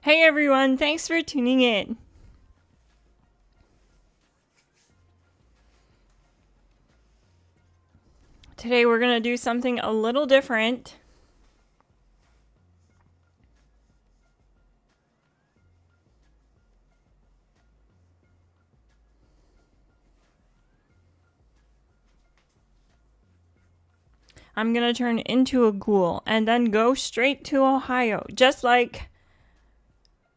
Hey everyone, thanks for tuning in. Today we're going to do something a little different. I'm going to turn into a ghoul and then go straight to Ohio, just like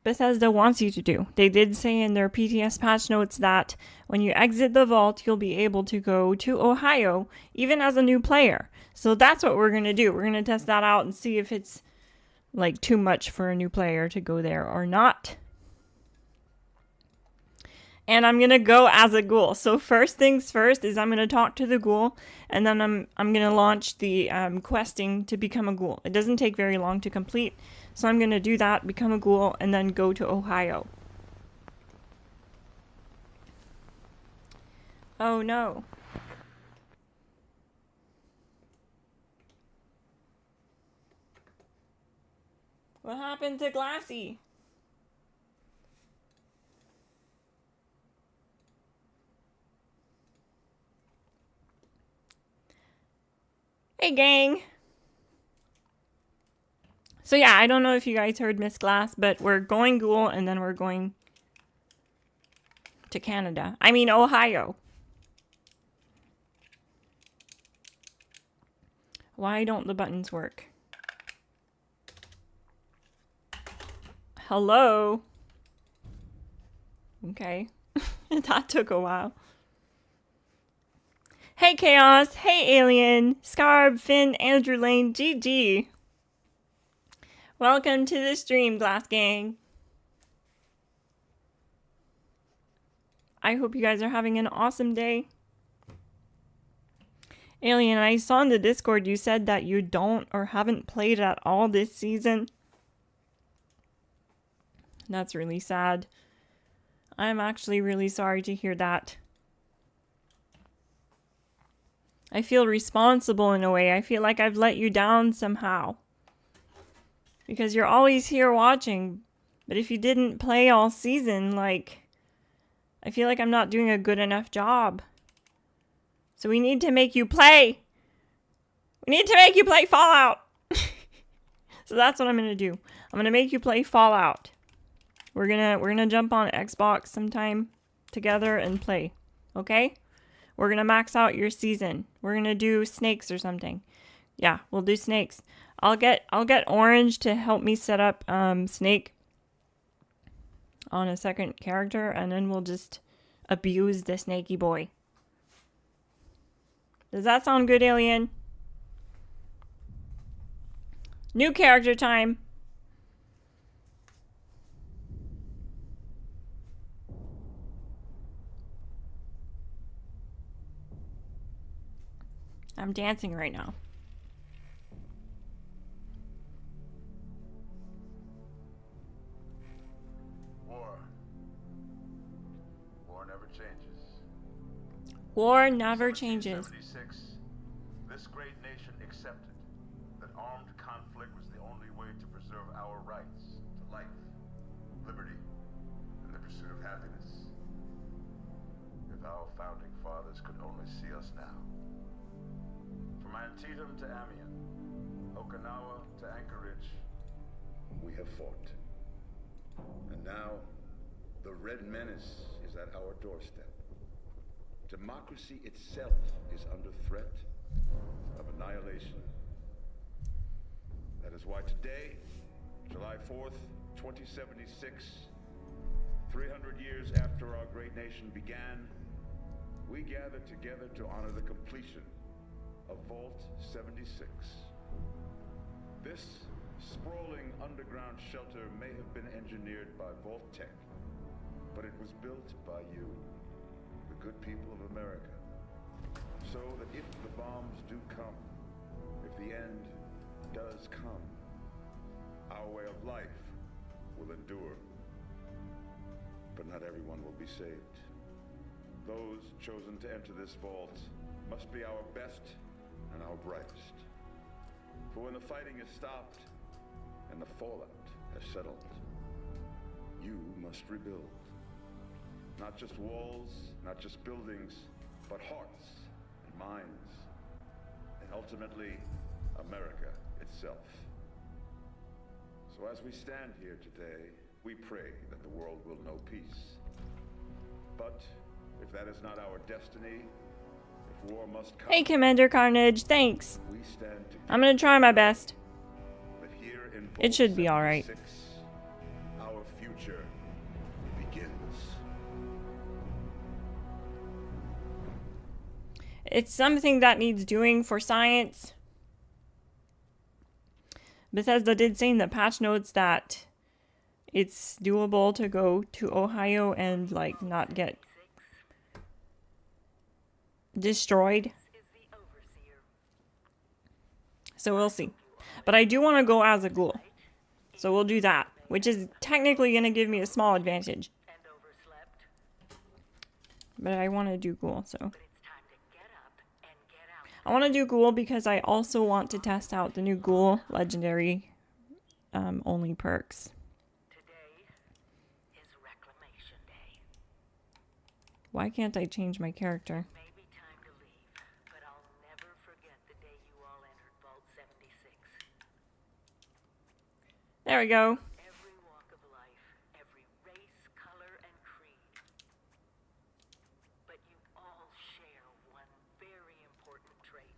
Bethesda wants you to do. They did say in their PTS patch notes that when you exit the vault, you'll be able to go to Ohio, even as a new player. So that's what we're going to do. We're going to test that out and see if it's like too much for a new player to go there or not. And I'm gonna go as a ghoul. So first things first is I'm gonna talk to the ghoul, and then I'm gonna launch the questing to become a ghoul. It doesn't take very long to complete, so I'm gonna do that, become a ghoul, and then go to Ohio. Oh no. What happened to Glassy? Hey gang. So yeah, I don't know if you guys heard Miss Glass, but we're going ghoul and then we're going to Canada. I mean Ohio. Why don't the buttons work? Hello? Okay. That took a while. Hey Chaos, hey Alien, Scarb, Finn, Andrew Lane, GG. Welcome to the stream, Glassgang. I hope you guys are having an awesome day. Alien, I saw in the Discord you said that you don't or haven't played at all this season. That's really sad. I'm actually really sorry to hear that. I feel responsible in a way. I feel like I've let you down somehow. Because you're always here watching. But if you didn't play all season, like, I feel like I'm not doing a good enough job. So we need to make you play. We need to make you play Fallout. So that's what I'm going to do. I'm going to make you play Fallout. We're going to jump on Xbox sometime together and play. Okay? We're going to max out your season. We're going to do snakes or something. Yeah, we'll do snakes. I'll get Orange to help me set up Snake on a second character, and then we'll just abuse the snaky boy. Does that sound good, Alien? New character time. I'm dancing right now. War never changes. War never changes. This great nation accepted that armed conflict was the only way to preserve our rights to life, liberty, and the pursuit of happiness. If our founding fathers could only see us now. From Antietam to Amiens, Okinawa to Anchorage, we have fought. And now, the Red Menace is at our doorstep. Democracy itself is under threat of annihilation. That is why today, July 4th, 2076, 300 years after our great nation began, we gather together to honor the completion of Vault 76. This sprawling underground shelter may have been engineered by Vault Tech, but it was built by you, the good people of America, so that if the bombs do come, if the end does come, our way of life will endure. But not everyone will be saved. Those chosen to enter this vault must be our best and our brightest. For when the fighting is stopped and the fallout has settled, you must rebuild. Not just walls, not just buildings, but hearts and minds, and ultimately, America itself. So as we stand here today, we pray that the world will know peace. But if that is not our destiny, if war must come, Hey, Commander Carnage, thanks. we stand together. I'm gonna try my best. But here in It should be all right. 76, our future begins. It's something that needs doing for science. Bethesda did say in the patch notes that it's doable to go to Ohio and like not get destroyed. So we'll see. But I do want to go as a ghoul. So we'll do that, which is technically going to give me a small advantage. But I want to do ghoul, so. I want to do ghoul because I also want to test out the new ghoul legendary only perks. Today is Reclamation Day. Why can't I change my character? It may be time to leave, but I'll never forget the day you all entered Vault 76. There we go. Every walk of life, every race, color, and creed. But you all share one very important trait.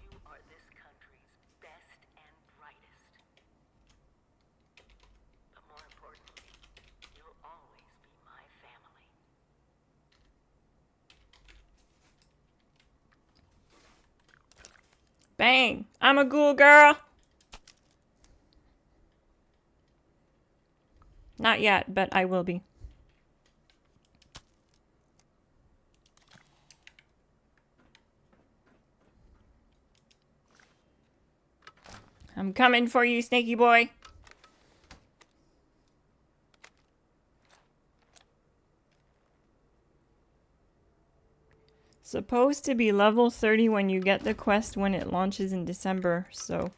You are this country's best and brightest. But more importantly, you'll always be my family. Bang! I'm a ghoul girl! Not yet, but I will be. I'm coming for you, snaky boy. Supposed to be level 30 when you get the quest when it launches in December. So,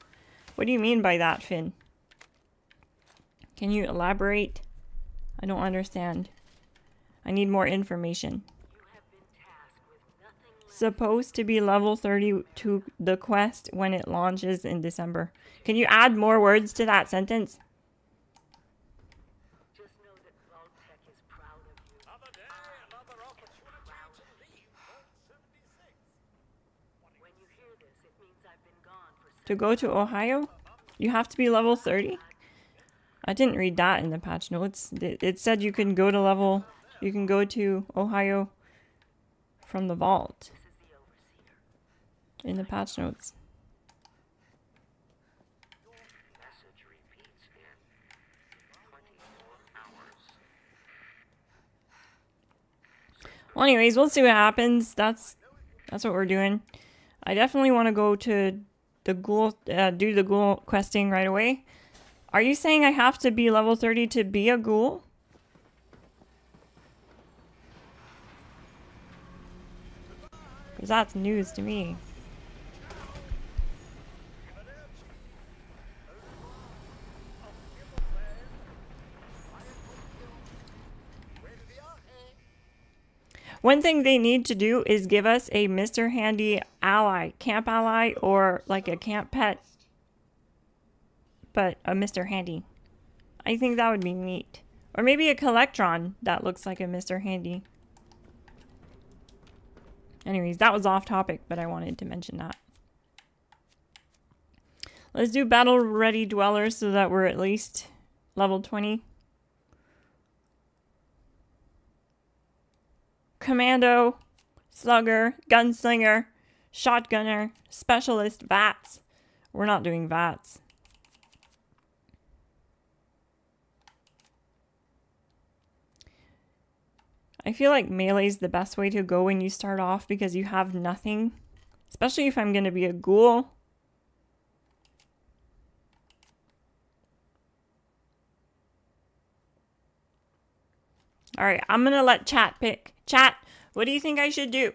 what do you mean by that, Finn? Can you elaborate? I don't understand. I need more information. You have been tasked with nothing less. Supposed to be level 30 to the quest when it launches in December. Can you add more words to that sentence? Just know that Vault-Tec is proud of you. Another day, another opportunity to leave Vault 76. When you hear this, it means I've been gone for To go to Ohio, you have to be level 30? I didn't read that in the patch notes. It said you can go to Ohio from the vault This is the Overseer. in the patch notes. Message repeats in 24 hours. Well, anyways, we'll see what happens. That's what we're doing. I definitely want to go to the ghoul, do the ghoul questing right away. Are you saying I have to be level 30 to be a ghoul? Because that's news to me. One thing they need to do is give us a Mr. Handy ally, camp ally, or like a camp pet, but a Mr. Handy. I think that would be neat. Or maybe a Collectron that looks like a Mr. Handy. Anyways, that was off topic, but I wanted to mention that. Let's do battle ready dwellers so that we're at least level 20. Commando, slugger, gunslinger, shotgunner, specialist, VATS. We're not doing VATS. I feel like melee is the best way to go when you start off because you have nothing. Especially if I'm going to be a ghoul. Alright, I'm going to let chat pick. Chat, what do you think I should do?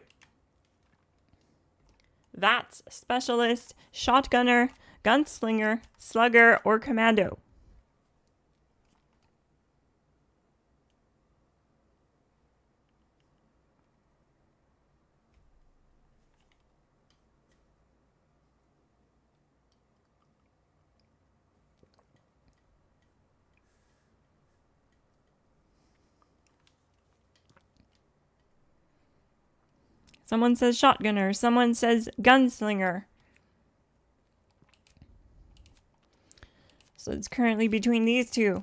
VATS, specialist, shotgunner, gunslinger, slugger, or commando? Someone says shotgunner. Someone says gunslinger. So it's currently between these two.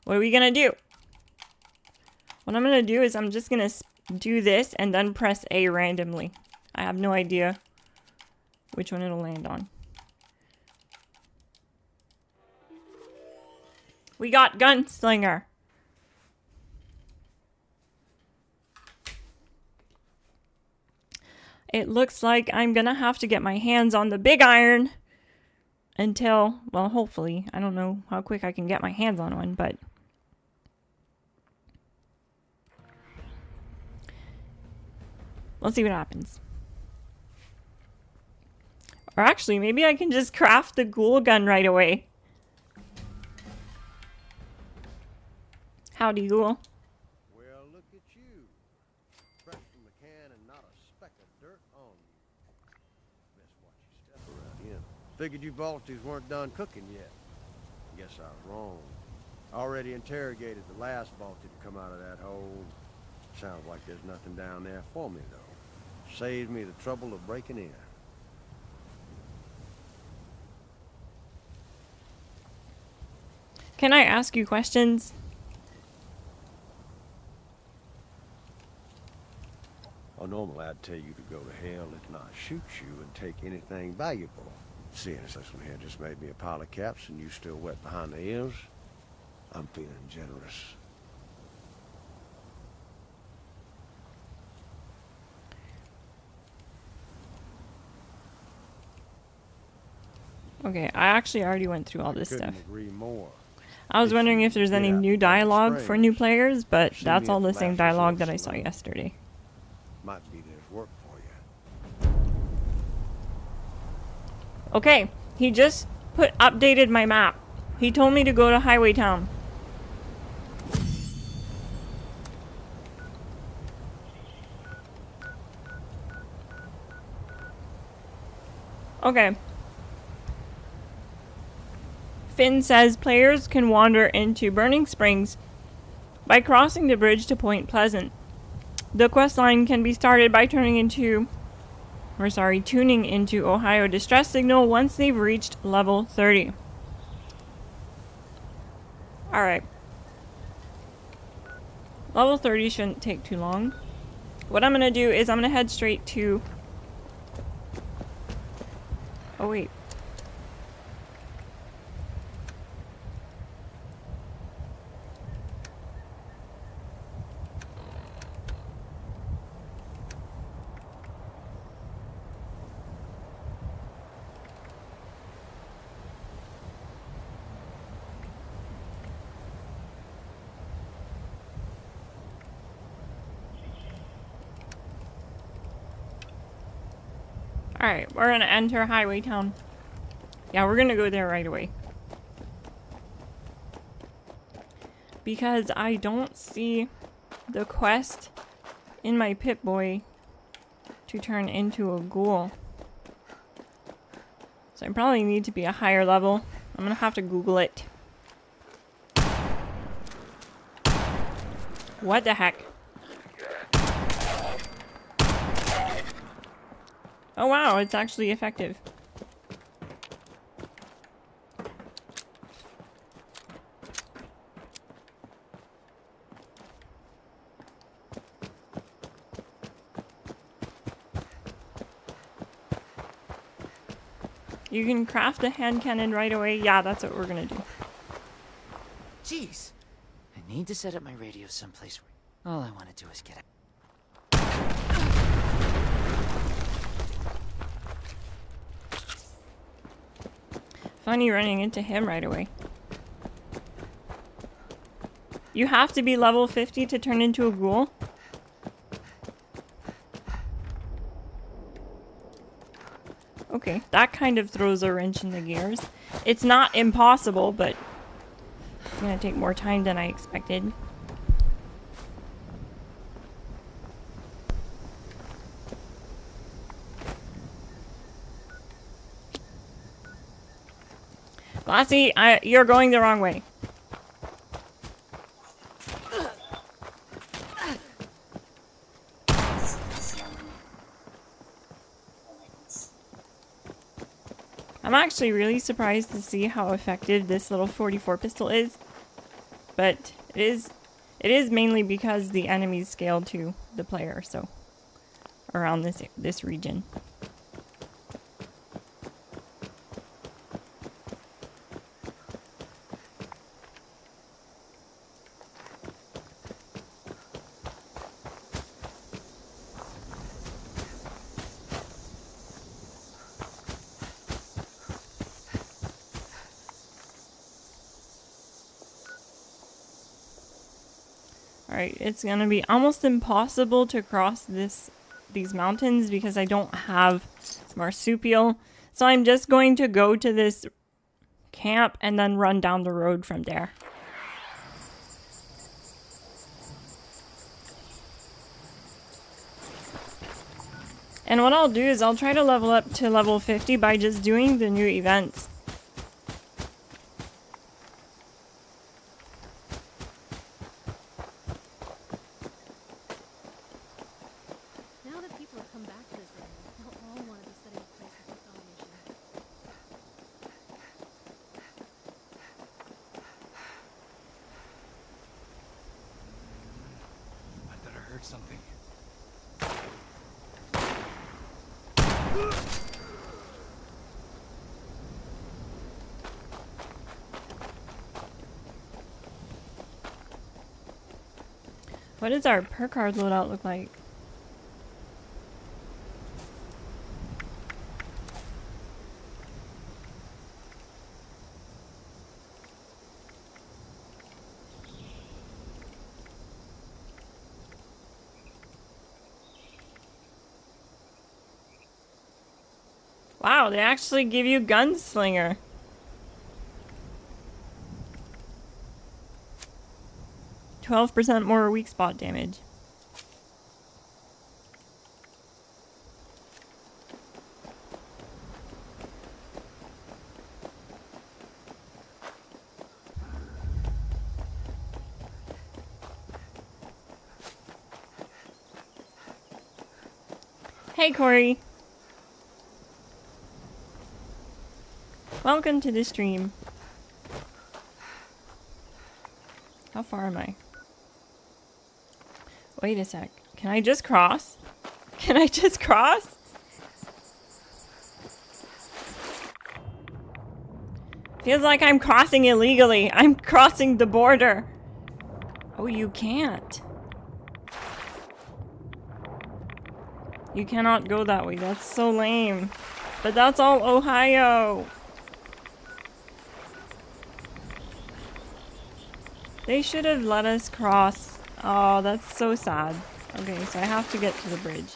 What are we gonna do? What I'm gonna do is I'm just gonna do this and then press A randomly. I have no idea which one it'll land on. We got gunslinger. It looks like I'm gonna have to get my hands on the big iron until, well, hopefully. I don't know how quick I can get my hands on one, but we'll see what happens. Or actually, maybe I can just craft the ghoul gun right away. Howdy, ghoul. Well, look at you. Fresh from the can and not a speck of dirt on you. Best watch your step around here. Figured you Balties weren't done cooking yet. Guess I was wrong. Already interrogated the last Balti to come out of that hole. Sounds like there's nothing down there for me, though. Saves me the trouble of breaking in. Can I ask you questions? Well, normally I'd tell you to go to hell, if not shoot you and take anything valuable. Seeing as this one here just made me a pile of caps and you still wet behind the ears, I'm feeling generous. Okay, I actually already went through all this Couldn't stuff. agree more. I was wondering if there's any new dialogue for new players, but See that's me all at the the same last dialogue resort that I saw salon. yesterday. Might be there's work for you. Okay, he just updated my map. He told me to go to Highway Town. Okay. Finn says players can wander into Burning Springs by crossing the bridge to Point Pleasant. The questline can be started by tuning into Ohio Distress Signal once they've reached level 30. Alright. Level 30 shouldn't take too long. What I'm gonna do is I'm gonna head straight to... Oh wait. Alright, we're gonna enter Highway Town. Yeah, we're gonna go there right away. Because I don't see the quest in my Pip-Boy to turn into a ghoul. So I probably need to be a higher level. I'm gonna have to Google it. What the heck? Oh wow, it's actually effective. You can craft a hand cannon right away. Yeah, that's what we're gonna do. Jeez. I need to set up my radio someplace where all I want to do is get out. Funny running into him right away. You have to be level 50 to turn into a ghoul? Okay, that kind of throws a wrench in the gears. It's not impossible, but it's gonna take more time than I expected. Glassy, you're going the wrong way. I'm actually really surprised to see how effective this little 44 pistol is. But it is mainly because the enemies scale to the player, so around this region. Alright, it's gonna be almost impossible to cross these mountains because I don't have marsupial. So I'm just going to go to this camp and then run down the road from there. And what I'll do is I'll try to level up to level 50 by just doing the new events. Now that people have come back to this area, they'll all want to be studying places like domination. I thought I heard something. What does our per card loadout look like? Wow, they actually give you gunslinger. %, more weak spot damage. Hey Corey. Welcome to the stream. How far am I? Wait a sec. Can I just cross? Can I just cross? Feels like I'm crossing illegally. I'm crossing the border. Oh, you can't. You cannot go that way. That's so lame. But that's all Ohio. They should have let us cross. Oh, that's so sad. Okay, so I have to get to the bridge.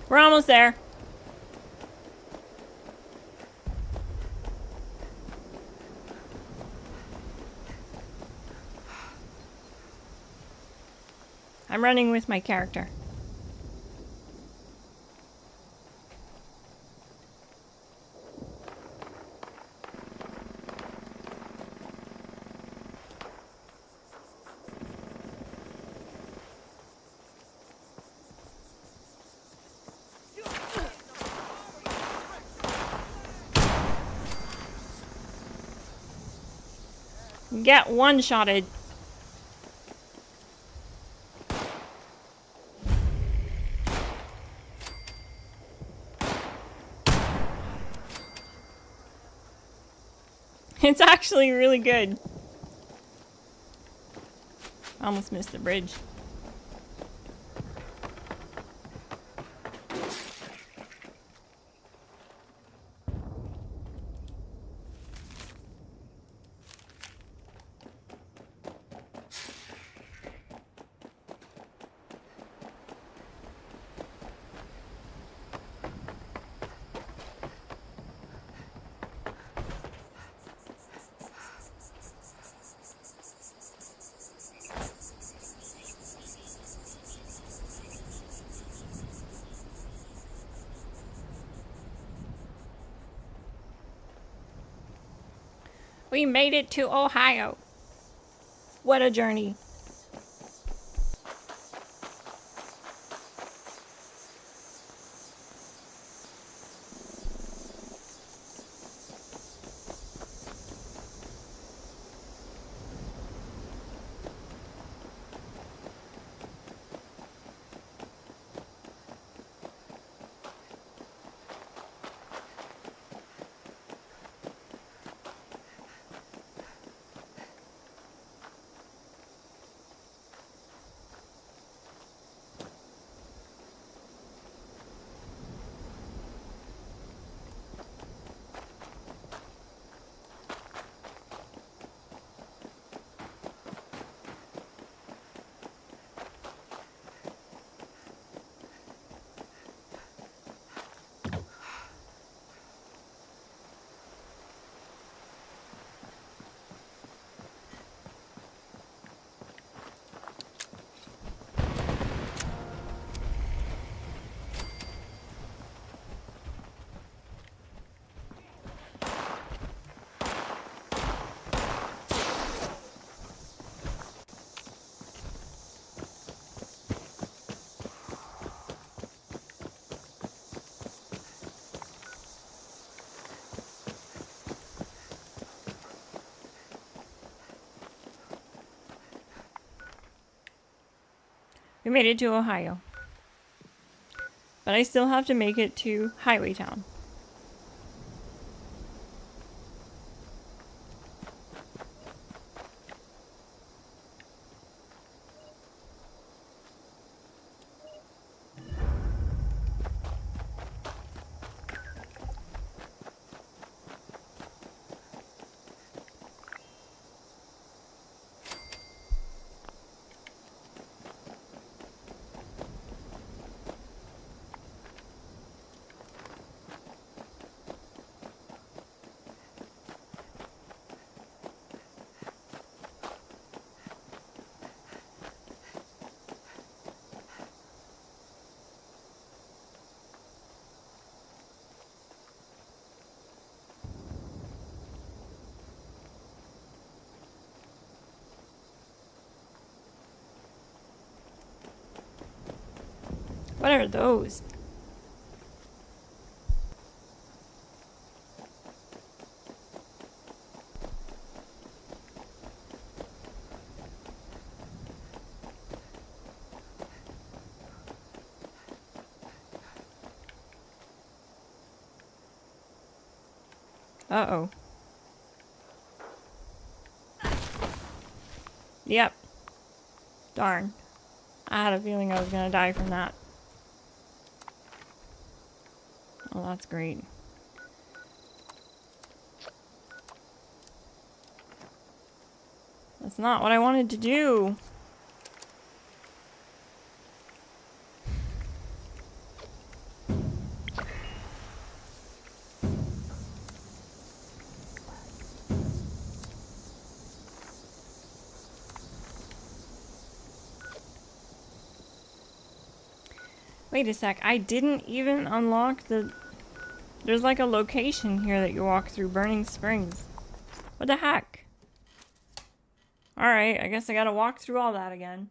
We're almost there. I'm running with my character. Get one-shotted. It's actually really good. I almost missed the bridge. We made it to Ohio. What a journey. We made it to Ohio. But I still have to make it to Highway Town. What are those? Uh-oh. Yep. Darn. I had a feeling I was gonna die from that. Oh, that's great. That's not what I wanted to do. Wait a sec, I didn't even unlock the... There's like a location here that you walk through, Burning Springs. What the heck? Alright, I guess I gotta walk through all that again.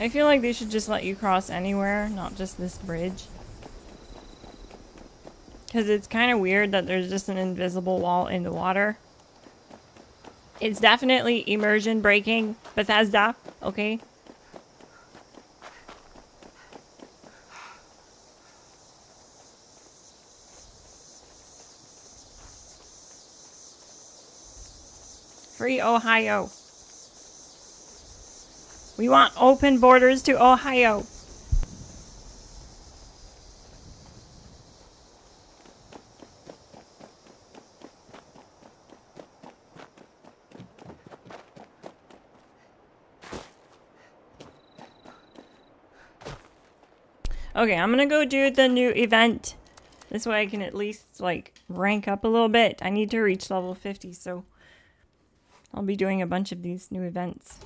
I feel like they should just let you cross anywhere, not just this bridge. Because it's kind of weird that there's just an invisible wall in the water. It's definitely immersion breaking, Bethesda, okay? Free Ohio. We want open borders to Ohio. Okay, I'm gonna go do the new event. This way I can at least, like, rank up a little bit. I need to reach level 50, so I'll be doing a bunch of these new events.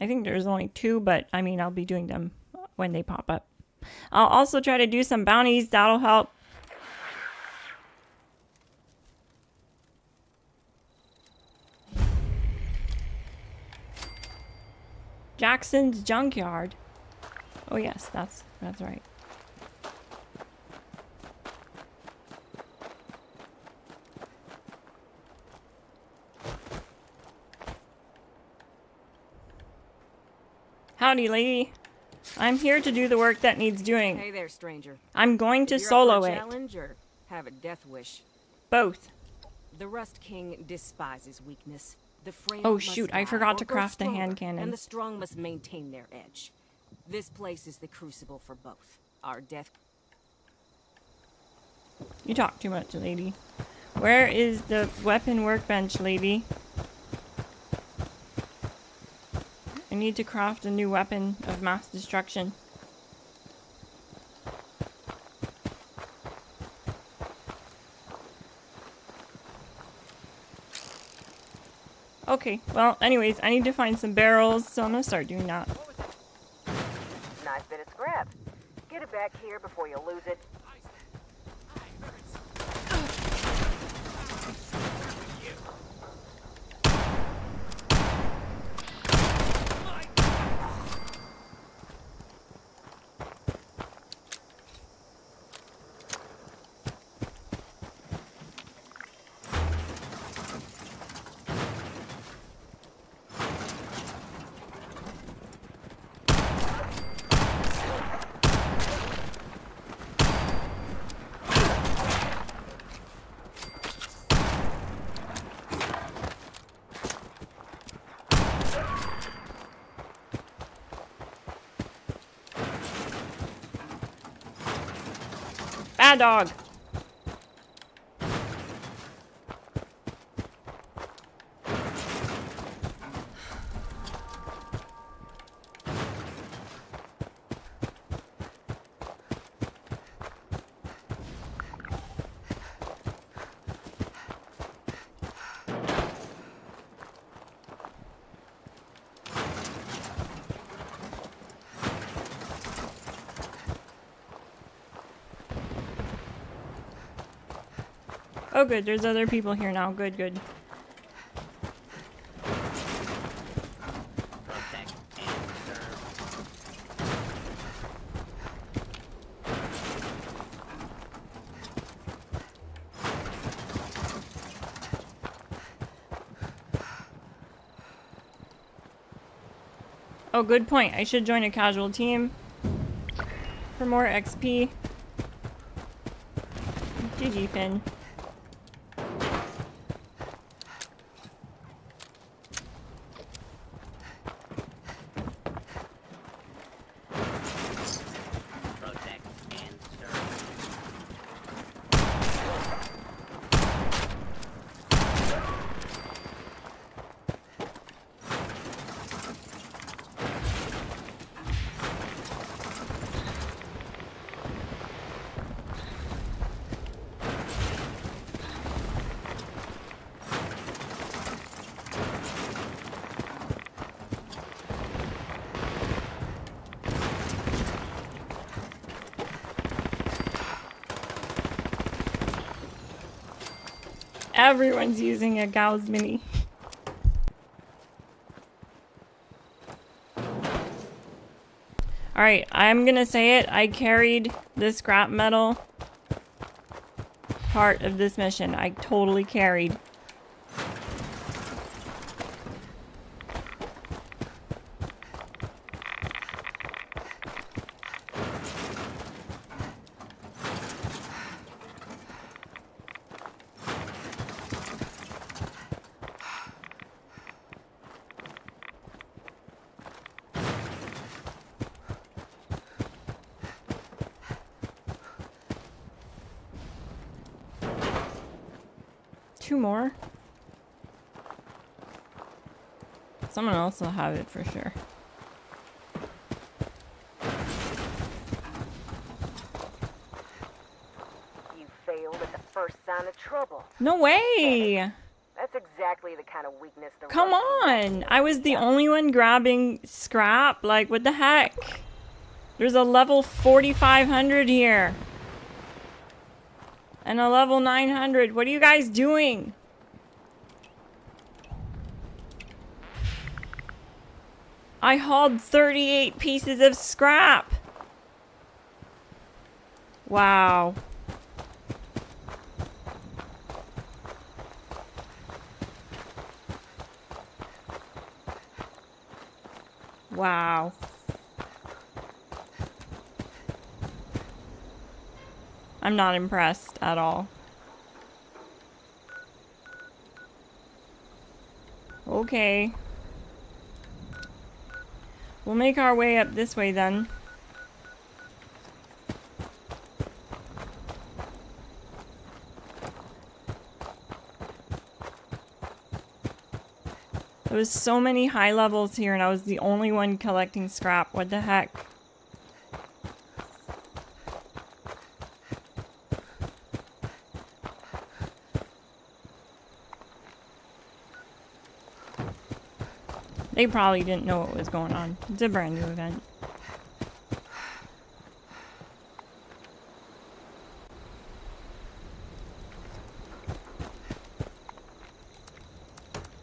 I think there's only 2, but, I mean, I'll be doing them when they pop up. I'll also try to do some bounties. That'll help. Jackson's Junkyard. Oh, yes, that's right. Howdy, lady. I'm here to do the work that needs doing. Hey there, stranger. I'm going to You're up solo for a it. challenge or have a death wish? Both. The Rust King despises weakness. The frail Oh, must shoot, I die forgot or to grow craft the hand stronger, cannons. And the strong must maintain their edge. This place is the crucible for both. Our death... You talk too much, lady. Where is the weapon workbench, lady? I need to craft a new weapon of mass destruction. Okay, well, anyways, I need to find some barrels, so I'm gonna start doing that. Nice bit of scrap. Get it back here before you lose it. Bad dog! Oh good, there's other people here now. Good, good. Protect and serve. Oh, good point. I should join a casual team for more XP. GG, Finn. Protect and serve. Everyone's using a Gauss Mini. Alright, I'm gonna say it. I carried the scrap metal part of this mission. I totally carried. Two more. Someone else will have it for sure. You failed at the first sign of trouble. No way! That's exactly the kind of weakness the Come Russians on! I was the only one grabbing scrap. Like, what the heck? There's a level 4500 here. And a level 900. What are you guys doing? I hauled 38 pieces of scrap. Wow. Wow. I'm not impressed at all. Okay. We'll make our way up this way then. There was so many high levels here and I was the only one collecting scrap. What the heck? They probably didn't know what was going on. It's a brand new event.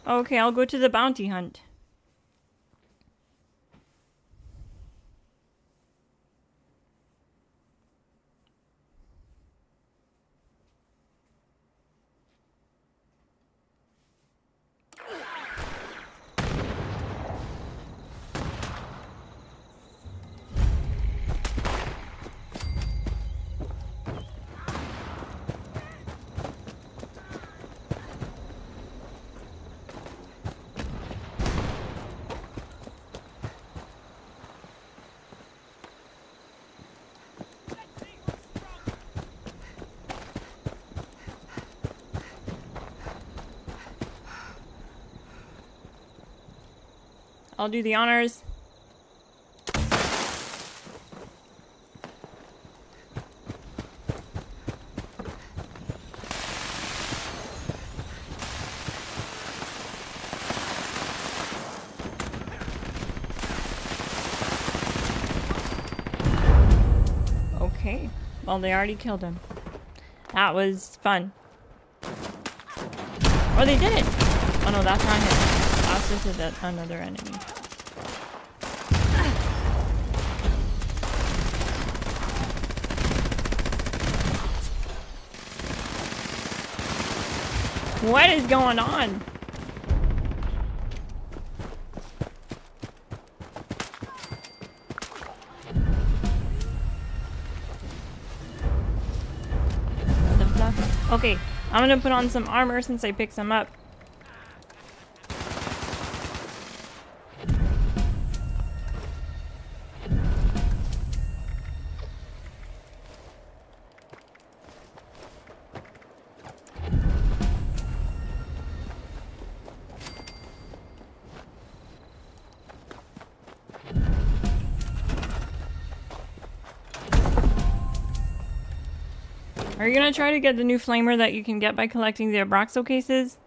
Okay, I'll go to the bounty hunt. I'll do the honors. Okay. Well, they already killed him. That was fun. Oh, they did it! Oh no, that's not him. That's just another enemy. What is going on? What the fuck? Okay, I'm gonna put on some armor since I picked some up. Are you gonna try to get the new flamer that you can get by collecting the Abraxo cases?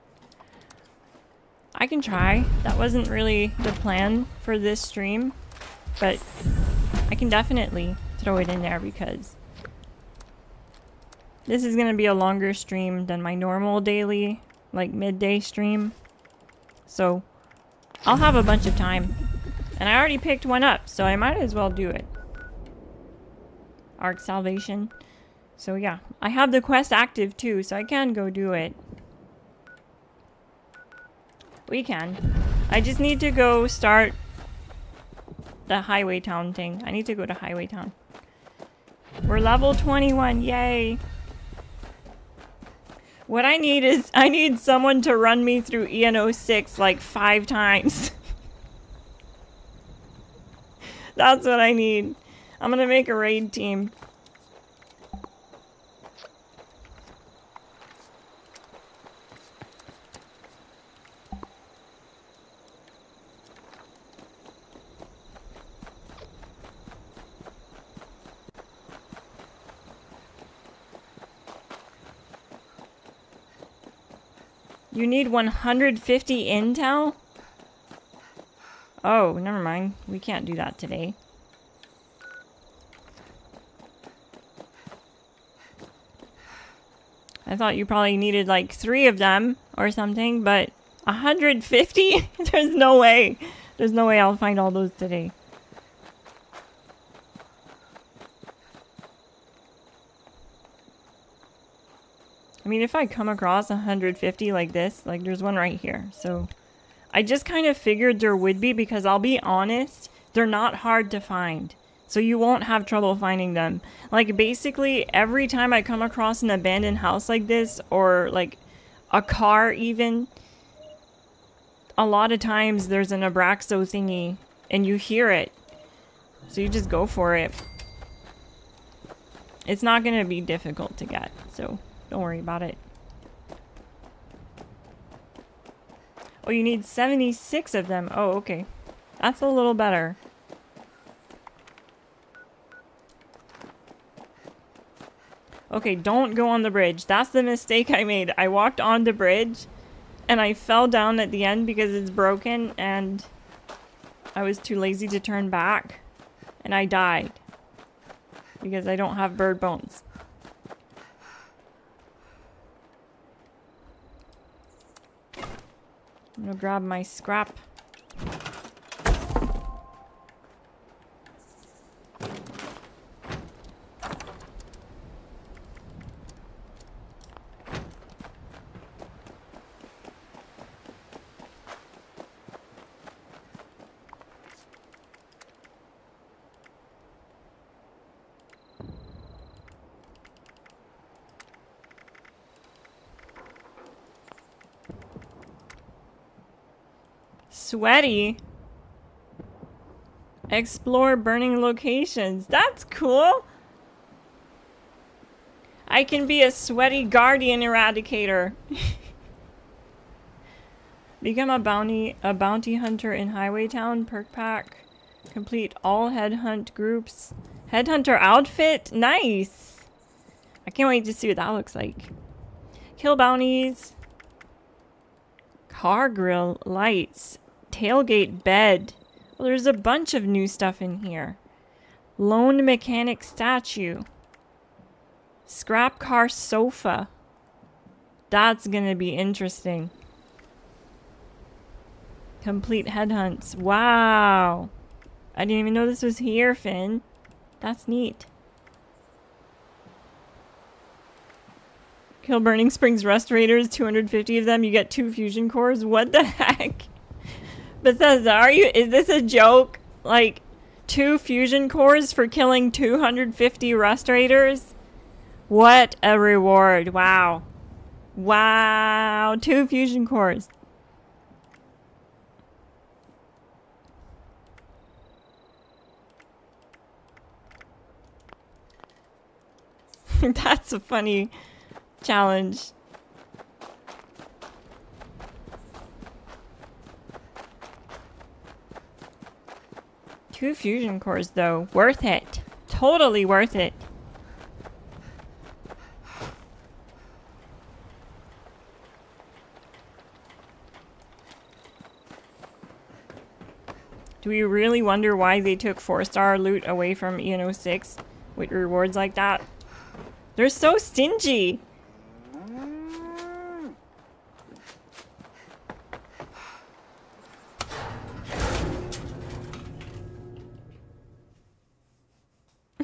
I can try. That wasn't really the plan for this stream, but I can definitely throw it in there because this is gonna be a longer stream than my normal daily, like midday stream. So I'll have a bunch of time. And I already picked one up, so I might as well do it. Ark Salvation. So yeah, I have the quest active too, so I can go do it. We can. I just need to go start the Highway Town thing. I need to go to Highway Town. We're level 21, yay! What I need is, I need someone to run me through EN06 like 5 times. That's what I need. I'm gonna make a raid team. You need 150 intel? Oh, never mind. We can't do that today. I thought you probably needed like 3 of them or something, but 150? There's no way. There's no way I'll find all those today. I mean, if I come across 150 like this, like there's one right here. So I just kind of figured there would be, because I'll be honest, they're not hard to find. So you won't have trouble finding them. Like basically every time I come across an abandoned house like this, or like a car even, a lot of times there's an Abraxo thingy and you hear it. So you just go for it. It's not going to be difficult to get, so don't worry about it. Oh, you need 76 of them. Oh, okay. That's a little better. Okay, don't go on the bridge. That's the mistake I made. I walked on the bridge and I fell down at the end because it's broken and I was too lazy to turn back and I died because I don't have bird bones. I'm gonna grab my scrap. Sweaty. Explore burning locations. That's cool. I can be a sweaty guardian eradicator. Become a bounty hunter in Highway Town. Perk pack. Complete all headhunt groups. Headhunter outfit. Nice. I can't wait to see what that looks like. Kill bounties. Car grill lights. Tailgate bed. Well, there's a bunch of new stuff in here. Lone mechanic statue. Scrap car sofa. That's gonna be interesting. Complete headhunts. Wow. I didn't even know this was here, Finn. That's neat. Kill Burning Springs restorators, 250 of them. You get 2 fusion cores. What the heck? Bethesda, is this a joke? Like, 2 fusion cores for killing 250 restorators? What a reward. Wow. Wow. 2 fusion cores. That's a funny challenge. Two fusion cores though, worth it. Totally worth it. Do we really wonder why they took 4-star loot away from EN06 with rewards like that? They're so stingy.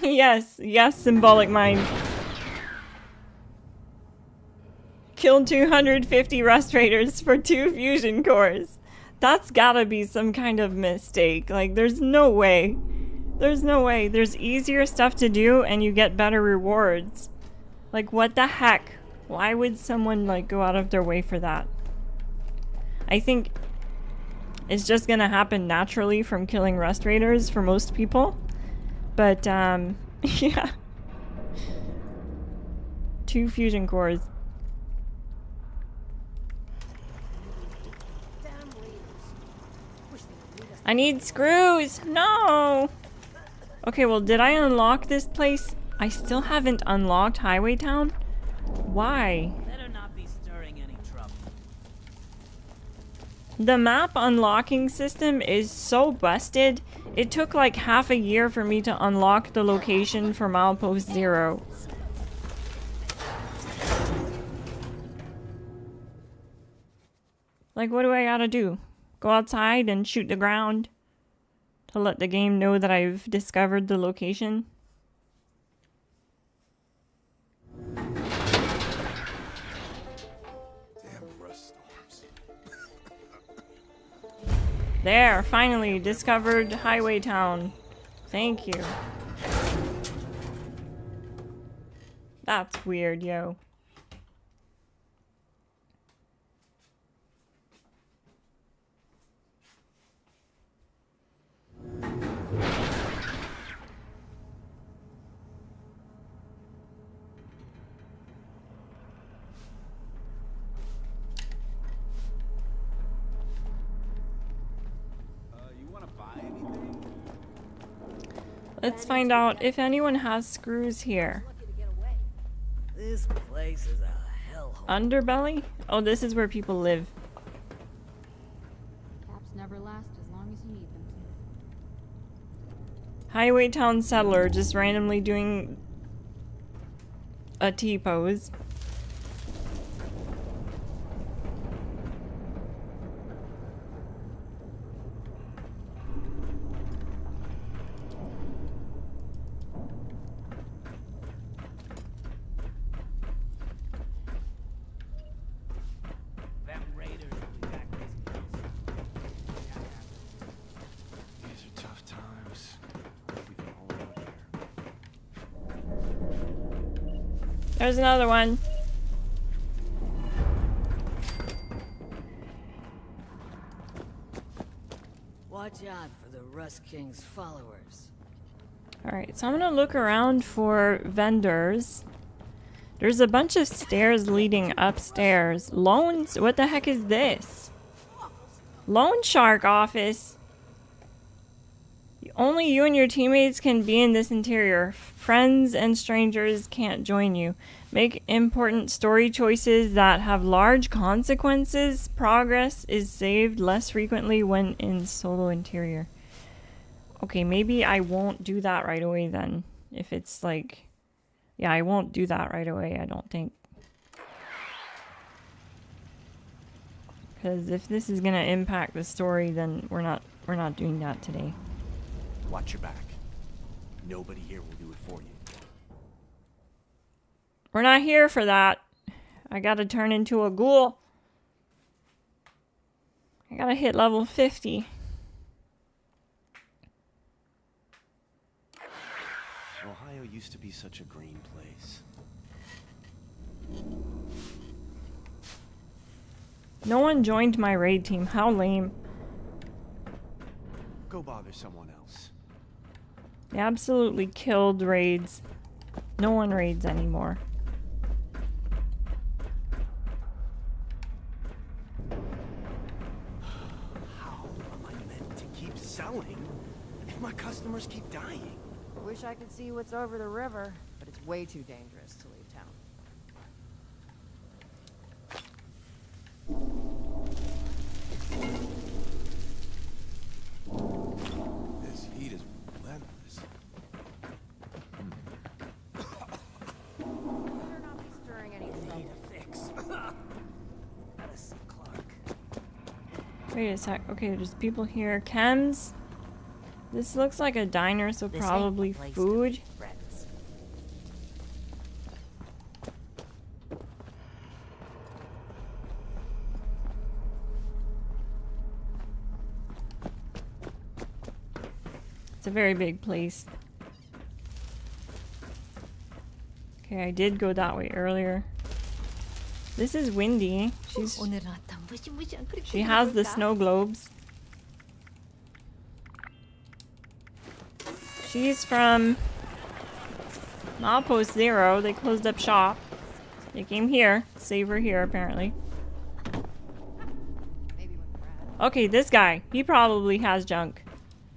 Yes, yes, symbolic mind. Killed 250 rust raiders for 2 fusion cores. That's gotta be some kind of mistake. Like, there's no way. There's no way. There's easier stuff to do and you get better rewards. Like, what the heck? Why would someone, like, go out of their way for that? I think it's just gonna happen naturally from killing rust raiders for most people. But, yeah. 2 fusion cores. I need screws! No! Okay, well, did I unlock this place? I still haven't unlocked Highway Town? Why? Better not be stirring any trouble. The map unlocking system is so busted. It took like half a year for me to unlock the location for Milepost 0. Like, what do I gotta do? Go outside and shoot the ground to let the game know that I've discovered the location? Damn rust storms. There, finally discovered Highway Town. Thank you. That's weird, yo. You wanna buy anything? Let's find out if anyone has screws here. This place is a hellhole. Underbelly? Oh, this is where people live. Caps never last as long as you need them to. Highway Town Settler just randomly doing a T-pose. Them raiders will be back this close. These are tough times. We can hold out here. There's another one. Watch out for the Rust King's followers. Alright, so I'm gonna look around for vendors. There's a bunch of stairs leading upstairs. Loans? What the heck is this? Loan Shark office. Only you and your teammates can be in this interior. Friends and strangers can't join you. Make important story choices that have large consequences. Progress is saved less frequently when in solo interior. Okay, maybe I won't do that right away then. If it's like... Yeah, I won't do that right away, I don't think. Because if this is gonna impact the story, then we're not doing that today. Watch your back. Nobody here will do it for you. We're not here for that. I gotta turn into a ghoul. I gotta hit level 50. Ohio used to be such a green place. No one joined my raid team. How lame. Go bother someone else. They absolutely killed raids. No one raids anymore. How am I meant to keep selling if my customers keep dying? Wish I could see what's over the river, but it's way too dangerous to leave town. This heat is relentless. Better not be stirring any trouble. Need a fix. Gotta see Clark. Wait a sec. Okay, there's people here. Chems. This looks like a diner, so This ain't probably the place to food. be, Brett. It's a very big place. Okay, I did go that way earlier. This is Windy. She has the snow globes. She's from Outpost 0. They closed up shop. They came here. Save her here, apparently. Okay, this guy. He probably has junk.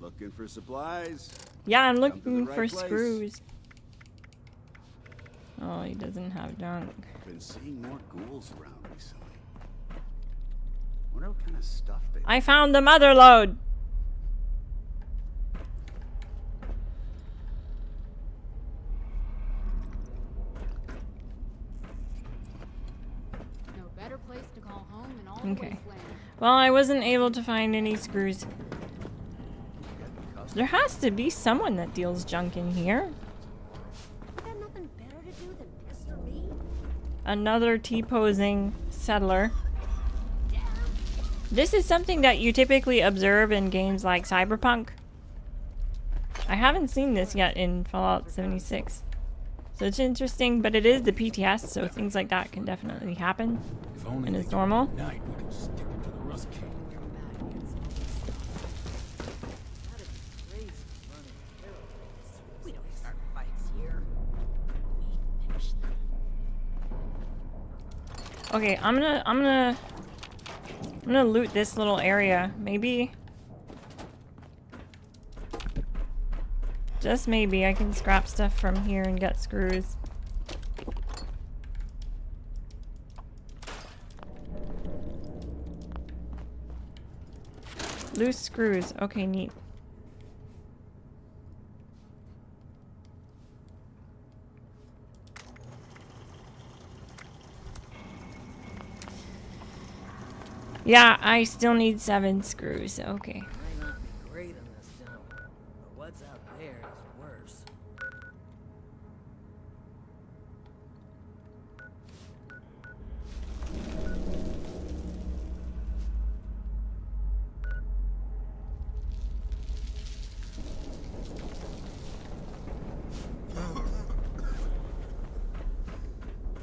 Looking for supplies? Yeah, I'm Come to the looking right for place. screws. Oh, he doesn't have junk. Been seeing more ghouls around recently. Wonder what kind of stuff they. I found the mother lode. No better place to call home in all Okay. the wasteland. Well, I wasn't able to find any screws. There has to be someone that deals junk in here. You got nothing better to do than pester me? Another T-posing settler. This is something that you typically observe in games like Cyberpunk. I haven't seen this yet in Fallout 76. So it's interesting, but it is the PTS, so things like that can definitely happen. And it's normal. Night, we can stick it to the Rust King. We don't start fights here. We finish them. Okay, I'm gonna loot this little area. Maybe, just maybe, I can scrap stuff from here and get screws. Loose screws. Okay, neat. Yeah, I still need 7 screws. Okay. Might not be great in this dump, but what's out there is worse.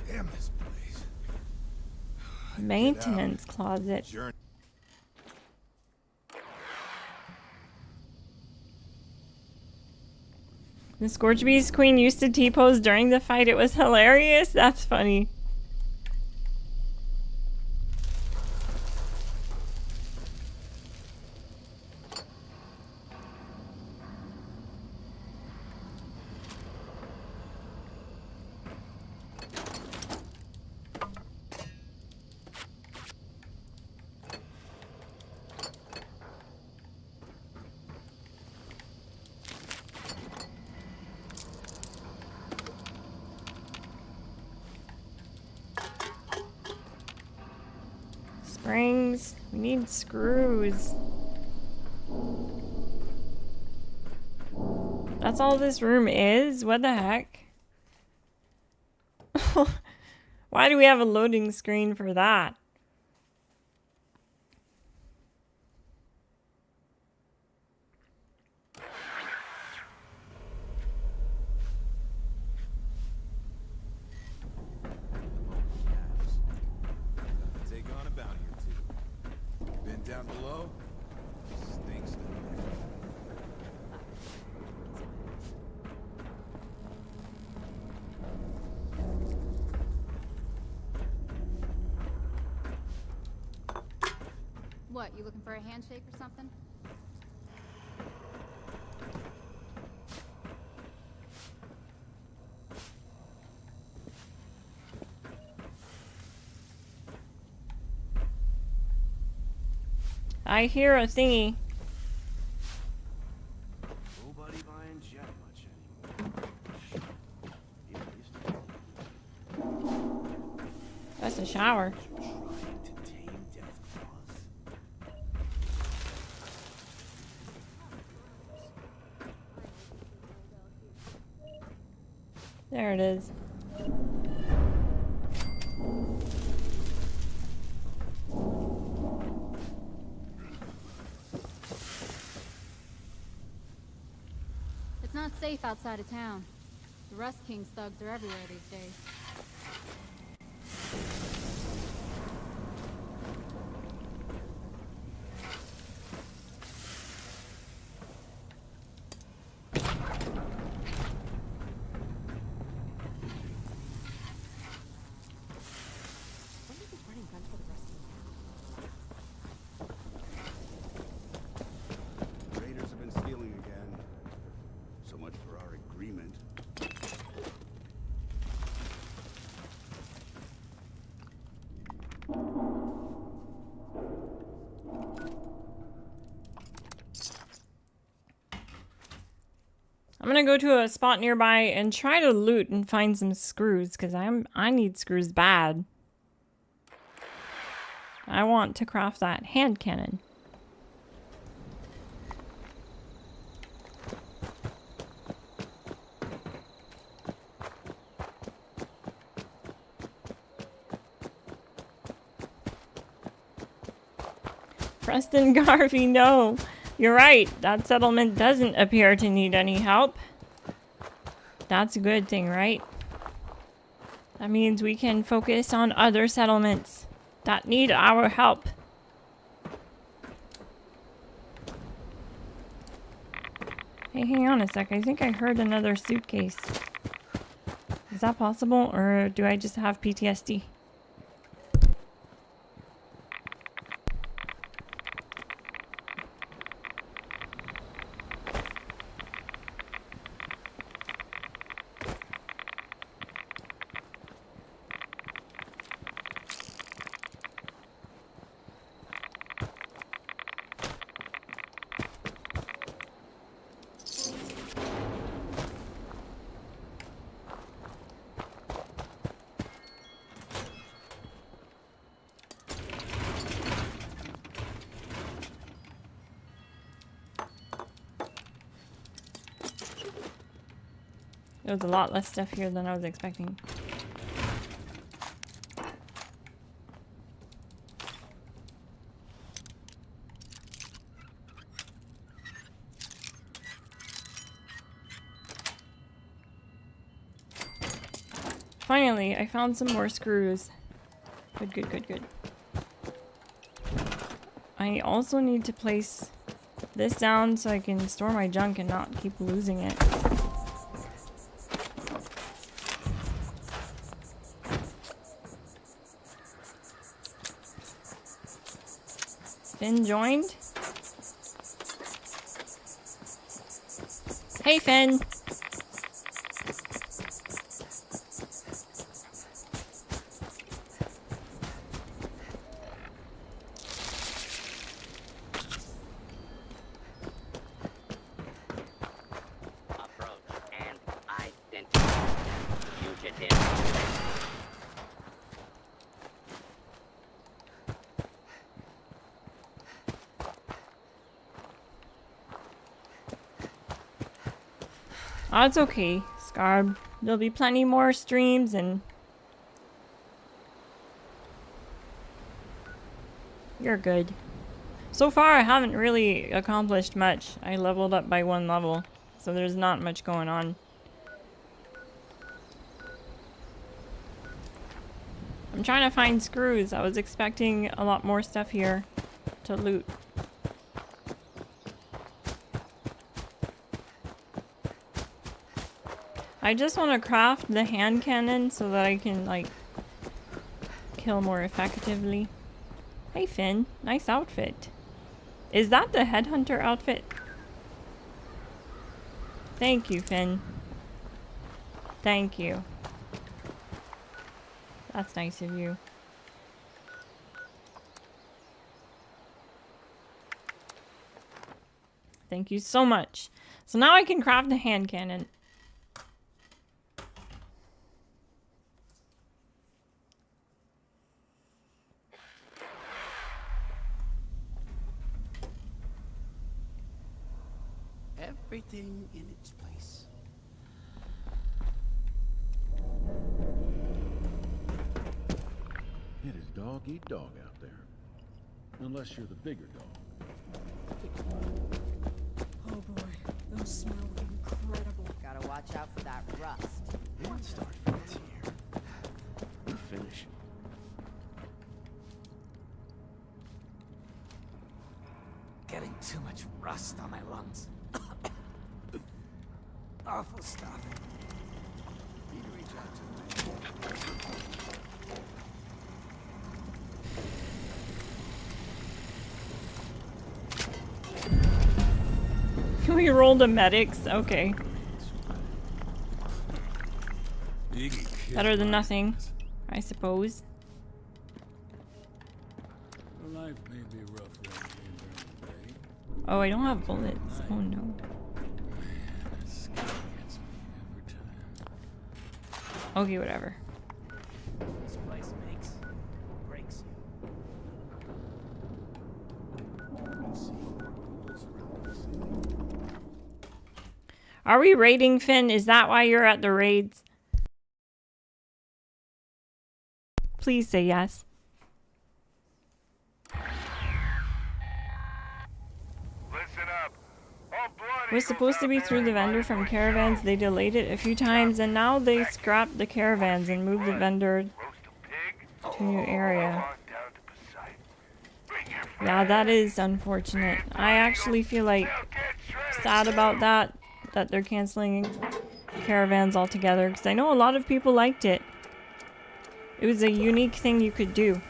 Damn this place. Maintenance closet. The Scorchbeast Queen used to T-pose during the fight. It was hilarious. That's funny. Springs. We need screws. That's all this room is? What the heck? Why do we have a loading screen for that? Take on a bounty or two. Been down below? Stinks down there. What, you looking for a handshake or something? I hear a thingy. Nobody buying jack much anymore. Yeah, I used to. That's a shower. Trying to tame death claws. There it is. safe outside of town. The Rust King's thugs are everywhere these days. Raiders have been stealing again. So much for our agreement. I'm gonna go to a spot nearby and try to loot and find some screws, because I need screws bad. I want to craft that hand cannon. Preston Garvey, no. You're right. That settlement doesn't appear to need any help. That's a good thing, right? That means we can focus on other settlements that need our help. Hey, hang on a sec. I think I heard another suitcase. Is that possible, or do I just have PTSD? There's a lot less stuff here than I was expecting. Finally, I found some more screws. Good, good, good, good. I also need to place this down so I can store my junk and not keep losing it. Finn joined? Hey, Finn! Oh, it's okay, Scarb. There'll be plenty more streams and... You're good. So far, I haven't really accomplished much. I leveled up by 1 level, so there's not much going on. I'm trying to find screws. I was expecting a lot more stuff here to loot. I just want to craft the hand cannon so that I can, like, kill more effectively. Hey, Finn. Nice outfit. Is that the headhunter outfit? Thank you, Finn. Thank you. That's nice of you. Thank you so much. So now I can craft the hand cannon. Everything in its place. It is dog eat dog out there. Unless you're the bigger dog. Oh boy. Those smell incredible. Gotta watch out for that rust. Let's start from the tier. You finish. Getting too much rust on my lungs. Awful stuff. Need to reach out to me. We rolled a medics. Okay. Better than nothing, I suppose. Life may be rough right here during the day. Oh, I don't have bullets. Oh no. Man, this guy gets me every time. Okay, whatever. This place makes or breaks you. Are we raiding, Finn? Is that why you're at the raids? Please say yes. We're supposed to be through the vendor from caravans. They delayed it a few times and now they scrapped the caravans and moved the vendor to a new area. Yeah, that is unfortunate. I actually feel like sad about that they're canceling caravans altogether because I know a lot of people liked it. It was a unique thing you could do.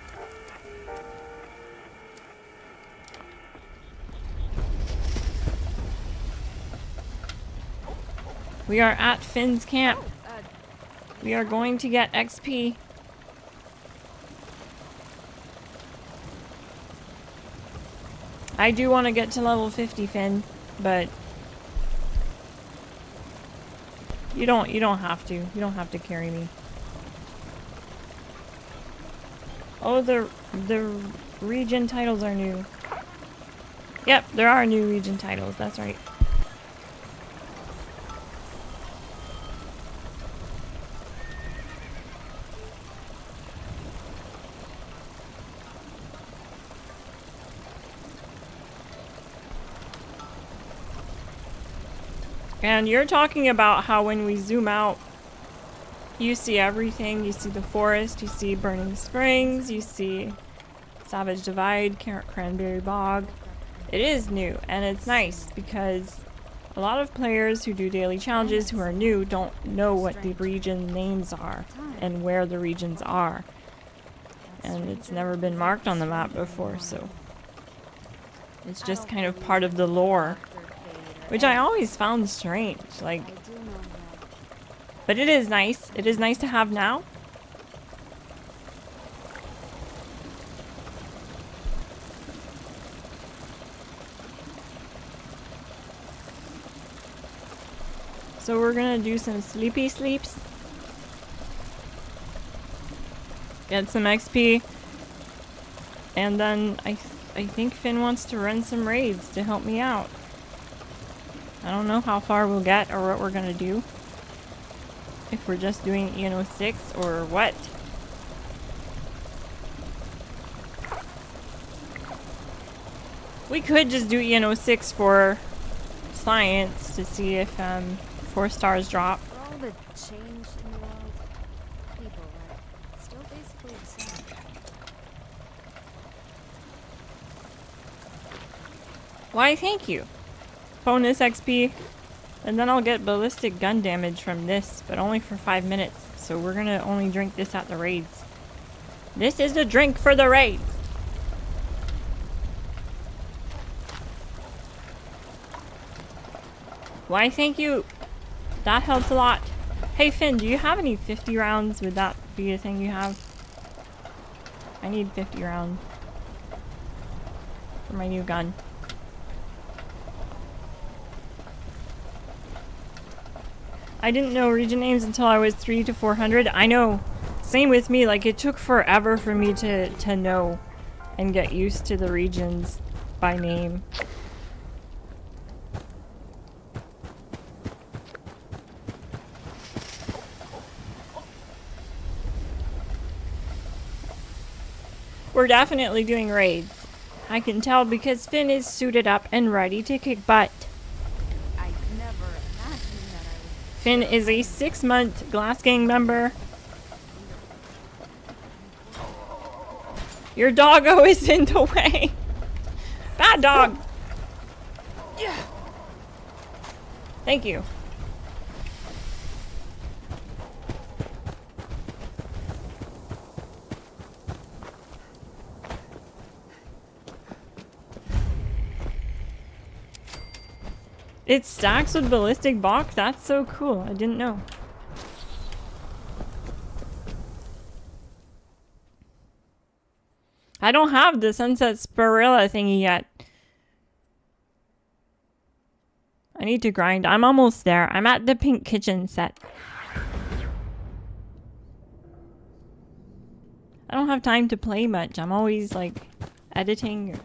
We are at Finn's camp. We are going to get XP. I do want to get to level 50, Finn, but you don't have to. You don't have to carry me. Oh, the region titles are new. Yep, there are new region titles. That's right. And you're talking about how when we zoom out, you see everything. You see the forest, you see Burning Springs, you see Savage Divide, Cranberry Bog. It is new, and it's nice because a lot of players who do daily challenges who are new don't know what the region names are and where the regions are. And it's never been marked on the map before, so it's just kind of part of the lore. Which I always found strange, like, but it is nice. It is nice to have now. So we're gonna do some sleepy sleeps. Get some XP. And then I think Finn wants to run some raids to help me out. I don't know how far we'll get or what we're gonna do. If we're just doing ENO 6 or what. We could just do ENO 6 for science to see if 4 stars drop. For all the change in the world, people are still basically the same. Why, thank you. Bonus XP. And then I'll get ballistic gun damage from this, but only for 5 minutes. So we're gonna only drink this at the raids. This is the drink for the raids. Why, thank you. That helps a lot. Hey Finn, do you have any 50 rounds? Would that be a thing you have? I need 50 rounds for my new gun. I didn't know region names until I was 3 to 400. I know. Same with me. Like, it took forever for me to know and get used to the regions by name. We're definitely doing raids. I can tell because Finn is suited up and ready to kick butt. I Finn is a 6-month Glassgang member. Your doggo is in the way. Bad dog. Yeah. Thank you. It stacks with ballistic box? That's so cool. I didn't know. I don't have the Sunset Spirilla thingy yet. I need to grind. I'm almost there. I'm at the pink kitchen set. I don't have time to play much. I'm always like editing or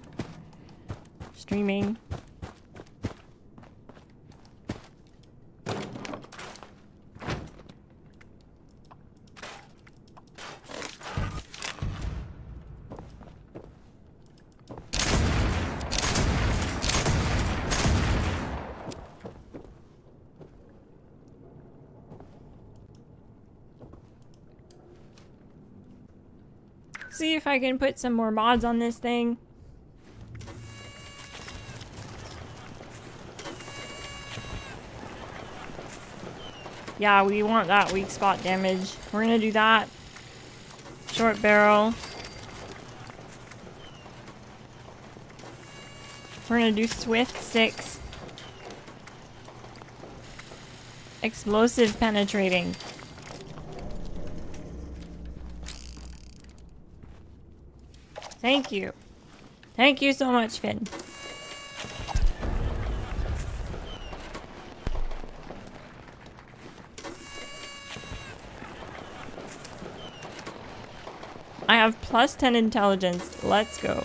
streaming. See if I can put some more mods on this thing. Yeah, we want that weak spot damage. We're gonna do that. Short barrel. We're gonna do Swift 6. Explosive penetrating. Thank you. Thank you so much, Finn. I have plus 10 intelligence. Let's go.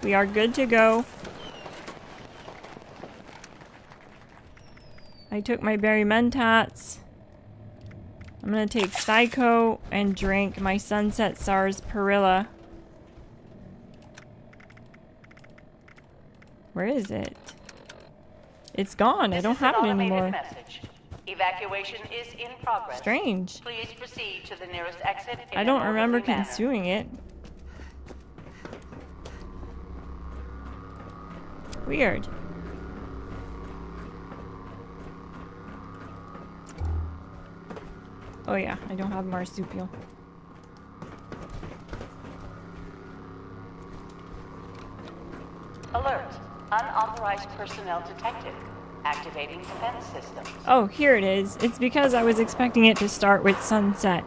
We are good to go. I took my berry mentats. I'm gonna take Psycho and drink my Sunset Sarsaparilla. Where is it? It's gone. I don't have it anymore. Message. Evacuation is in progress. Strange. Please proceed to the nearest exit. I don't remember consuming it. Weird. Oh yeah, I don't have marsupial. Alert. Unauthorized personnel detected. Activating defense systems. Oh, here it is. It's because I was expecting it to start with sunset.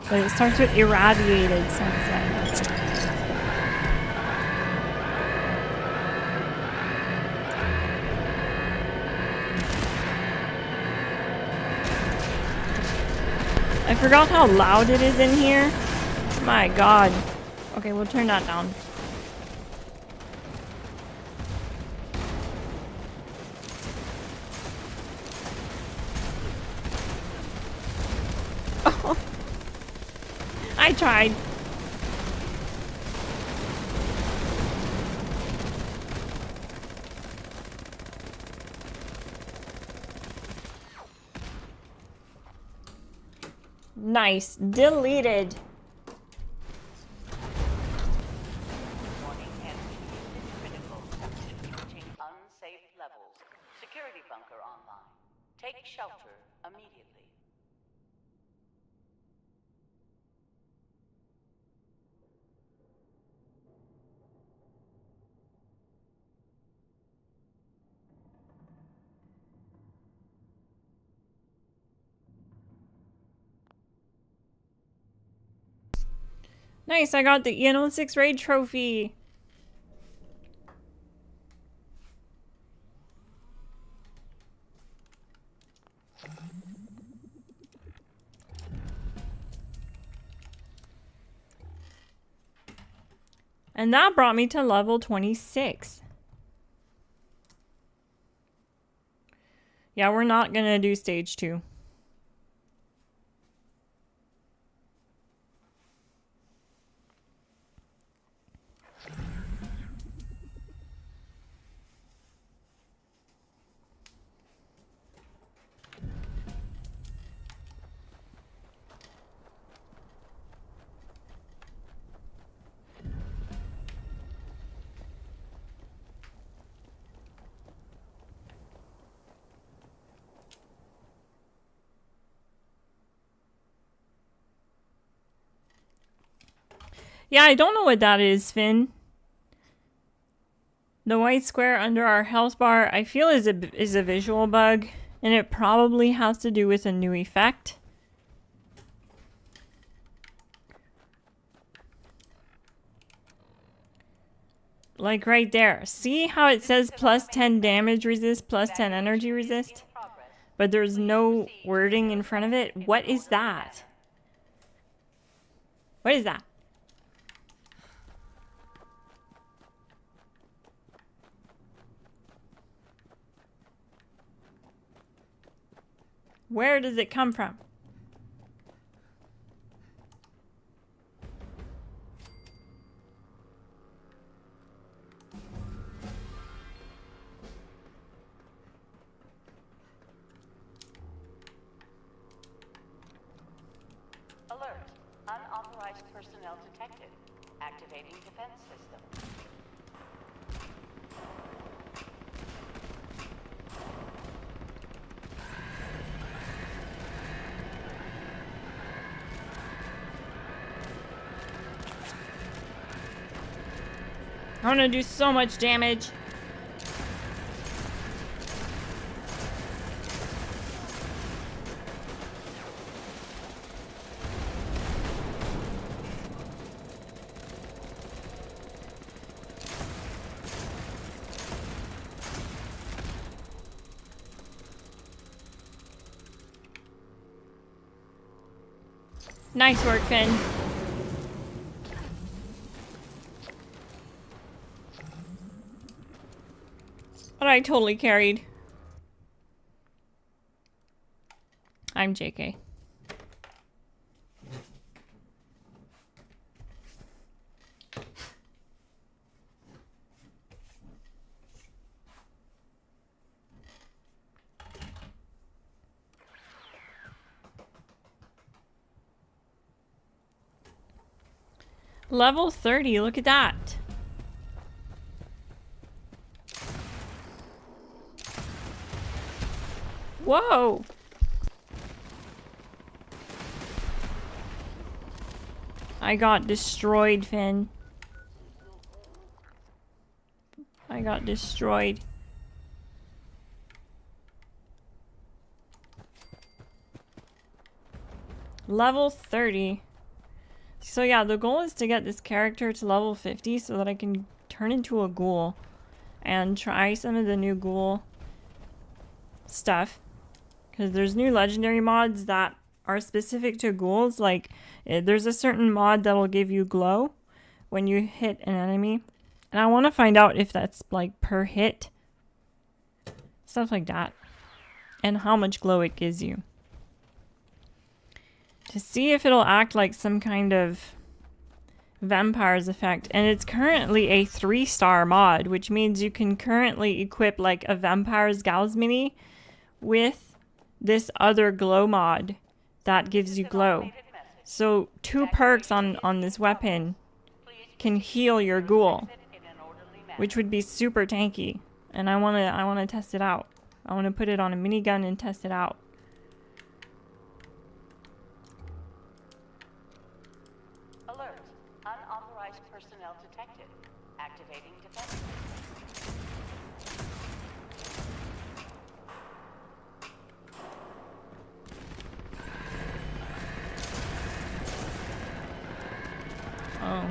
But it starts with irradiated sunset. I forgot how loud it is in here. My god. Okay, we'll turn that down. Oh. I tried. Nice. Deleted. Warning and critical. Reaching unsafe levels. Security bunker online. Take shelter immediately. Nice, I got the EN06 raid trophy. And that brought me to level 26. Yeah, we're not gonna do stage 2. Yeah, I don't know what that is, Finn. The white square under our health bar, I feel is a visual bug, and it probably has to do with a new effect. Like right there. See how it says plus 10 damage resist, plus 10 energy resist? But there's no wording in front of it. What is that? What is that? Where does it come from? Alert. Unauthorized personnel detected. Activating defense system. I want to do so much damage. Nice work, Finn. But I totally carried. I'm JK. Level 30, look at that. Whoa! I got destroyed, Finn. I got destroyed. Level 30. So yeah, the goal is to get this character to level 50 so that I can turn into a ghoul and try some of the new ghoul stuff. Because there's new legendary mods that are specific to ghouls. Like, there's a certain mod that'll give you glow when you hit an enemy. And I want to find out if that's like per hit. Stuff like that. And how much glow it gives you. To see if it'll act like some kind of vampire's effect. And it's currently a 3-star mod, which means you can currently equip like a vampire's gauss mini with this other glow mod that gives you glow. So 2 perks on this weapon can heal your ghoul, which would be super tanky. And I wanna test it out. I wanna put it on a minigun and test it out. Alert. Unauthorized personnel detected. Activating defense. Oh.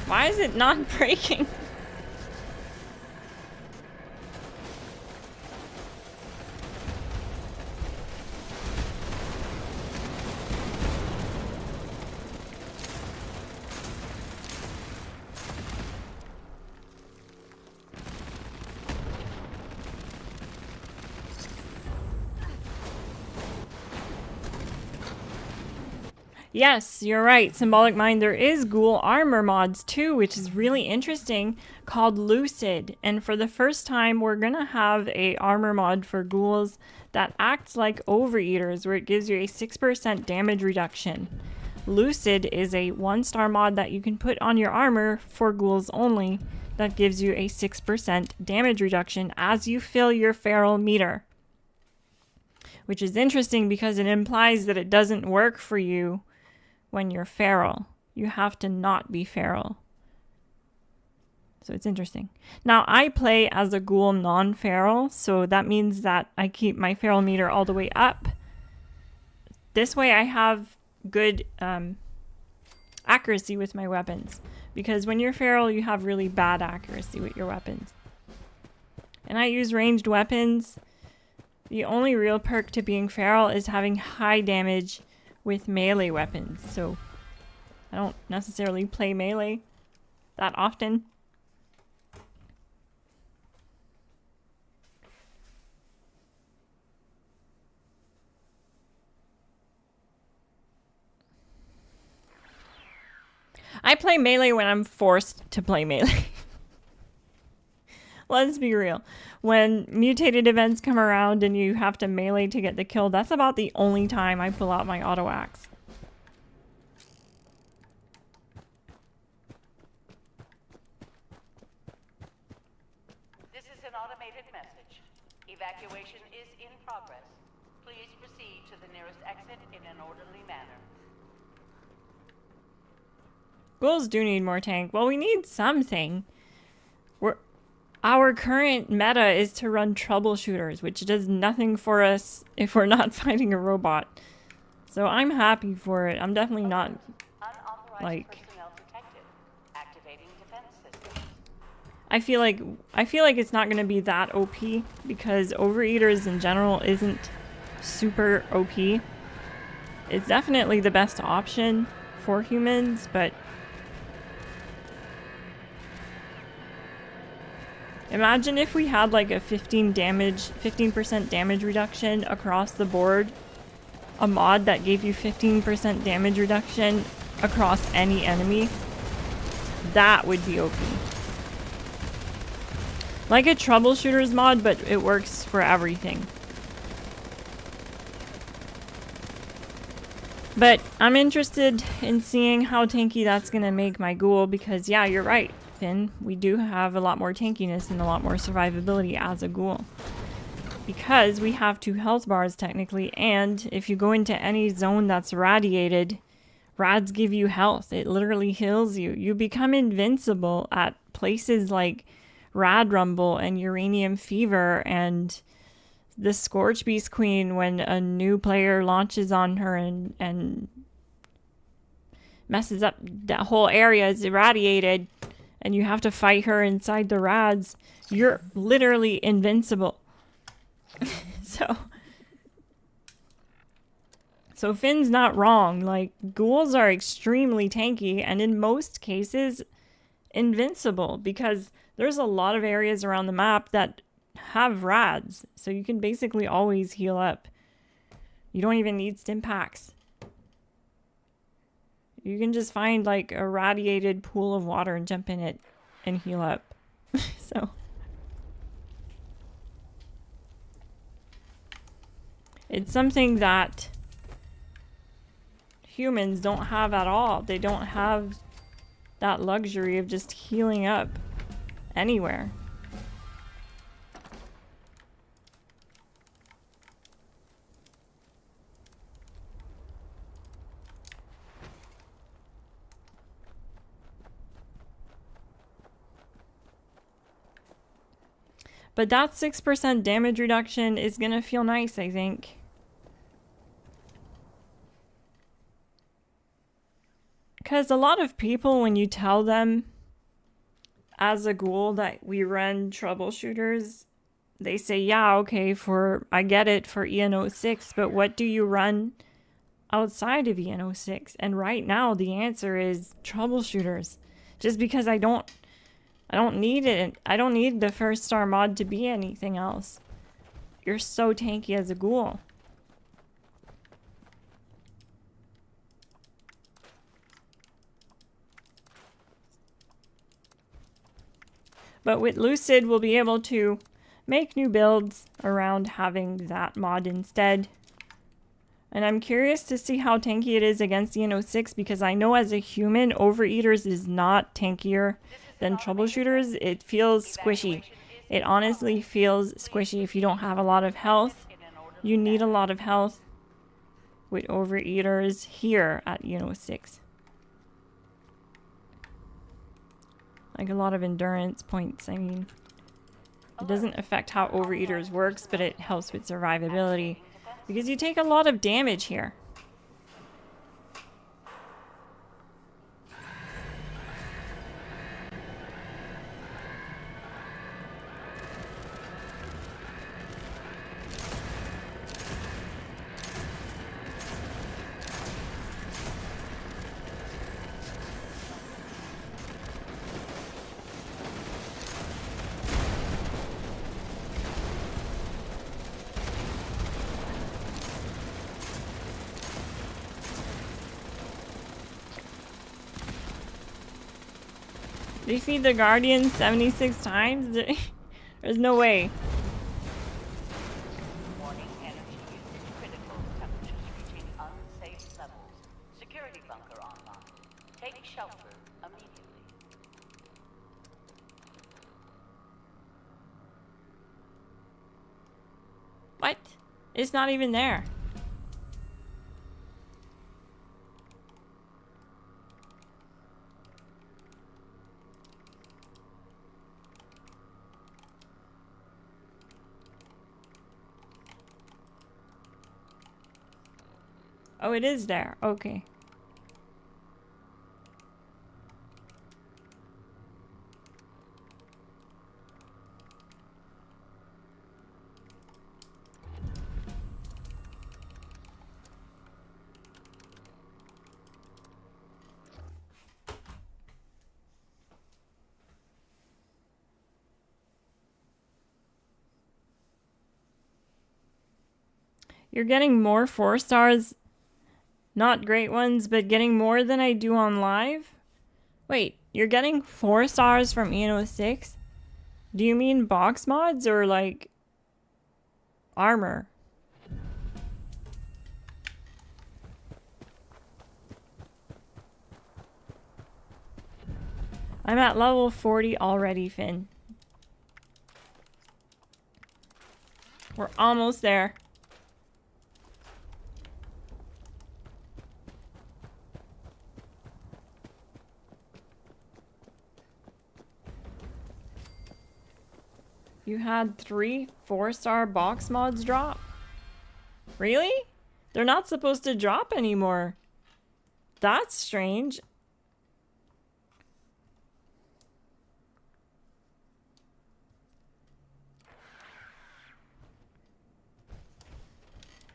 Why is it not breaking? Yes, you're right, Symbolic Mind. There is ghoul armor mods too, which is really interesting, called Lucid. And for the first time, we're gonna have a armor mod for ghouls that acts like overeaters, where it gives you a 6% damage reduction. Lucid is a 1-star mod that you can put on your armor for ghouls only, that gives you a 6% damage reduction as you fill your feral meter. which is interesting because it implies that it doesn't work for you when you're feral. You have to not be feral. So it's interesting. Now, I play as a ghoul non-feral, so that means that I keep my feral meter all the way up. This way I have good accuracy with my weapons, because when you're feral, you have really bad accuracy with your weapons. And I use ranged weapons. The only real perk to being feral is having high damage with melee weapons, so I don't necessarily play melee that often. I play melee when I'm forced to play melee. Let's be real. When mutated events come around and you have to melee to get the kill, that's about the only time I pull out my auto axe. This is an automated message. Evacuation is in progress. Please proceed to the nearest exit in an orderly manner. Ghouls do need more tank. Well, we need something. Our current meta is to run troubleshooters, which does nothing for us if we're not fighting a robot. So I'm happy for it. I'm definitely not like... Activating defense systems. I feel like it's not going to be that OP because Overeaters in general isn't super OP. It's definitely the best option for humans, but imagine if we had like a 15% damage reduction across the board. A mod that gave you 15% damage reduction across any enemy. That would be OP. Like a troubleshooters mod, but it works for everything. But I'm interested in seeing how tanky that's gonna make my ghoul, because yeah, you're right, Finn. We do have a lot more tankiness and a lot more survivability as a ghoul. Because we have 2 health bars technically, and if you go into any zone that's radiated, rads give you health. It literally heals you. You become invincible at places like Rad Rumble and Uranium Fever and the Scorch Beast Queen when a new player launches on her and messes up that whole area is irradiated and you have to fight her inside the rads. You're literally invincible. So Finn's not wrong. Like, ghouls are extremely tanky and in most cases invincible because there's a lot of areas around the map that have rads, so you can basically always heal up. You don't even need stim packs. You can just find like a radiated pool of water and jump in it and heal up. So it's something that humans don't have at all. They don't have that luxury of just healing up anywhere. But that 6% damage reduction is gonna feel nice, I think. Because a lot of people, when you tell them as a ghoul that we run troubleshooters, they say, yeah, okay, I get it for EN06, but what do you run outside of EN06? And right now the answer is troubleshooters. Just because I don't need it. I don't need the first star mod to be anything else. You're so tanky as a ghoul. But with Lucid, we'll be able to make new builds around having that mod instead. And I'm curious to see how tanky it is against EN06 because I know as a human, Overeaters is not tankier than troubleshooters. It feels squishy. It honestly feels squishy if you don't have a lot of health. You need a lot of health with overeaters here at Eno 6. Like a lot of endurance points, I mean. It doesn't affect how overeaters works, but it helps with survivability. Because you take a lot of damage here. Defeat the Guardian 76 times? There's no way. Warning, energy usage critical. Temperatures reaching unsafe levels. Security bunker online. Take shelter immediately. What? It's not even there. Oh, it is there. Okay. You're getting more 4 stars. Not great ones, but getting more than I do on live? Wait, you're getting 4 stars from Eno 6? Do you mean box mods or like armor? I'm at level 40 already, Finn. We're almost there. You had 3 4-star box mods drop? Really? They're not supposed to drop anymore. That's strange.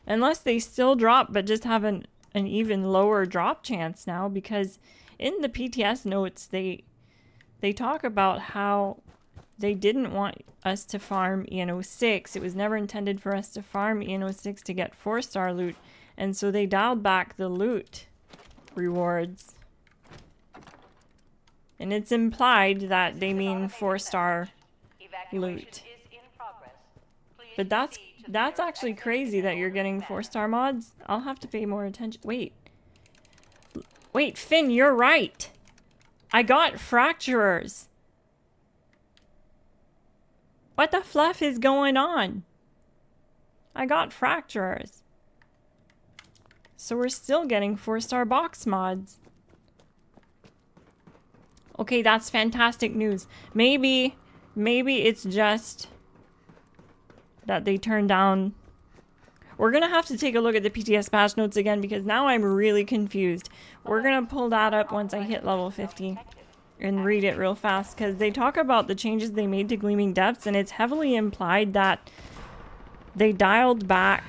Unless they still drop but just have an even lower drop chance now, because in the PTS notes they talk about how they didn't want us to farm Eno 6. It was never intended for us to farm Eno 6 to get 4-star loot. And so they dialed back the loot rewards. And it's implied that they mean 4-star loot. But that's actually crazy that you're getting 4-star mods. I'll have to pay more attention. Wait, Finn, you're right. I got fracturers. What the fluff is going on? I got fracturers. So we're still getting 4-star box mods. Okay, that's fantastic news. Maybe it's just that they turned down. We're gonna have to take a look at the PTS patch notes again because now I'm really confused. We're gonna pull that up once I hit level 50. And read it real fast, because they talk about the changes they made to Gleaming Depths, and it's heavily implied that they dialed back.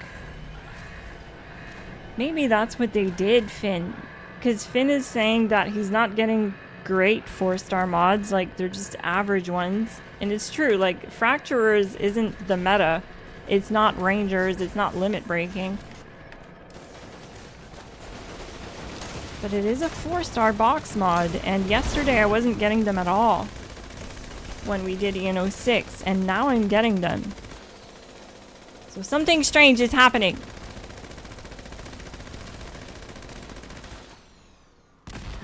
Maybe that's what they did, Finn. Because Finn is saying that he's not getting great 4-star mods, like they're just average ones. And it's true, like Fracturers isn't the meta. It's not Rangers, it's not limit breaking. But it is a 4-star box mod, and yesterday I wasn't getting them at all when we did Eno 6, and now I'm getting them. So something strange is happening.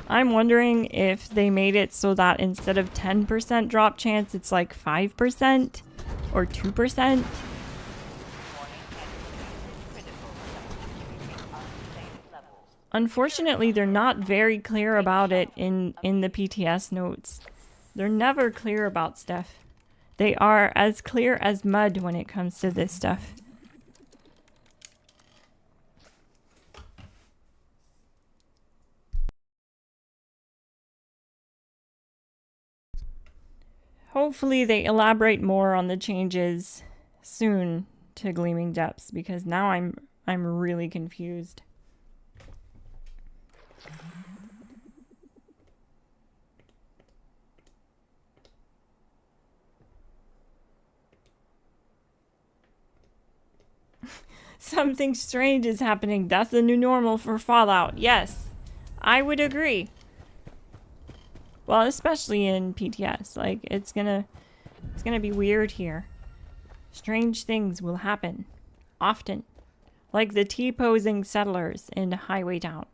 I'm wondering if they made it so that instead of 10% drop chance, it's like 5% or 2%. Unfortunately, they're not very clear about it in the PTS notes. They're never clear about stuff. They are as clear as mud when it comes to this stuff. Hopefully they elaborate more on the changes soon to Gleaming Depths, because now I'm really confused. Something strange is happening. That's the new normal for Fallout. Yes, I would agree. Well, especially in PTS, like it's gonna be weird here. Strange things will happen often, like the T-posing settlers in Highway Town.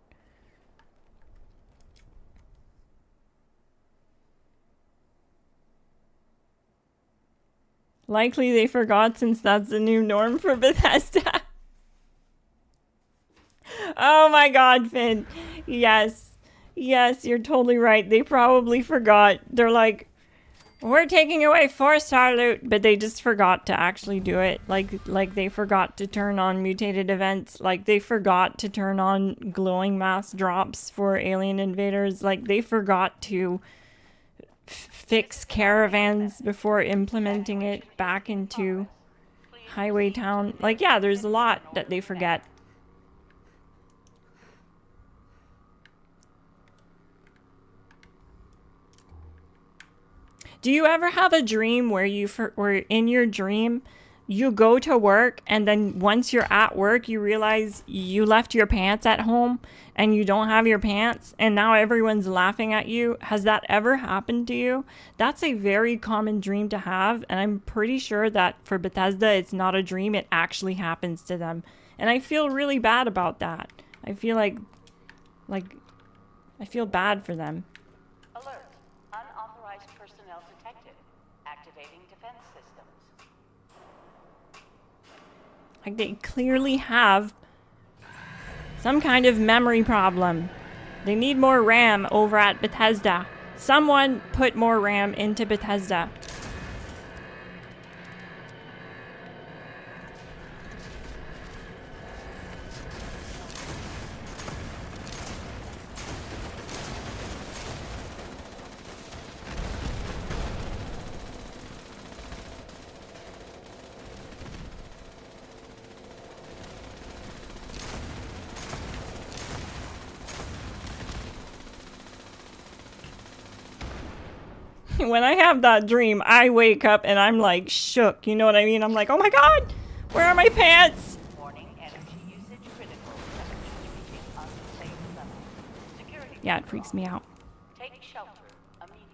Likely they forgot, since that's the new norm for Bethesda. Oh my god, Finn. Yes. Yes, you're totally right. They probably forgot. They're like, we're taking away 4-star loot, but they just forgot to actually do it. Like they forgot to turn on mutated events. Like they forgot to turn on glowing mass drops for alien invaders. Like they forgot to fix caravans before implementing it back into Highway Town. Like, yeah, there's a lot that they forget. Do you ever have a dream where where in your dream you go to work, and then once you're at work you realize you left your pants at home and you don't have your pants, and now everyone's laughing at you? Has that ever happened to you? That's a very common dream to have, and I'm pretty sure that for Bethesda it's not a dream, it actually happens to them. And I feel really bad about that. I feel like I feel bad for them. Alert. Unauthorized personnel detected. Activating defense systems. Like they clearly have some kind of memory problem. They need more RAM over at Bethesda. Someone put more RAM into Bethesda. When I have that dream, I wake up and I'm like shook. You know what I mean? I'm like, oh my god, where are my pants? Warning, energy usage critical. Temperatures reaching unsafe levels. Security Yeah, it freaks me out. Take shelter immediately.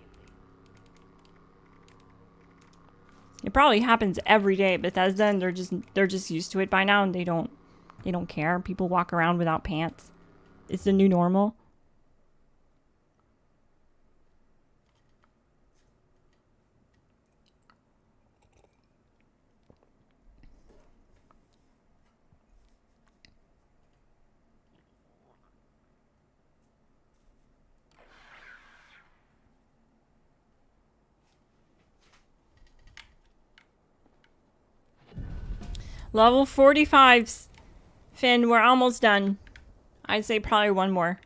It probably happens every day at Bethesda, and they're just used to it by now, and they don't care. People walk around without pants. It's the new normal. Level 45, Finn, we're almost done. I'd say probably one more.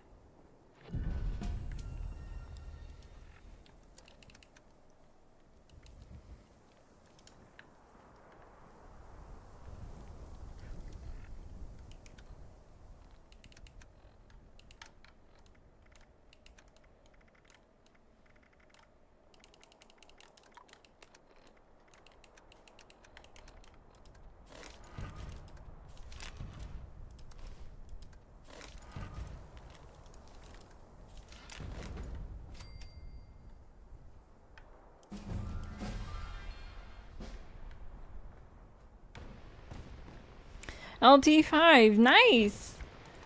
LT5, nice!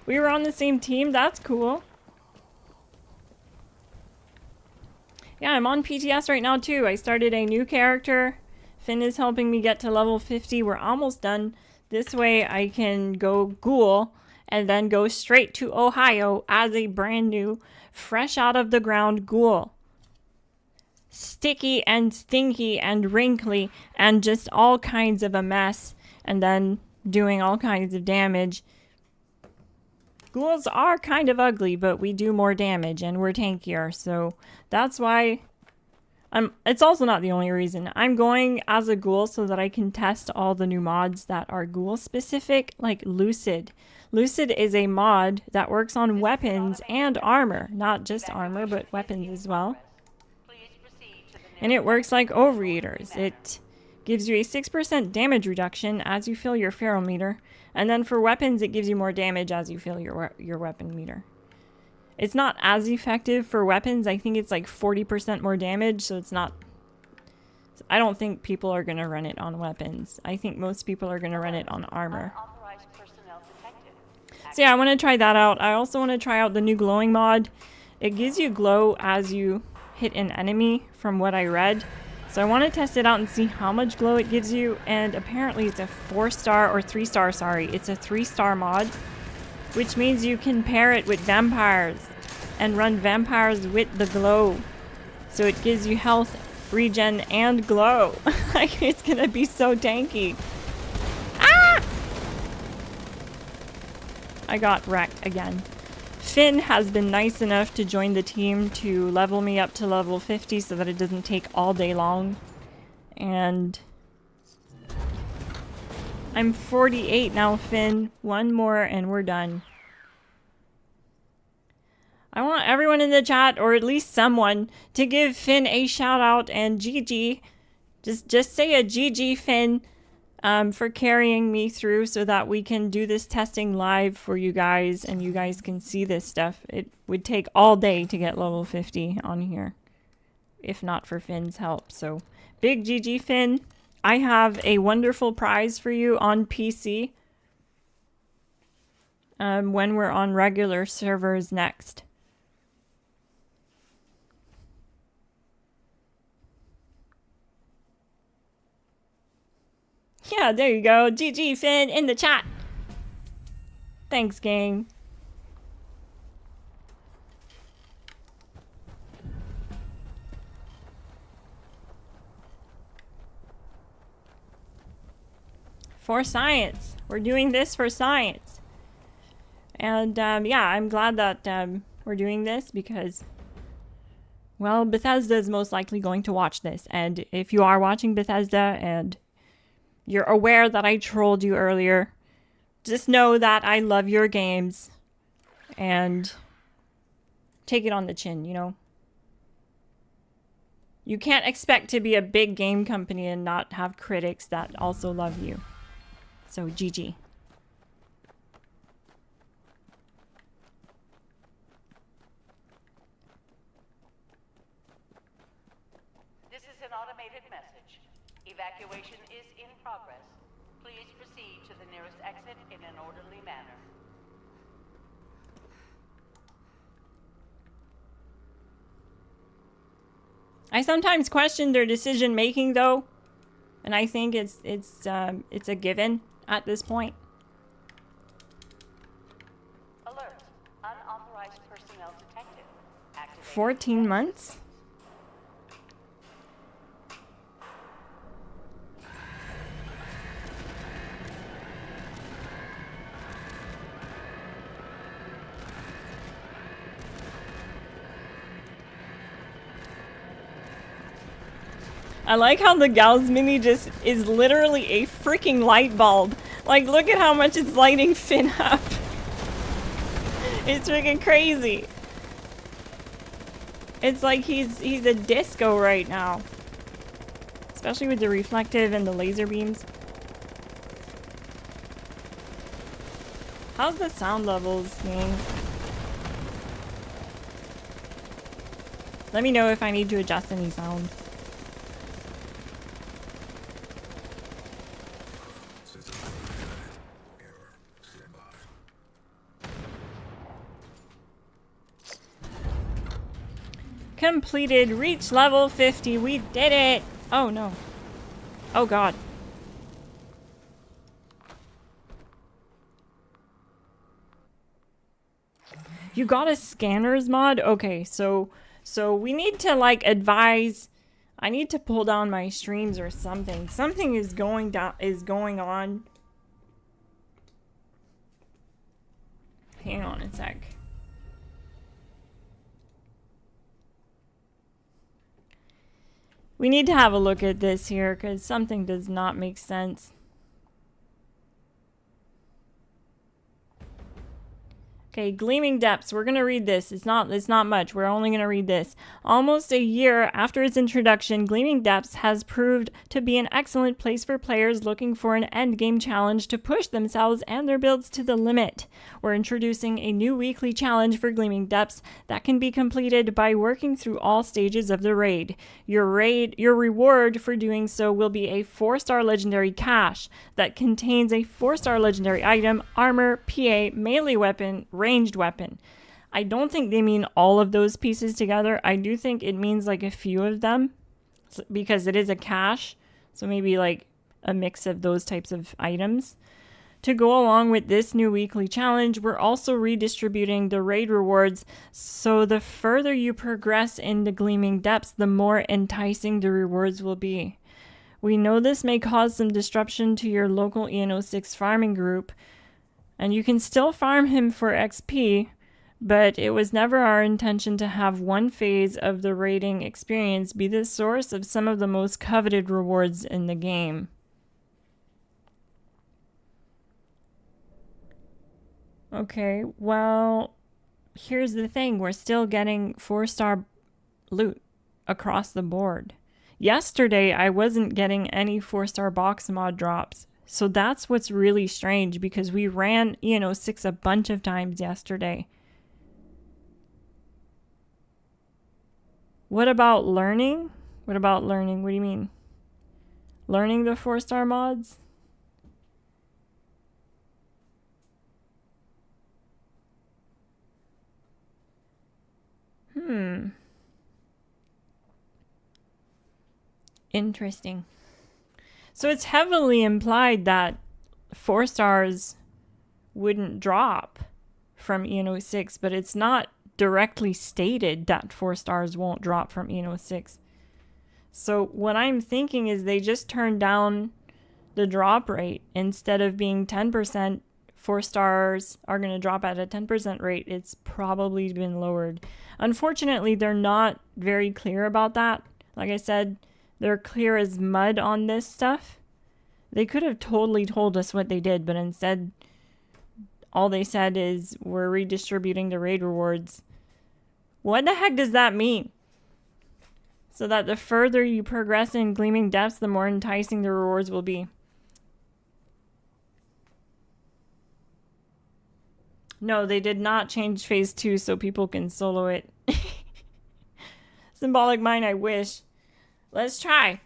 We were on the same team, that's cool. Yeah, I'm on PTS right now too. I started a new character. Finn is helping me get to level 50. We're almost done. This way I can go ghoul and then go straight to Ohio as a brand new, fresh out of the ground ghoul. Sticky and stinky and wrinkly and just all kinds of a mess, and then doing all kinds of damage. Ghouls are kind of ugly, but we do more damage and we're tankier, so that's why it's also not the only reason. I'm going as a ghoul so that I can test all the new mods that are ghoul specific, like Lucid. Lucid is a mod that works on weapons and armor, not just armor, but weapons as well. And it works like Overeaters. It gives you a 6% damage reduction as you fill your feral meter. And then for weapons, it gives you more damage as you fill your weapon meter. It's not as effective for weapons. I think it's like 40% more damage, so it's not... I don't think people are going to run it on weapons. I think most people are going to run it on armor. So yeah, I want to try that out. I also want to try out the new glowing mod. It gives you glow as you hit an enemy, from what I read. So I want to test it out and see how much glow it gives you. And apparently it's a 4-star or 3-star, sorry. It's a 3-star mod, which means you can pair it with vampires and run vampires with the glow. So it gives you health, regen, and glow. Like, it's going to be so tanky. Ah! I got wrecked again. Finn has been nice enough to join the team to level me up to level 50 so that it doesn't take all day long. And I'm 48 now, Finn. One more and we're done. I want everyone in the chat, or at least someone, to give Finn a shout out and GG. Just say a GG, Finn, for carrying me through so that we can do this testing live for you guys and you guys can see this stuff. It would take all day to get level 50 on here, if not for Finn's help. So big GG, Finn. I have a wonderful prize for you on PC when we're on regular servers next. Yeah, there you go. GG, Finn, in the chat. Thanks, gang. For science. We're doing this for science. And, yeah, I'm glad that we're doing this because, well, Bethesda is most likely going to watch this. And if you are watching Bethesda and you're aware that I trolled you earlier, just know that I love your games and take it on the chin, you know? You can't expect to be a big game company and not have critics that also love you. So, GG. This is an automated message. Evacuation is in progress. Please proceed to the nearest exit in an orderly manner. I sometimes question their decision making though, and I think it's a given at this point. Alert. Unauthorized personnel detected. Activate 14 months? I like how the Gauss Mini just is literally a freaking light bulb. Like, look at how much it's lighting Finn up. It's freaking crazy. It's like he's a disco right now. Especially with the reflective and the laser beams. How's the sound levels, gang? Let me know if I need to adjust any sound. Completed. Reach level 50. We did it. Oh no. Oh god. You got a scanners mod? Okay, so we need to like advise. I need to pull down my streams or something. Something is going on. Hang on a sec. We need to have a look at this here because something does not make sense. Okay, Gleaming Depths. We're going to read this. It's not much. We're only going to read this. Almost a year after its introduction, Gleaming Depths has proved to be an excellent place for players looking for an endgame challenge to push themselves and their builds to the limit. We're introducing a new weekly challenge for Gleaming Depths that can be completed by working through all stages of the raid. Your reward for doing so will be a 4-star legendary cache that contains a 4-star legendary item, armor, PA, melee weapon, ranged weapon. I don't think they mean all of those pieces together. I do think it means like a few of them because it is a cache. So maybe like a mix of those types of items. To go along with this new weekly challenge, we're also redistributing the raid rewards. So the further you progress in the Gleaming Depths, the more enticing the rewards will be. We know this may cause some disruption to your local EN06 farming group, and you can still farm him for XP, but it was never our intention to have one phase of the raiding experience be the source of some of the most coveted rewards in the game. Okay, well, here's the thing. We're still getting 4-star loot across the board. Yesterday, I wasn't getting any 4-star box mod drops. So that's what's really strange because we ran EN06 a bunch of times yesterday. What about learning? What about learning? What do you mean? Learning the 4-star mods? Interesting. So it's heavily implied that 4 stars wouldn't drop from EN06, but it's not directly stated that 4 stars won't drop from EN06. So what I'm thinking is they just turned down the drop rate. Instead of being 10%, 4 stars are going to drop at a 10% rate. It's probably been lowered. Unfortunately, they're not very clear about that. Like I said, they're clear as mud on this stuff. They could have totally told us what they did, but instead, all they said is we're redistributing the raid rewards. What the heck does that mean? So that the further you progress in Gleaming Depths, the more enticing the rewards will be. No, they did not change phase 2 so people can solo it. Symbolic Mind, I wish. Let's try.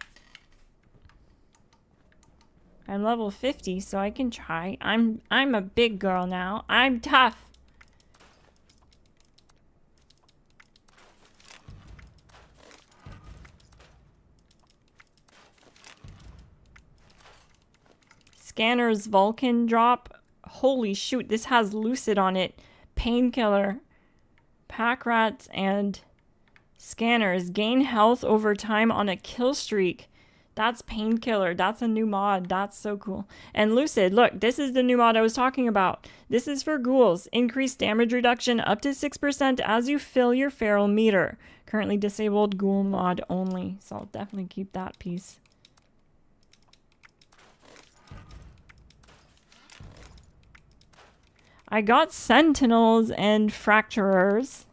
I'm level 50, so I can try. I'm a big girl now. I'm tough. Scanner's Vulcan drop. Holy shoot, this has Lucid on it. Painkiller, Pack Rats, and Scanners. Gain health over time on a kill streak. That's Painkiller. That's a new mod. That's so cool. And Lucid, look, this is the new mod I was talking about. This is for ghouls. Increased damage reduction up to 6% as you fill your feral meter. Currently disabled ghoul mod only. So I'll definitely keep that piece. I got Sentinels and Fracturers.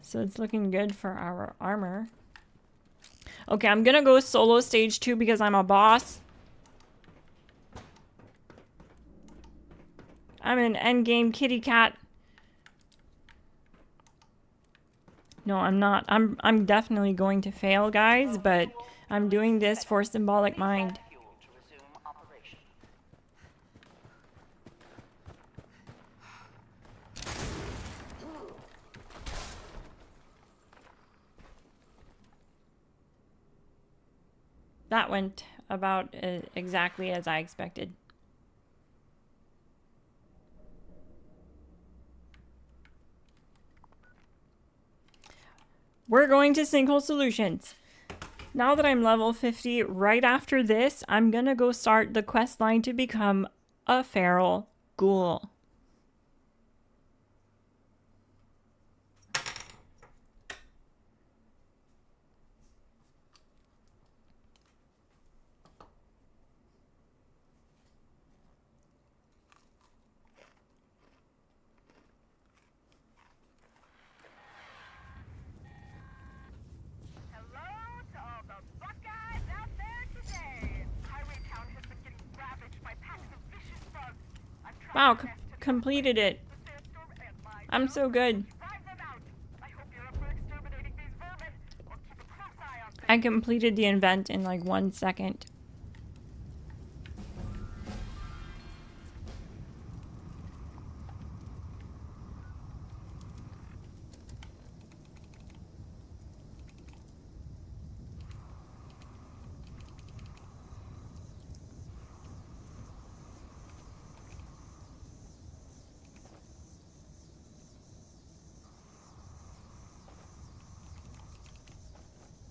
So it's looking good for our armor. Okay, I'm gonna go solo stage 2 because I'm a boss. I'm an endgame kitty cat. No, I'm not. I'm definitely going to fail, guys, but I'm doing this for Symbolic Mind. That went about exactly as I expected. we're going to Sinkhole Solutions. Now that I'm level 50, right after this, I'm gonna go start the quest line to become a feral ghoul. Wow, completed it. I'm so good. I completed the event in like 1 second.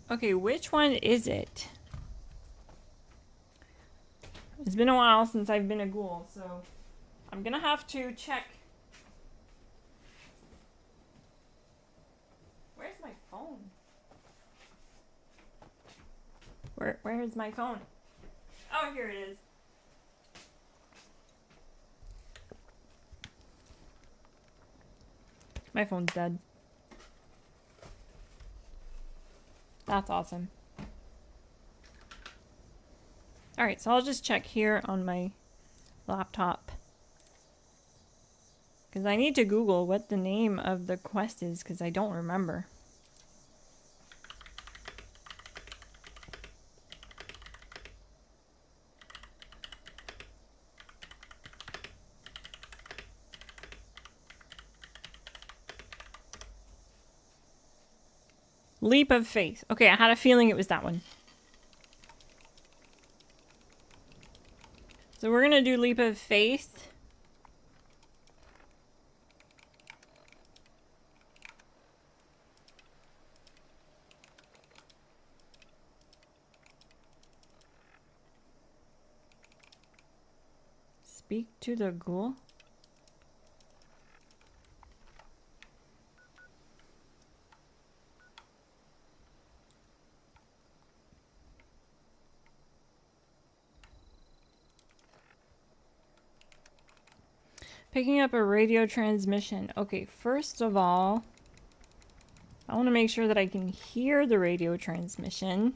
Okay, which one is it? It's been a while since I've been a ghoul, so I'm gonna have to check. Where's my phone? Where is my phone? Oh, here it is. My phone's dead. That's awesome. Alright, so I'll just check here on my laptop. Because I need to Google what the name of the quest is, because I don't remember. Leap of Faith. Okay, I had a feeling it was that one. So we're gonna do Leap of Faith. Speak to the ghoul. Picking up a radio transmission. Okay, first of all, I want to make sure that I can hear the radio transmission.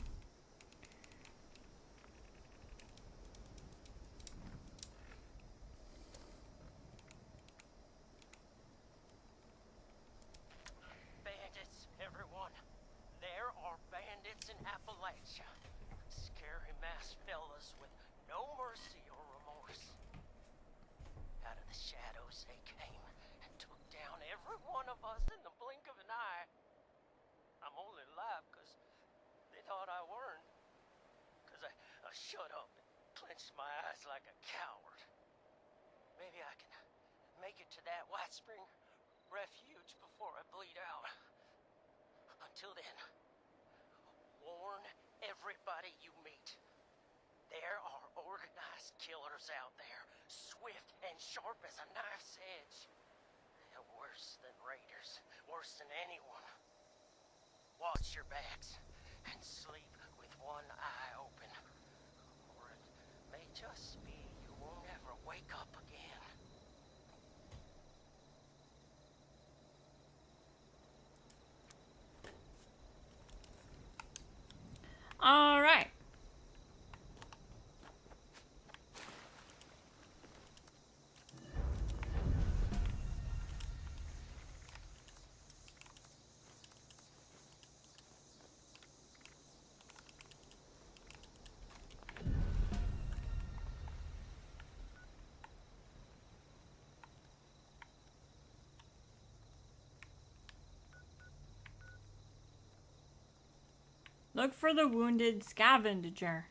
Bandits, everyone. There are bandits in Appalachia. Scary masked fellas with no mercy or remorse. Out of the shadows they came and took down every one of us in the blink of an eye. I'm only alive because they thought I weren't. Because I shut up and clenched my eyes like a coward. Maybe I can make it to that White Spring refuge before I bleed out. Until then, warn everybody you meet. There are organized killers out there, swift and sharp as a knife's edge. They're worse than raiders, worse than anyone. Watch your backs and sleep with one eye open. Or it may just be you won't ever wake up again. All right. Look for the wounded scavenger.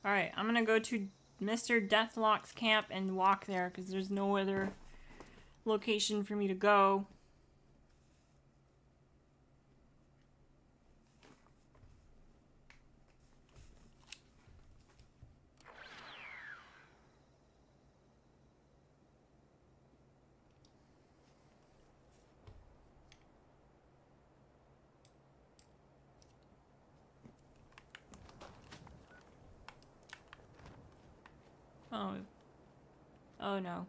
Alright, I'm gonna go to Mr. Deathlock's camp and walk there because there's no other location for me to go. Oh. Oh no.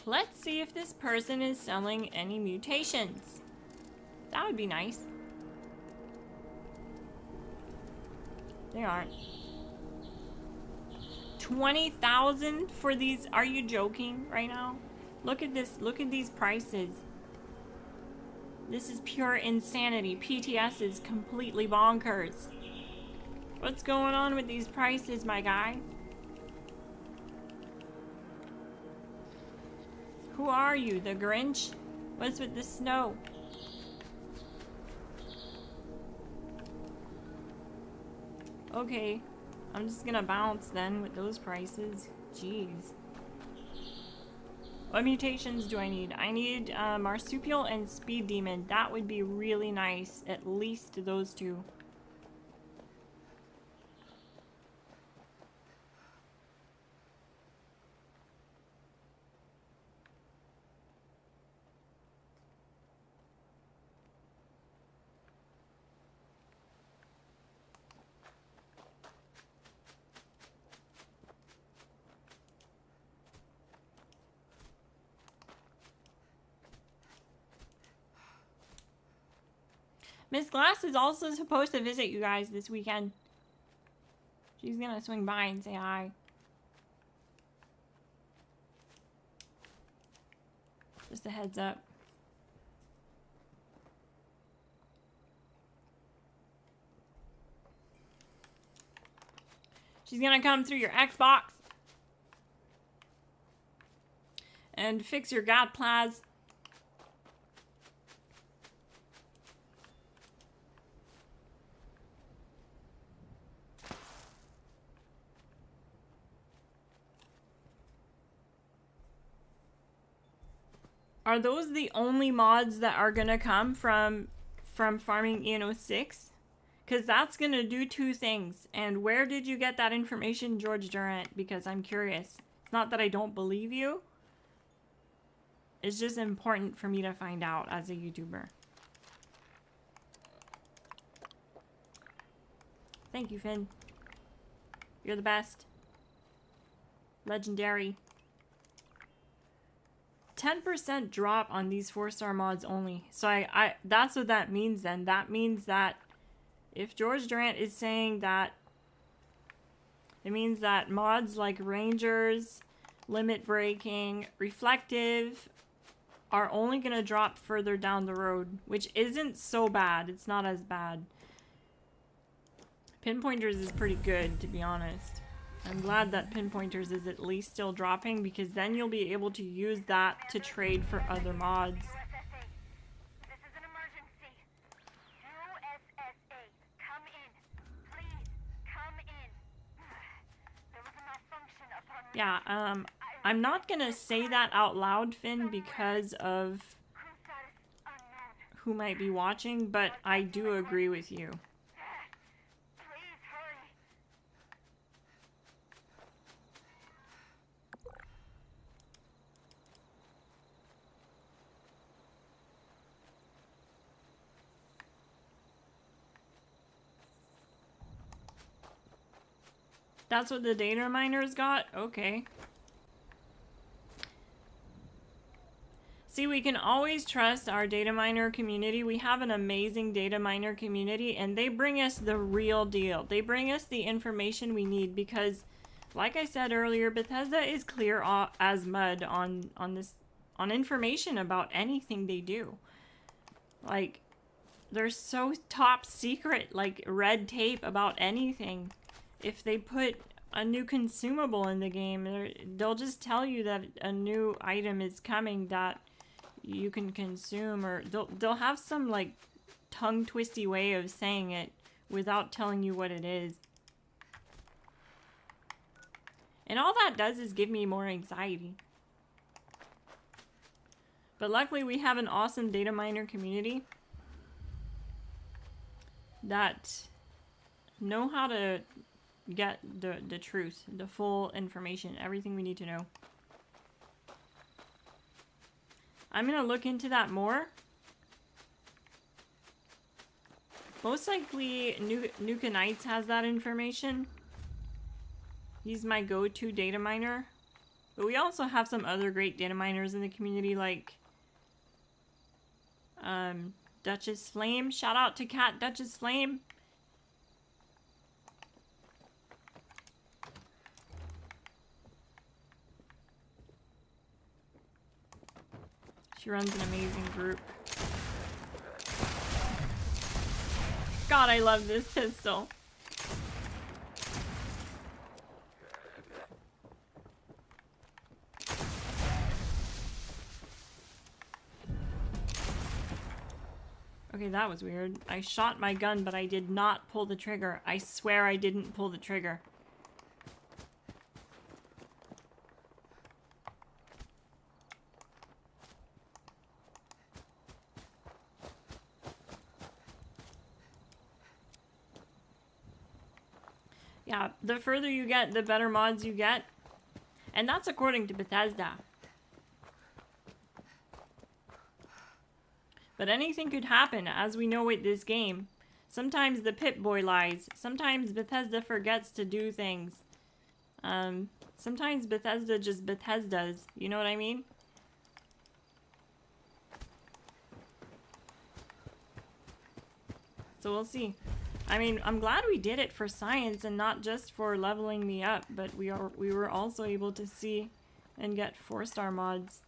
Let's see if this person is selling any mutations. That would be nice. They aren't. 20,000 for these? Are you joking right now? Look at this. Look at these prices. This is pure insanity. PTS is completely bonkers. What's going on with these prices, my guy? Who are you, the Grinch? What's with the snow? Okay, I'm just gonna bounce then with those prices. Jeez. What mutations do I need? I need Marsupial and Speed Demon. That would be really nice. At least those two. Miss Glass is also supposed to visit you guys this weekend. She's gonna swing by and say hi. Just a heads up. She's gonna come through your Xbox and fix your Godplas. Are those the only mods that are gonna come from farming EN06? Because that's gonna do two things. And where did you get that information, George Durant? Because I'm curious. It's not that I don't believe you. It's just important for me to find out as a YouTuber. Thank you, Finn. You're the best. Legendary. 10% drop on these 4-star mods only. So I that's what that means then. That means that if George Durant is saying that, it means that mods like Rangers, Limit Breaking, Reflective are only going to drop further down the road, which isn't so bad. It's not as bad. Pinpointers is pretty good, to be honest. I'm glad that Pinpointers is at least still dropping, because then you'll be able to use that to trade for other mods. This is an emergency. USSA, come in. Please, come in. There was a malfunction upon me. Yeah, I'm not gonna say that out loud, Finn, because of who might be watching, but I do agree with you. Please hurry. That's what the data miners got? Okay. See, we can always trust our data miner community. We have an amazing data miner community, and they bring us the real deal. They bring us the information we need because, like I said earlier, Bethesda is clear as mud on information about anything they do. Like, they're so top secret, like red tape about anything. If they put a new consumable in the game, they'll just tell you that a new item is coming that you can consume, or they'll have some like tongue twisty way of saying it without telling you what it is. And all that does is give me more anxiety. But luckily we have an awesome data miner community that know how to get the truth, the full information, everything we need to know. I'm gonna look into that more. Most likely Nuka Knights has that information. He's my go-to data miner. But we also have some other great data miners in the community, like Duchess Flame. Shout out to Cat Duchess Flame. She runs an amazing group. God, I love this pistol. Okay, that was weird. I shot my gun, but I did not pull the trigger. I swear I didn't pull the trigger. Yeah, the further you get, the better mods you get. And that's according to Bethesda. But anything could happen, as we know with this game. Sometimes the Pip-Boy lies. Sometimes Bethesda forgets to do things. Sometimes Bethesda just Bethesdas. You know what I mean? So we'll see. I mean, I'm glad we did it for science and not just for leveling me up, but we were also able to see and get 4-star mods.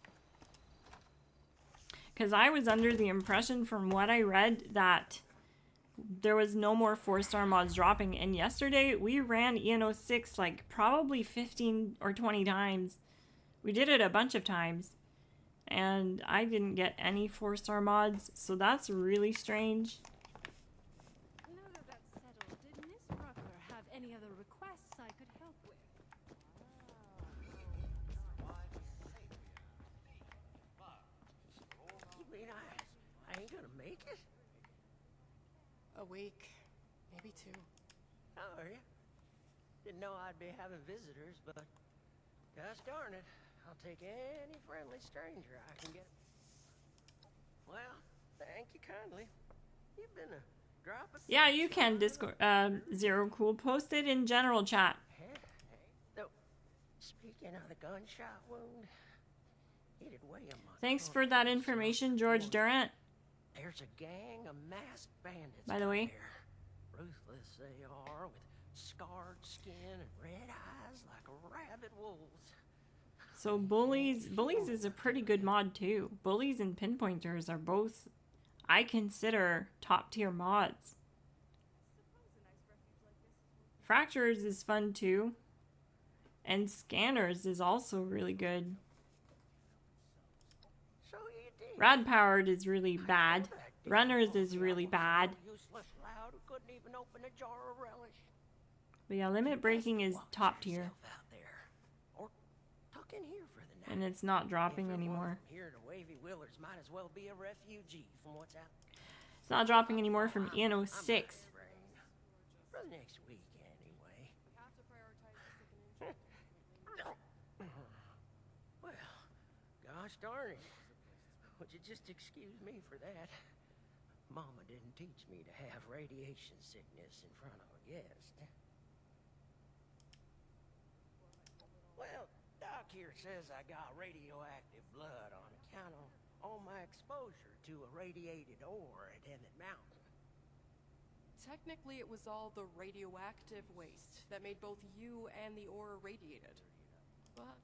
Because I was under the impression from what I read that there was no more 4-star mods dropping, and yesterday we ran EN06 like probably 15 or 20 times. We did it a bunch of times, and I didn't get any 4-star mods, so that's really strange. Now that that's settled, did Miss Rucker have any other requests I could help with? You mean I ain't gonna make it? A week, maybe 2. How are you? Didn't know I'd be having visitors, but gosh darn it, I'll take any friendly stranger I can get. Well, thank you kindly. You've been a drop of... Yeah, you can Discord. Zero Cool. Post it in general chat. Though, speaking of the gunshot wound, it'd weigh a month. Thanks for that information, George Durant. There's a gang of masked bandits. By the way. There. Ruthless they are, with scarred skin and red eyes like rabid wolves. So Bullies is a pretty good mod too. Bullies and Pinpointers are both, I consider, top tier mods. Fractures is fun too. And Scanners is also really good. Rad Powered is really bad. Runners is really bad. But yeah, Limit Breaking is top tier. And it's not dropping anymore. It's not dropping anymore from EN06. For the next week, anyway. Well, gosh darn it. Would you just excuse me for that? Mama didn't teach me to have radiation sickness in front of a guest. Well, Doc here says I got radioactive blood on account of all my exposure to a radiated ore at Emmett Mountain. Technically, it was all the radioactive waste that made both you and the ore irradiated. But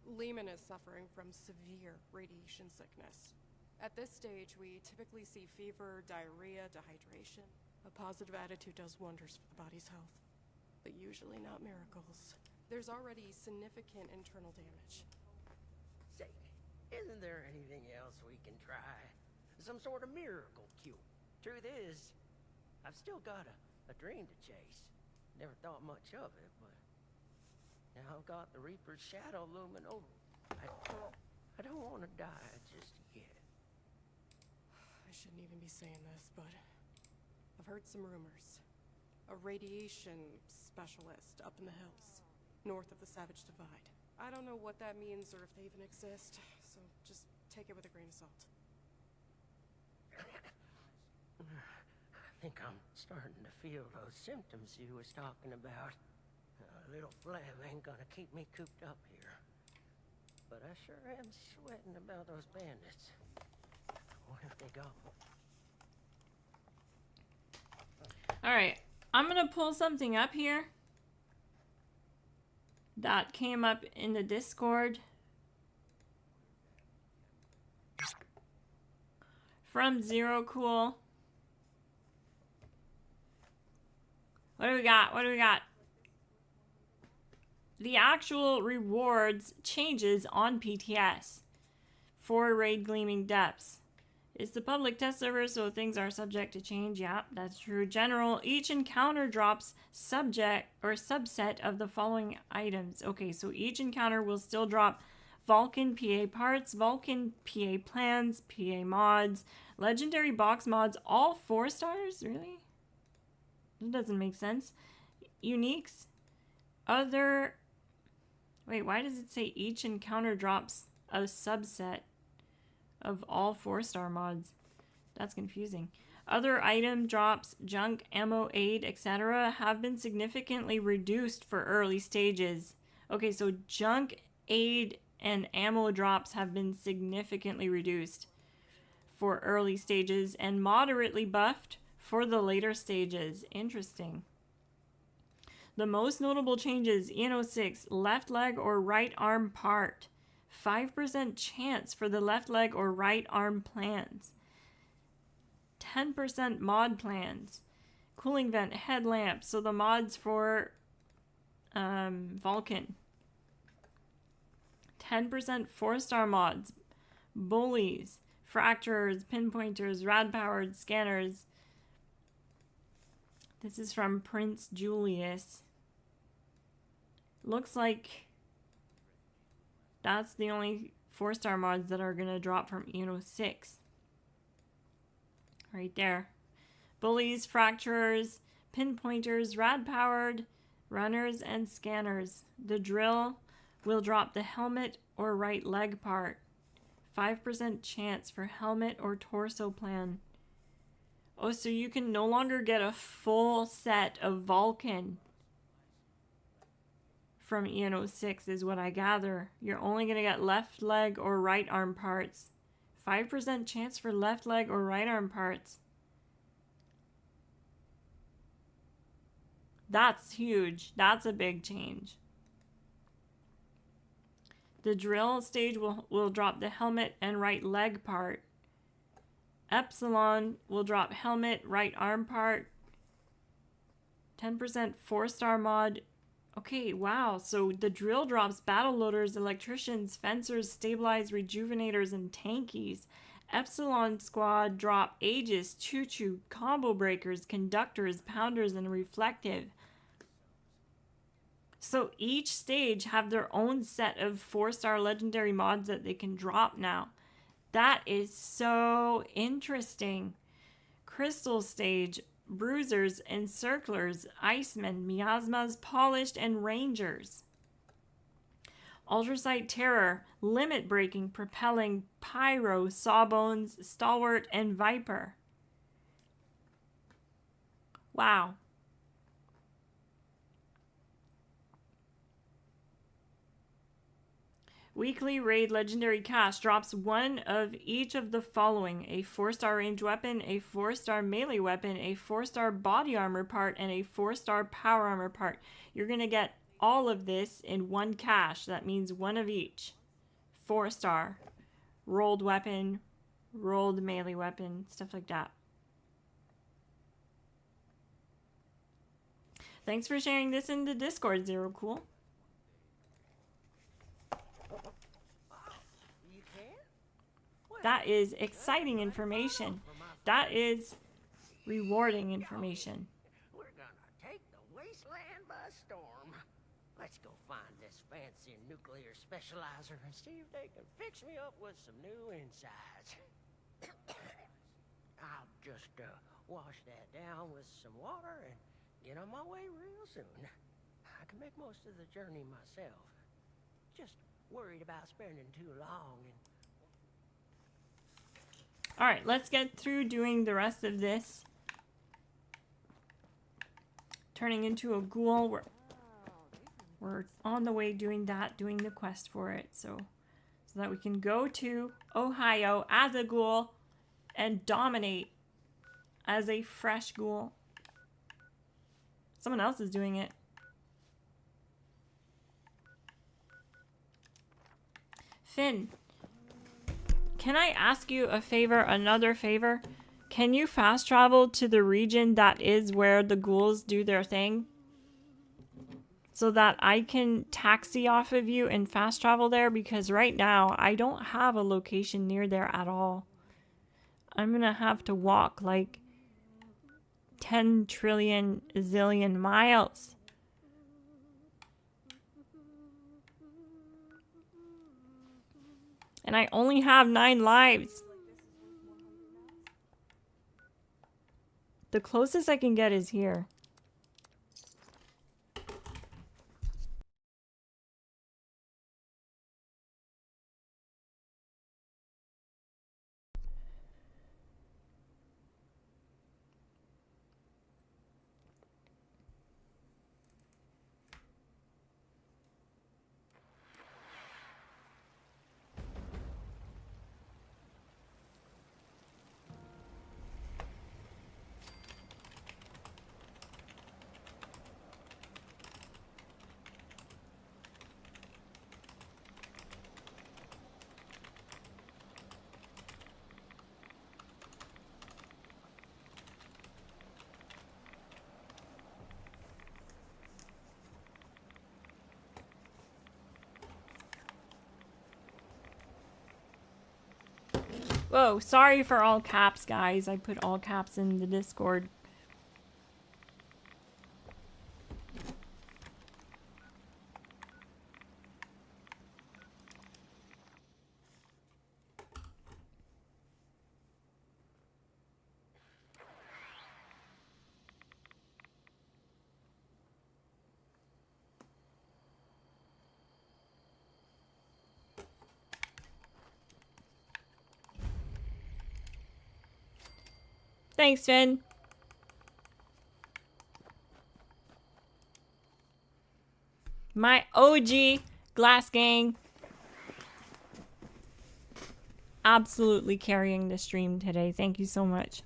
Lehman is suffering from severe radiation sickness. At this stage, we typically see fever, diarrhea, dehydration. A positive attitude does wonders for the body's health, but usually not miracles. There's already significant internal damage. Say, isn't there anything else we can try? Some sort of miracle cure. Truth is, I've still got a a dream to chase. Never thought much of it, but now I've got the Reaper's shadow looming over. I don't want to die just yet. I shouldn't even be saying this, but I've heard some rumors. A radiation specialist up in the hills, north of the Savage Divide. I don't know what that means or if they even exist, so just take it with a grain of salt. I think I'm starting to feel those symptoms you was talking about. A little phlegm ain't gonna keep me cooped up here. But I sure am sweating about those bandits. Where have they gone? Alright, I'm gonna pull something up here that came up in the Discord from Zero Cool. What do we got? What do we got? The actual rewards changes on PTS for Raid Gleaming Depths. It's the public test server, so things are subject to change. Yeah, that's true. General, each encounter drops subject or subset of the following items. Okay, so each encounter will still drop Vulcan PA parts, Vulcan PA plans, PA mods, legendary box mods, all 4 stars? Really? That doesn't make sense. Uniques, other... Wait, why does it say each encounter drops a subset of all 4-star mods? That's confusing. Other item drops, junk, ammo, aid, etc. have been significantly reduced for early stages. Okay, so junk, aid, and ammo drops have been significantly reduced for early stages and moderately buffed for the later stages. Interesting. The most notable changes, EN06, left leg or right arm part. 5% chance for the left leg or right arm plans. 10% mod plans. Cooling vent, headlamp, so the mods for Vulcan. 10% 4-star mods. Bullies, fracturers, pinpointers, rad-powered scanners. This is from Prince Julius. Looks like that's the only 4-star mods that are going to drop from EN06. Right there. Bullies, fracturers, pinpointers, rad-powered, runners, and scanners. The drill will drop the helmet or right leg part. 5% chance for helmet or torso plan. Oh, so you can no longer get a full set of Vulcan from EN06 is what I gather. You're only going to get left leg or right arm parts. 5% chance for left leg or right arm parts. That's huge. That's a big change. The drill stage will drop the helmet and right leg part. Epsilon will drop helmet, right arm part. 10% 4-star mod. Okay, wow. So the drill drops battle loaders, electricians, fencers, stabilized rejuvenators, and tankies. Epsilon squad drop Aegis, choo-choo, combo breakers, conductors, pounders, and reflective. So each stage have their own set of 4-star legendary mods that they can drop now. That is so interesting. Crystal stage, bruisers, encirclers, icemen, miasmas, polished, and rangers. Ultrasight terror, limit breaking, propelling, pyro, sawbones, stalwart, and viper. Wow. Weekly raid legendary cash drops one of each of the following: a 4-star range weapon, a 4-star melee weapon, a 4-star body armor part, and a 4-star power armor part. You're going to get all of this in one cache. That means one of each. 4-star. Rolled weapon, rolled melee weapon, stuff like that. Thanks for sharing this in the Discord, Zero Cool. That is exciting information. That is rewarding information. We're storm. Let's go find this fancy nuclear specializer and see if they can fix me up with some new insides. I'll just wash that down with some water and get on my way real soon. I can make most of the journey myself. Just worried about spending too long and... Alright, let's get through doing the rest of this. Turning into a ghoul. We're on the way doing that, doing the quest for it. So that we can go to Ohio as a ghoul and dominate as a fresh ghoul. Someone else is doing it. Finn, can I ask you a favor, another favor? Can you fast travel to the region that is where the ghouls do their thing? So that I can taxi off of you and fast travel there? Because right now, I don't have a location near there at all. I'm gonna have to walk like 10 trillion zillion miles. And I only have 9 lives. The closest I can get is here. Whoa, sorry for all caps, guys. I put all caps in the Discord. Thanks, Finn. My OG Glassgang. Absolutely carrying the stream today. Thank you so much.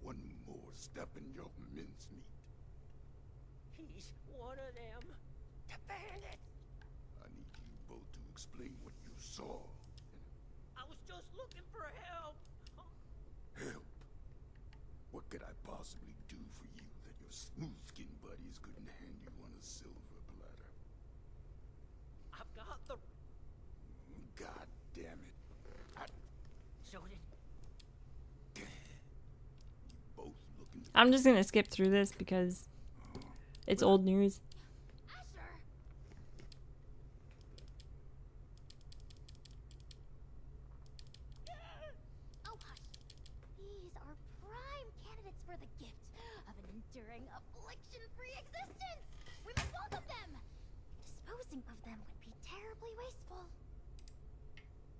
One more step in your mincemeat. He's one of them. The bandit. I need you both to explain what you saw. I was just looking for help. Help? What could I possibly do for you that your smooth-skinned buddies couldn't hand you on a silver platter? I've got the... God damn it. So did... Both looking... I'm just gonna skip through this because it's old news. Oh, hush. These are prime candidates for the gift of an enduring affliction-free existence. We must welcome them. Disposing of them would be terribly wasteful.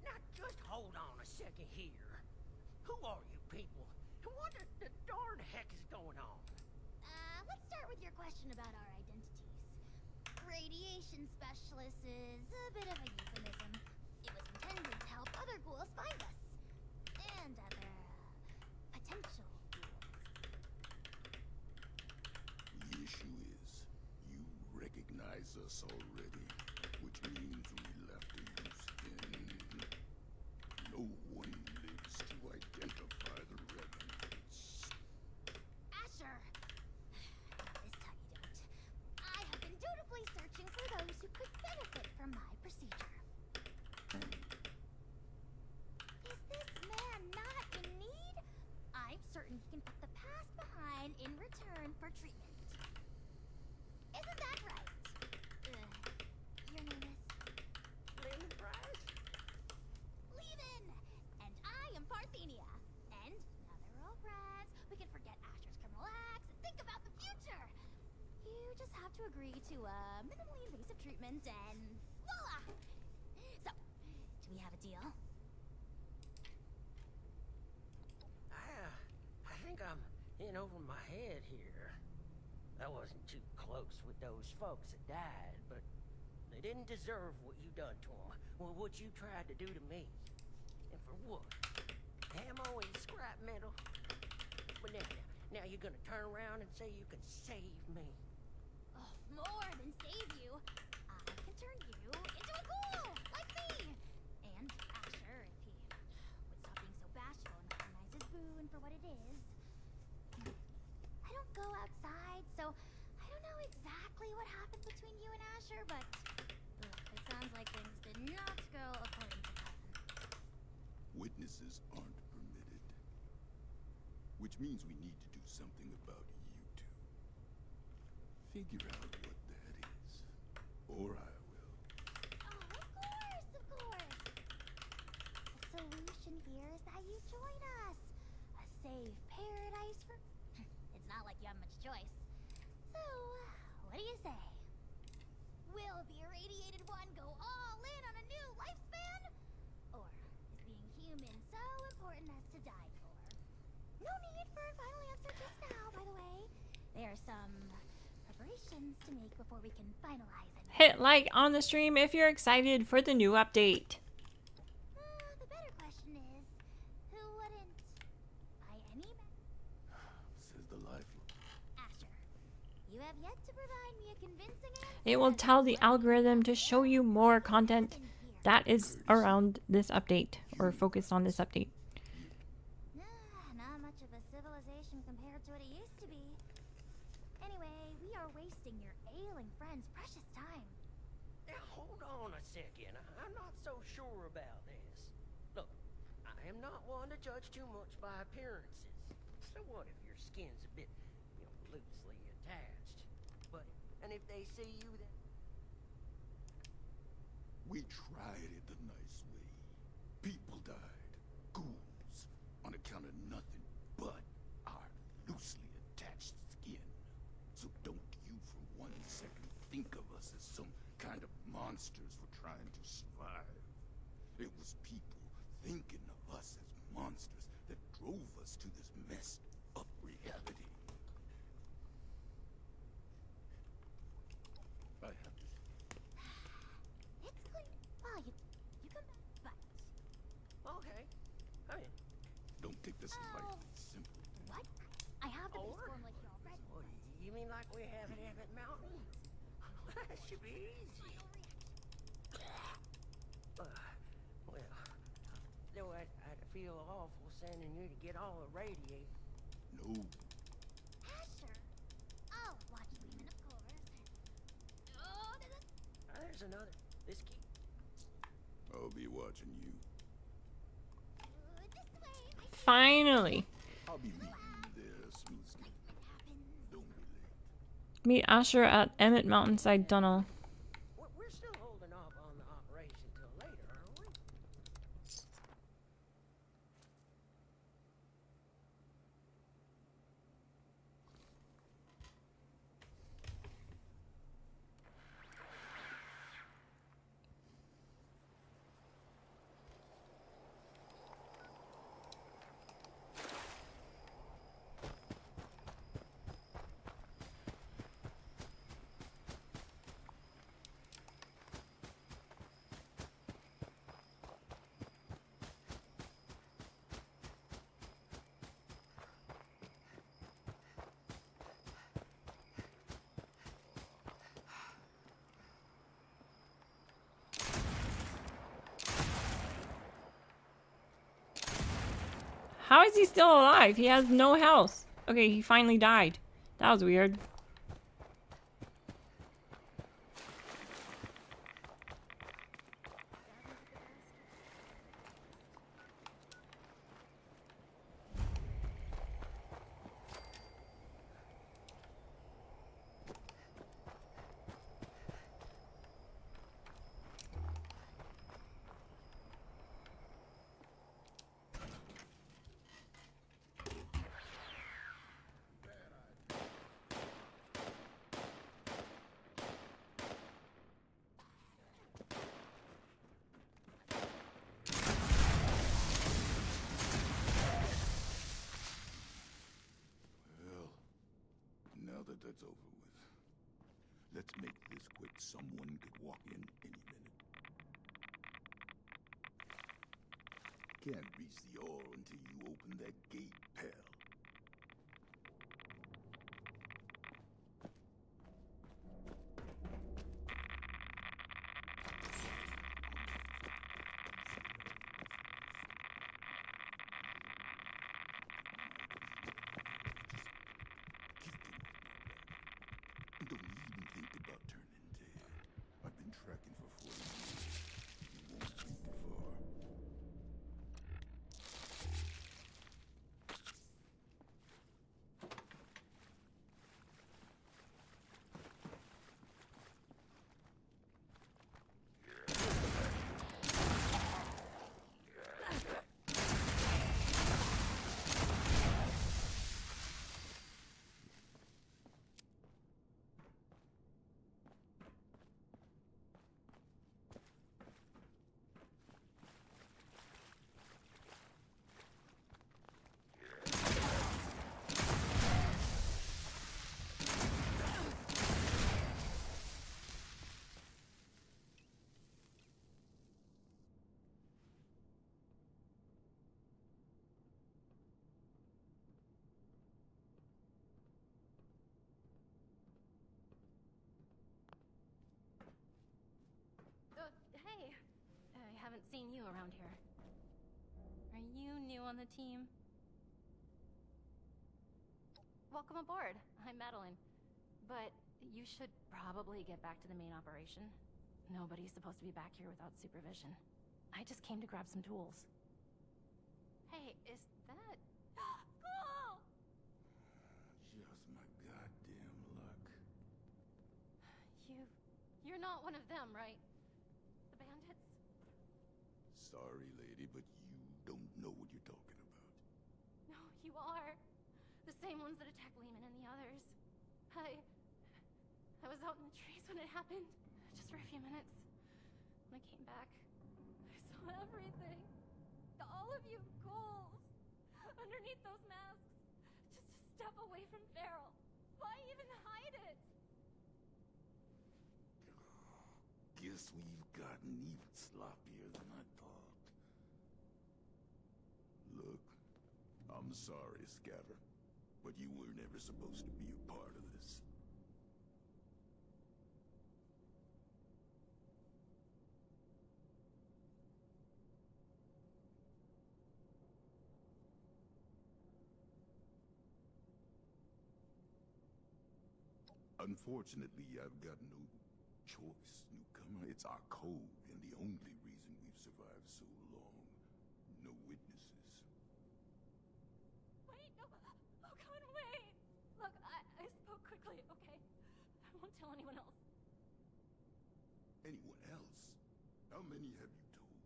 Now just hold on a second here. Who are you people? And what the darn heck is going on? Let's start with your question about our identities. Radiation specialist is a bit of a euphemism. It was intended to help other ghouls find us. And other, potential ghouls. The issue is, you recognize us already, which means we left to use skin. No one lives to identify the remnants. to a minimally invasive treatment, and voila! So, do we have a deal? I think I'm in over my head here. I wasn't too close with those folks that died, but they didn't deserve what you done to them. Well, what you tried to do to me. And for what? Ammo and scrap metal? But now you're gonna turn around and say you can save me. Oh, more than save you. I can turn you into a ghoul, like me. And Asher, if he would stop being so bashful and recognize his boon for what it is. I don't go outside, so I don't know exactly what happened between you and Asher, but it sounds like things did not go according to plan. Witnesses aren't permitted. Which means we need to do something about you two. Figure out what that is. Or I will. Oh, of course! The solution here is that you join us. A safe paradise for... It's not like you have much choice. So, what do you say? Will the irradiated one go all in on a new lifespan? Or is being human so important as to die for? No need for a final answer just now, by the way. There are some preparations to make before we can finalize it. Hit like on the stream if you're excited for the new update. The better question is, who wouldn't? By any Says the lifeline. Asher, you have yet to provide me a convincing answer. It will tell the algorithm to show you more content that is around this update or focused on this update. Not much of a civilization compared to what it used to be. Anyway, we are wasting your ailing friend's precious time. Now, hold on a second. I'm not so sure about this. Look, I am not one to judge too much by appearances. So what if your skin's a bit, loosely attached? But, and if they see you then... We tried it the nice way. People died. Ghouls. On account of nothing but our loosely attached skin. So don't you for 1 second think of us as some kind of monsters we're trying to survive. It was people thinking of us as monsters that drove us to this messed up reality. I have to... It's clear. Well, you come back, but... Okay. I mean... Don't take this lightly, simple. What? I have the base form like you already. What, you mean like we have at Emmett Mountain? That should be easy. Well, though I'd feel awful sending you to get all irradiated. No. Asher. Oh, watch Lehman, of course. Oh, There's another. This key. I'll be watching you. this way. Finally. I'll be meeting you there, Smoothskin. Don't be late. Meet Asher at Emmett Mountainside Tunnel. We're still holding off on the operation till later, aren't we? How is he still alive? He has no health. Okay, he finally died. That was weird. that's over with. Let's make this quick. Someone could walk in any minute. Can't reach the ore until you open that gate, pal. Don't even think about turning tail. I've been tracking for 40 years. You won't be far. Hey. I haven't seen you around here. Are you new on the team? Welcome aboard. I'm Madeline. But you should probably get back to the main operation. Nobody's supposed to be back here without supervision. I just came to grab some tools. Hey, is that... Ghoul! Just my goddamn luck. You're not one of them, right? The bandits? Sorry, lady, but you don't know what you're talking about. No, you are. The same ones that attacked Lehman and the others. I was out in the trees when it happened. Just for a few minutes. When I came back, I saw everything. All of you ghouls. Underneath those masks. Just a step away from Feral. Why even hide it? Guess we've gotten even sloppier than I thought. Look, I'm sorry, Scatter, but you were never supposed to be a part of this. Unfortunately, I've got no choice, newcomer. It's our code, and the only reason we've survived so long. No witnesses. Wait, no. Oh God, wait. Look, I spoke quickly, okay? I won't tell anyone else. Anyone else? How many have you told?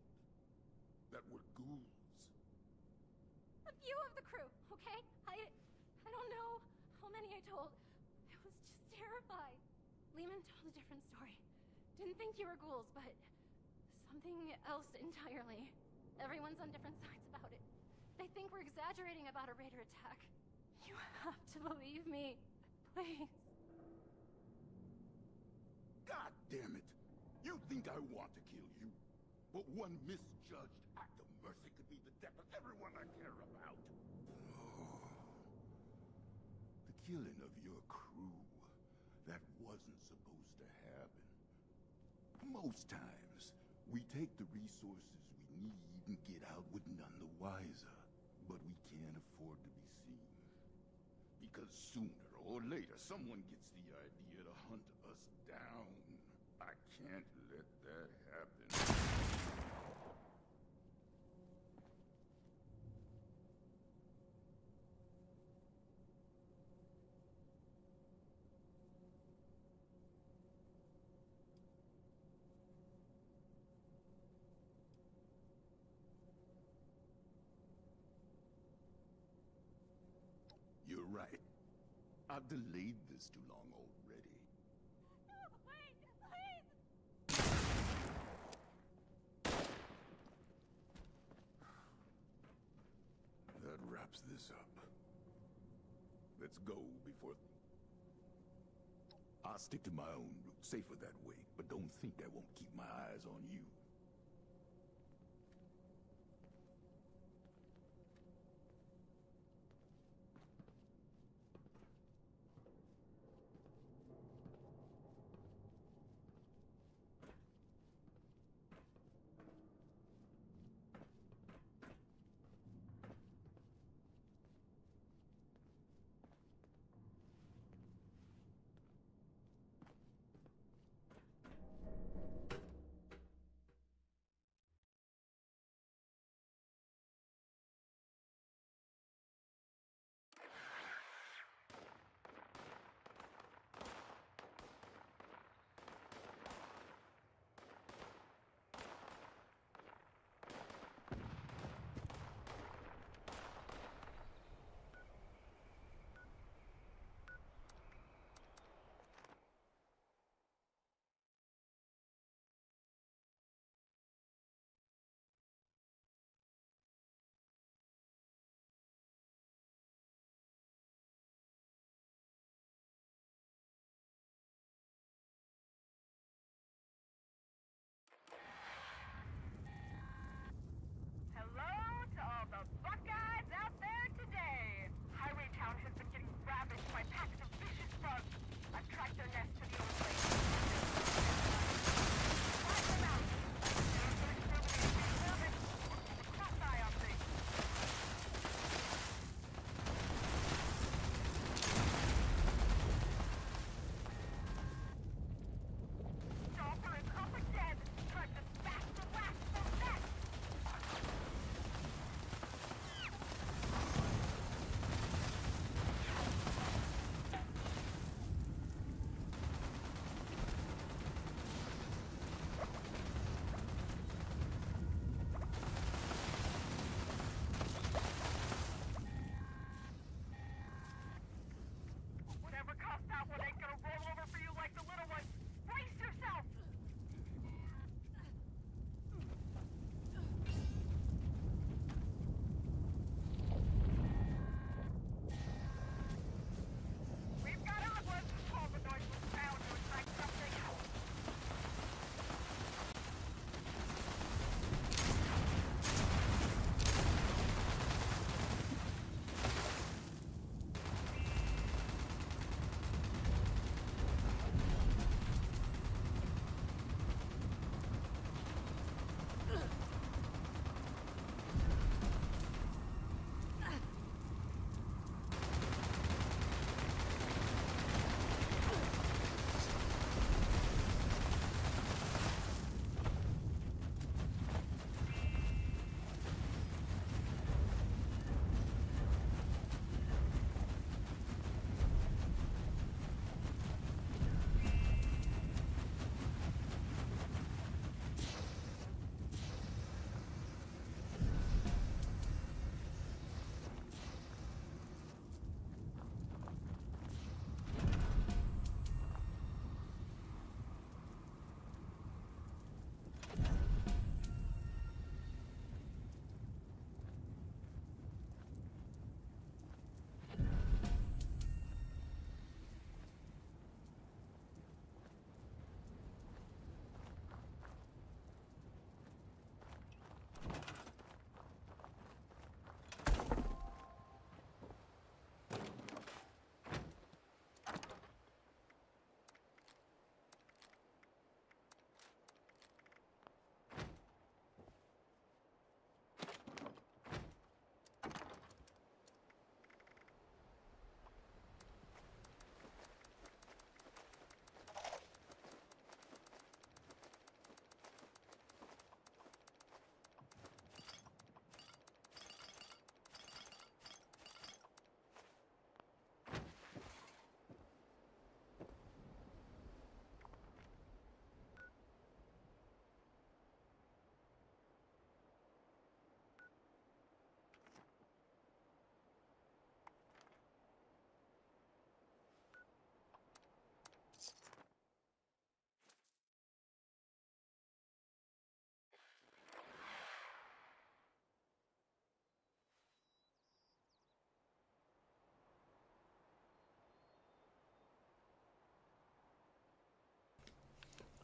That were ghouls? A few of the crew, okay? I don't know how many I told. I was just terrified. Lehman told a different story. Didn't think you were ghouls, but something else entirely. Everyone's on different sides about it. They think we're exaggerating about a raider attack. You have to believe me. Please. God damn it! You think I want to kill you? But one misjudged act of mercy could be the death of everyone I care about. Oh. The killing of your crew. That wasn't supposed to happen. Most times, we take the resources we need and get out with none the wiser. But we can't afford to be seen. Because sooner or later, someone gets the idea to hunt us down. I can't let that happen. You're right. I've delayed this too long already. No, wait, please! That wraps this up. Let's go before... I'll stick to my own route, safer that way, but don't think I won't keep my eyes on you.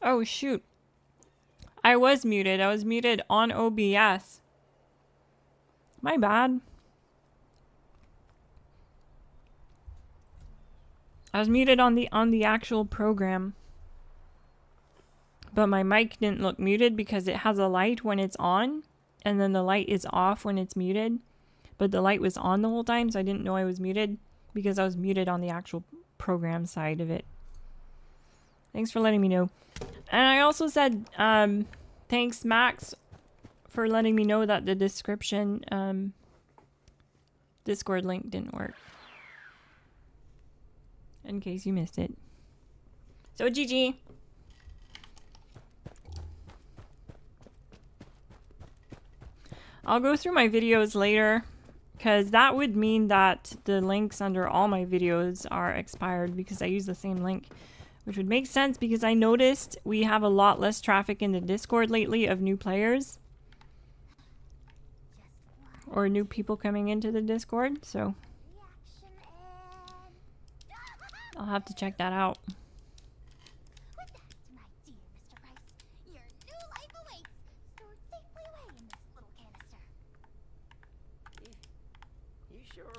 Oh, shoot. I was muted. I was muted on OBS. My bad. I was muted on the actual program. But my mic didn't look muted because it has a light when it's on, and then the light is off when it's muted. But the light was on the whole time, so I didn't know I was muted because I was muted on the actual program side of it. Thanks for letting me know. And I also said, thanks, Max, for letting me know that the description, Discord link didn't work. In case you missed it. So, GG. I'll go through my videos later, because that would mean that the links under all my videos are expired because I use the same link, which would make sense because I noticed we have a lot less traffic in the Discord lately of new players or new people coming into the Discord, so I'll have to check that out.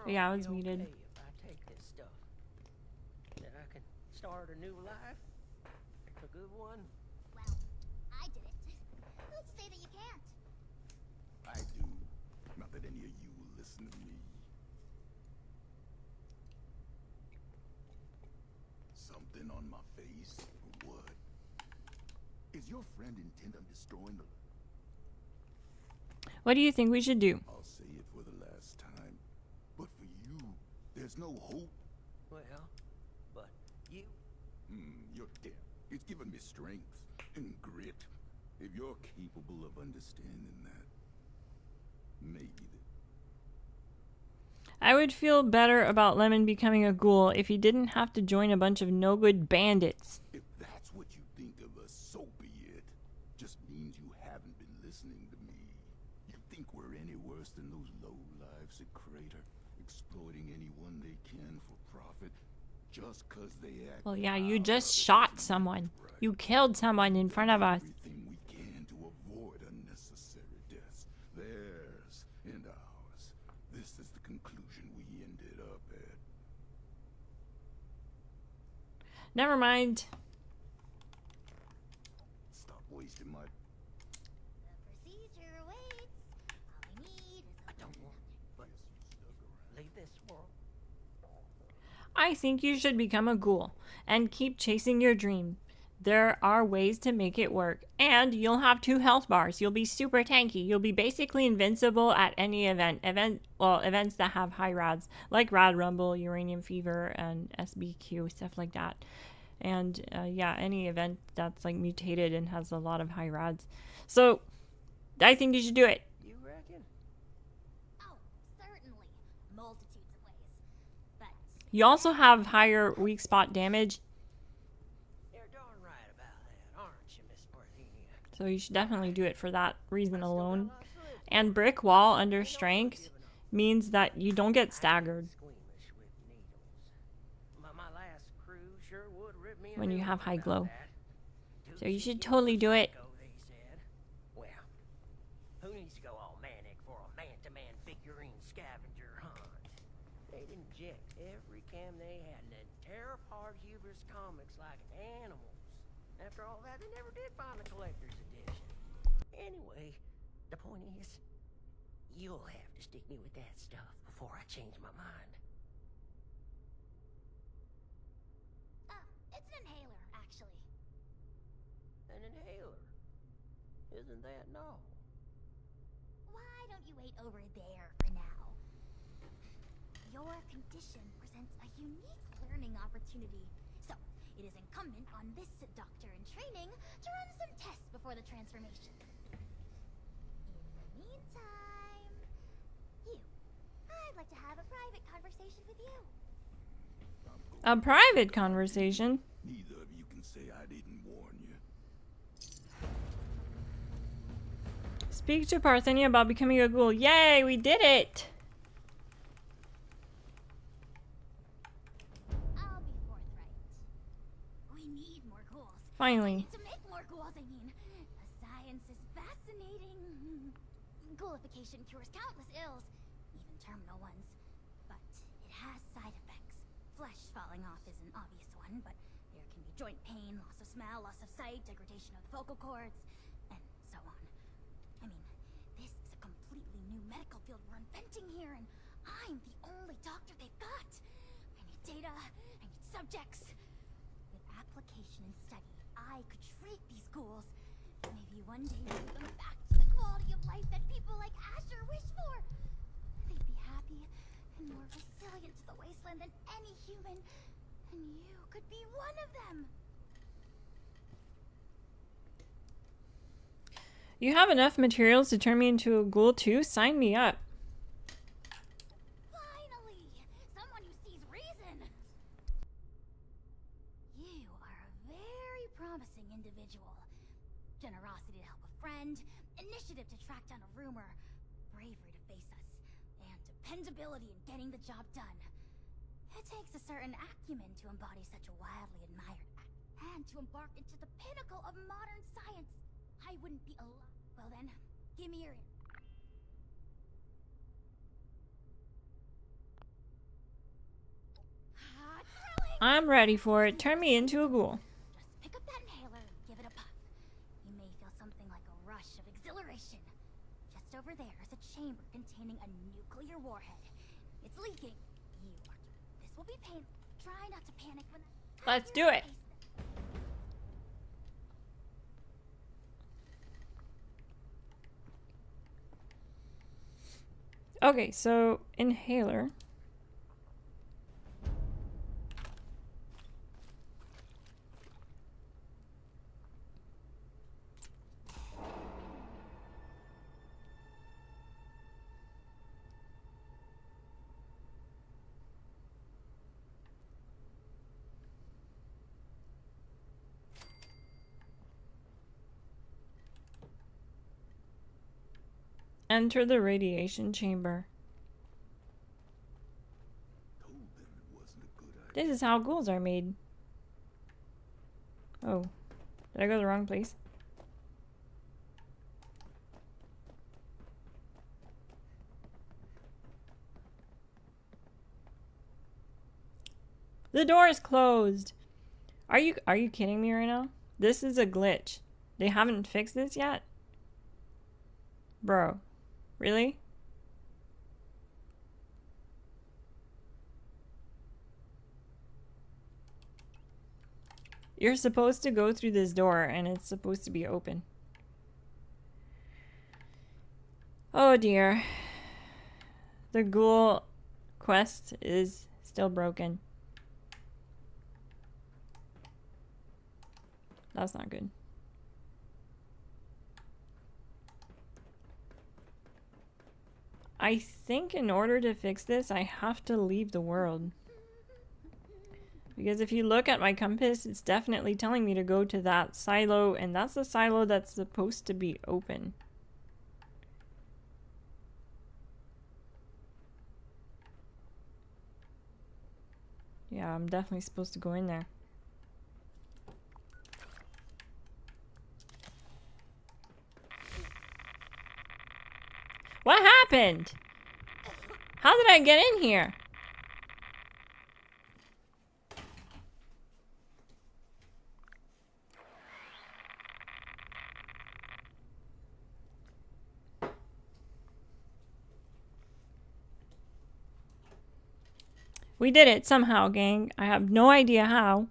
Yeah, I was muted. If I take this stuff, then I can start a new life, a good one. Well, I did it. Who's to say that you can't? I do. Not that any of you will listen to me. Something on my face, or what? Is your friend intent on destroying the... What do you think we should do? I'll say it for the last time. But for you, there's no hope. Well, but you... Your death. It's given me strength and grit. If you're capable of understanding that, maybe I would feel better about Lemon becoming a ghoul if he didn't have to join a bunch of no-good bandits. If that's what you think of us, so be it. Just means you haven't been listening to me. You think we're any worse than those low-lives at Crater, exploiting anyone they can for profit, just 'cause they act... Well, yeah, you just shot someone. You killed someone in front of us. Everything we can to avoid unnecessary deaths. Theirs and ours. This is the conclusion we ended up at. Never mind. Stop wasting my... The procedure awaits. All we need is I don't want it, but leave this world. I think you should become a ghoul and keep chasing your dream. There are ways to make it work. And you'll have 2 health bars. You'll be super tanky. You'll be basically invincible at any event. Events that have high rads, like Rad Rumble, Uranium Fever, and SBQ, stuff like that. And yeah, any event that's like mutated and has a lot of high rads. So I think you should do it. You reckon? Oh, certainly. Multitudes of ways. But You also have higher weak spot damage. You're darn right about that, aren't you, Miss Martina? So you should definitely do it for that reason alone. And brick wall under strength means that you don't get staggered Squeamish with needles. My last crew sure would rip me a when you new have one high about glow. that. So you should totally do it. They said. Well, who needs to go all manic for a man-to-man figurine scavenger hunt? They'd inject every cam they had and then tear apart Huber's comics like animals. After all that, they never did find the collector's edition. Anyway, the point is, you'll have to stick me with that stuff before I change my mind. it's an inhaler, actually. An inhaler? Isn't that no? Why don't you wait over there for now? Your condition presents a unique learning opportunity. So, it is incumbent on this doctor in training to run some tests before the transformation. In the meantime, I'd like to have a private conversation with you. A private conversation? Neither of you can say I didn't warn you. Speak to Parthenia about becoming a ghoul. Yay, we did it! I'll be forthright. We need more ghouls. Finally. To make more science is fascinating. Ghoulification cures countless ills, even terminal ones. But it has side effects. Flesh falling off is an obvious one, but there can be joint pain, loss of smell, loss of sight, degradation of the vocal cords, and so on. I mean, this is a completely new medical field we're inventing here, and I'm the only doctor they've got. I need data, I need subjects. With application and study, I could treat these ghouls. Maybe one day bring them back to the quality of life that people like Asher wish for. They'd be happy and more resilient to the wasteland than any human. And you could be one of them. You have enough materials to turn me into a ghoul too? Sign me up. Finally! Someone who sees reason! You are a very promising individual. Generosity to help a friend, initiative to track down a rumor, bravery to face us, and dependability in getting the job done. It takes a certain acumen to embody such a wildly admired act, and to embark into the pinnacle of modern science. I wouldn't be alive. Well then, give me your... I'm ready for it. Turn me into a ghoul. Just pick up that inhaler and give it a puff. You may feel something like a rush of exhilaration. Just over there is a chamber containing a nuclear warhead. It's leaking. This will be painful. Try not to panic when... Let's do it. Okay, so inhaler. Enter the radiation chamber. This is how ghouls are made. Oh, did I go to the wrong place? The door is closed. Are you kidding me right now? This is a glitch. They haven't fixed this yet? Bro, really? You're supposed to go through this door and it's supposed to be open. Oh dear. The ghoul quest is still broken. That's not good. I think in order to fix this, I have to leave the world. Because if you look at my compass, it's definitely telling me to go to that silo, and that's the silo that's supposed to be open. Yeah, I'm definitely supposed to go in there. What happened? How did I get in here? We did it somehow, gang. I have no idea how.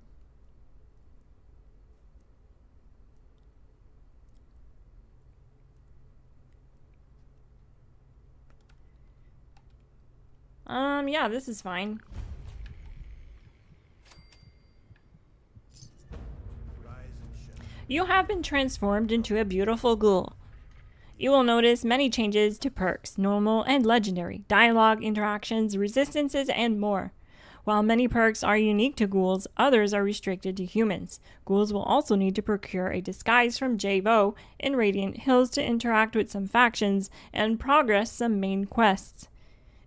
Yeah, this is fine. You have been transformed into a beautiful ghoul. You will notice many changes to perks, normal and legendary, dialogue, interactions, resistances, and more. While many perks are unique to ghouls, others are restricted to humans. Ghouls will also need to procure a disguise from Javo in Radiant Hills to interact with some factions and progress some main quests.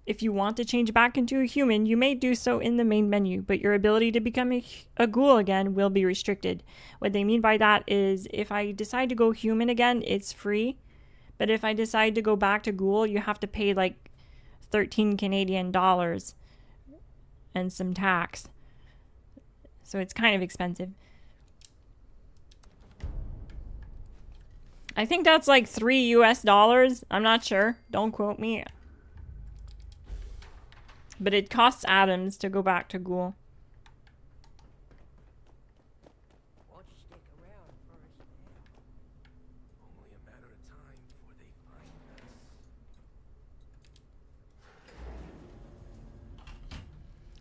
if you want to change back into a human, you may do so in the main menu, but your ability to become a ghoul again will be restricted. What they mean by that is if I decide to go human again, it's free. But if I decide to go back to ghoul, you have to pay like 13 Canadian dollars and some tax. So it's kind of expensive. I think that's like $3 US. I'm not sure. Don't quote me. But it costs atoms to go back to ghoul. Won't you stick around first? Only a matter of time before they find us.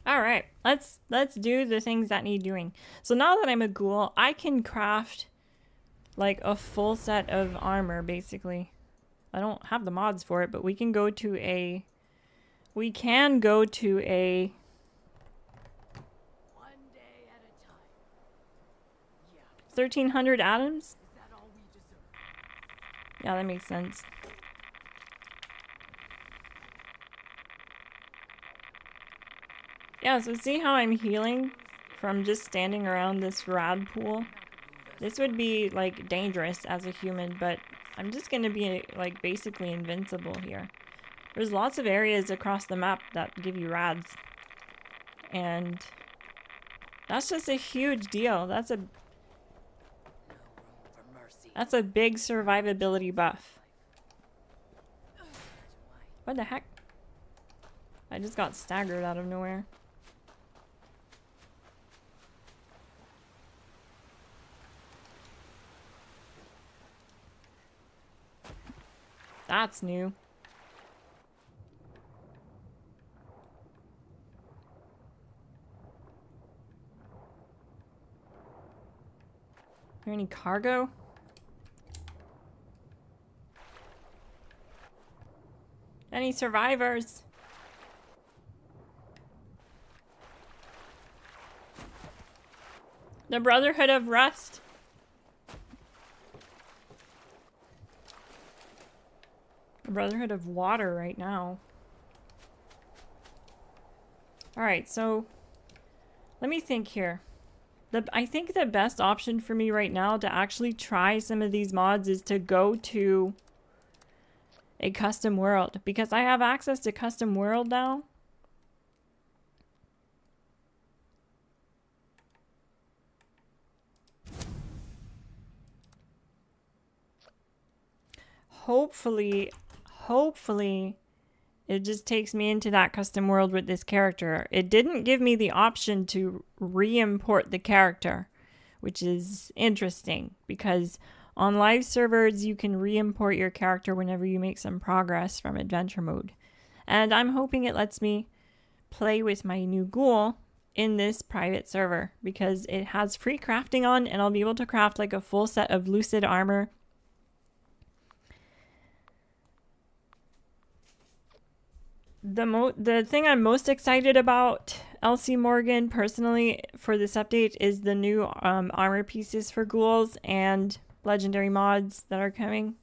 All right, let's do the things that need doing. So now that I'm a ghoul, I can craft like a full set of armor basically. I don't have the mods for it, but we can go to a 1300 atoms? Yeah, that makes sense. Yeah, so see how I'm healing from just standing around this rad pool? This would be like dangerous as a human, but I'm just gonna be like basically invincible here. There's lots of areas across the map that give you rads. And that's just a huge deal. That's a big survivability buff. What the heck? I just got staggered out of nowhere. That's new. Is there any cargo? Any survivors? The Brotherhood of Rust. The Brotherhood of Water right now. Alright, so let me think here. I think the best option for me right now to actually try some of these mods is to go to a custom world, because I have access to custom world now. Hopefully it just takes me into that custom world with this character. It didn't give me the option to re-import the character, which is interesting because on live servers you can re-import your character whenever you make some progress from adventure mode. And I'm hoping it lets me play with my new ghoul in this private server because it has free crafting on, and I'll be able to craft like a full set of lucid armor. The thing I'm most excited about, Elsie Morgan, personally, for this update is the new armor pieces for ghouls and legendary mods that are coming.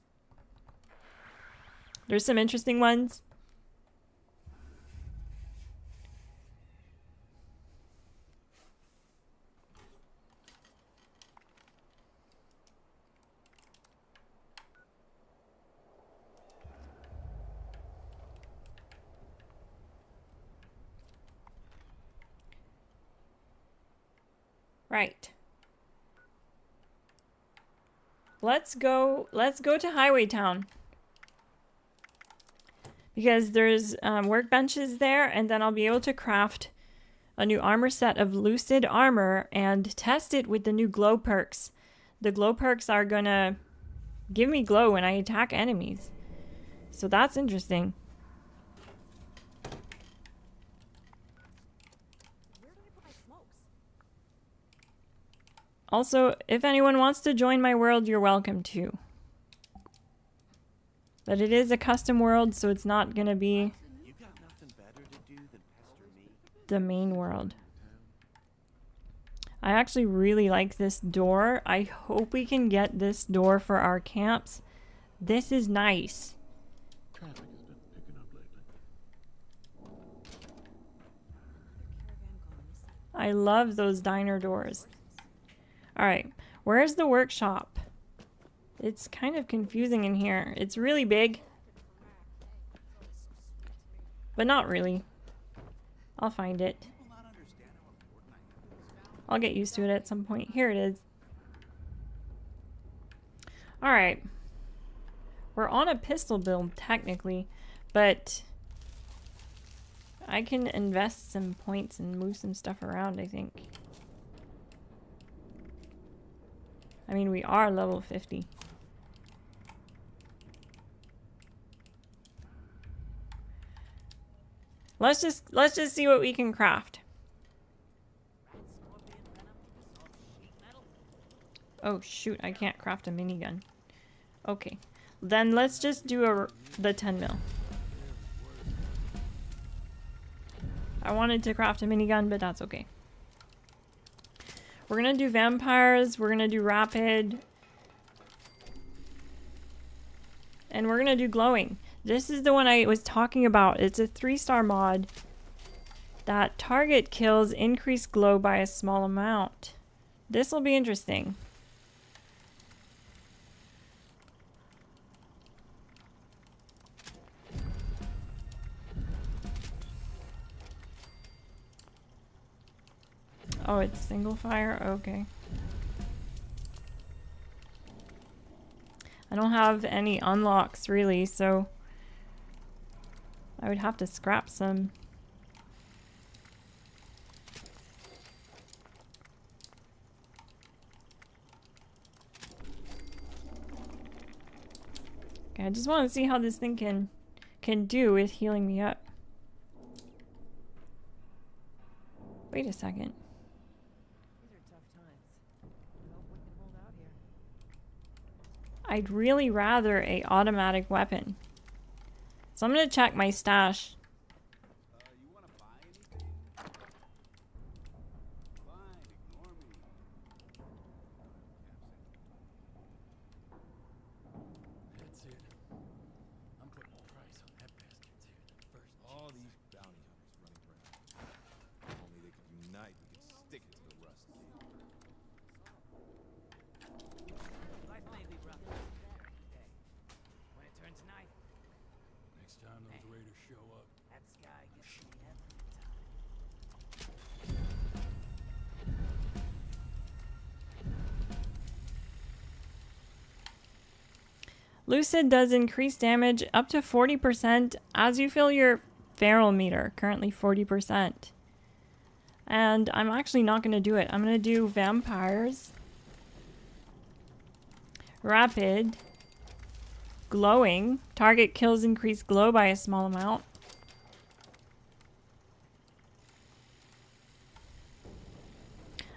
There's some interesting ones. Right. Let's go to Highway Town. Because there's workbenches there, and then I'll be able to craft a new armor set of lucid armor and test it with the new glow perks. The glow perks are gonna give me glow when I attack enemies. So that's interesting. Also, if anyone wants to join my world, you're welcome to. But it is a custom world, so it's not gonna be the main world. I actually really like this door. I hope we can get this door for our camps. This is nice. Traffic has been picking up lately. I love those diner doors. Alright, where's the workshop? It's kind of confusing in here. It's really big. But not really. I'll find it. I'll get used to it at some point. Here it is. Alright. We're on a pistol build, technically, but I can invest some points and move some stuff around, I think. I mean, we are level 50. Let's just see what we can craft. Oh shoot, I can't craft a minigun. Okay. Then let's just do the 10 mil. I wanted to craft a minigun, but that's okay. We're gonna do vampires, we're gonna do rapid, and we're gonna do glowing. This is the one I was talking about. It's a 3-star mod that target kills increase glow by a small amount. This will be interesting. Oh, it's single fire? Okay. I don't have any unlocks really, so I would have to scrap some. Okay, I just want to see how this thing can do with healing me up. Wait a second. I'd really rather a automatic weapon. So I'm gonna check my stash. You wanna buy anything? Fine, ignore me. That's it. I'm putting a price on that bastard too. First all these bounty hunters running around. If only they could unite, we could stick it to the rust kid. Life may be rough today. When it turns night, next time those raiders show up, that sky gets me every time. Lucid does increase damage up to 40% as you fill your feral meter, currently 40%. And I'm actually not going to do it. I'm going to do vampires, rapid, glowing, target kills increase glow by a small amount.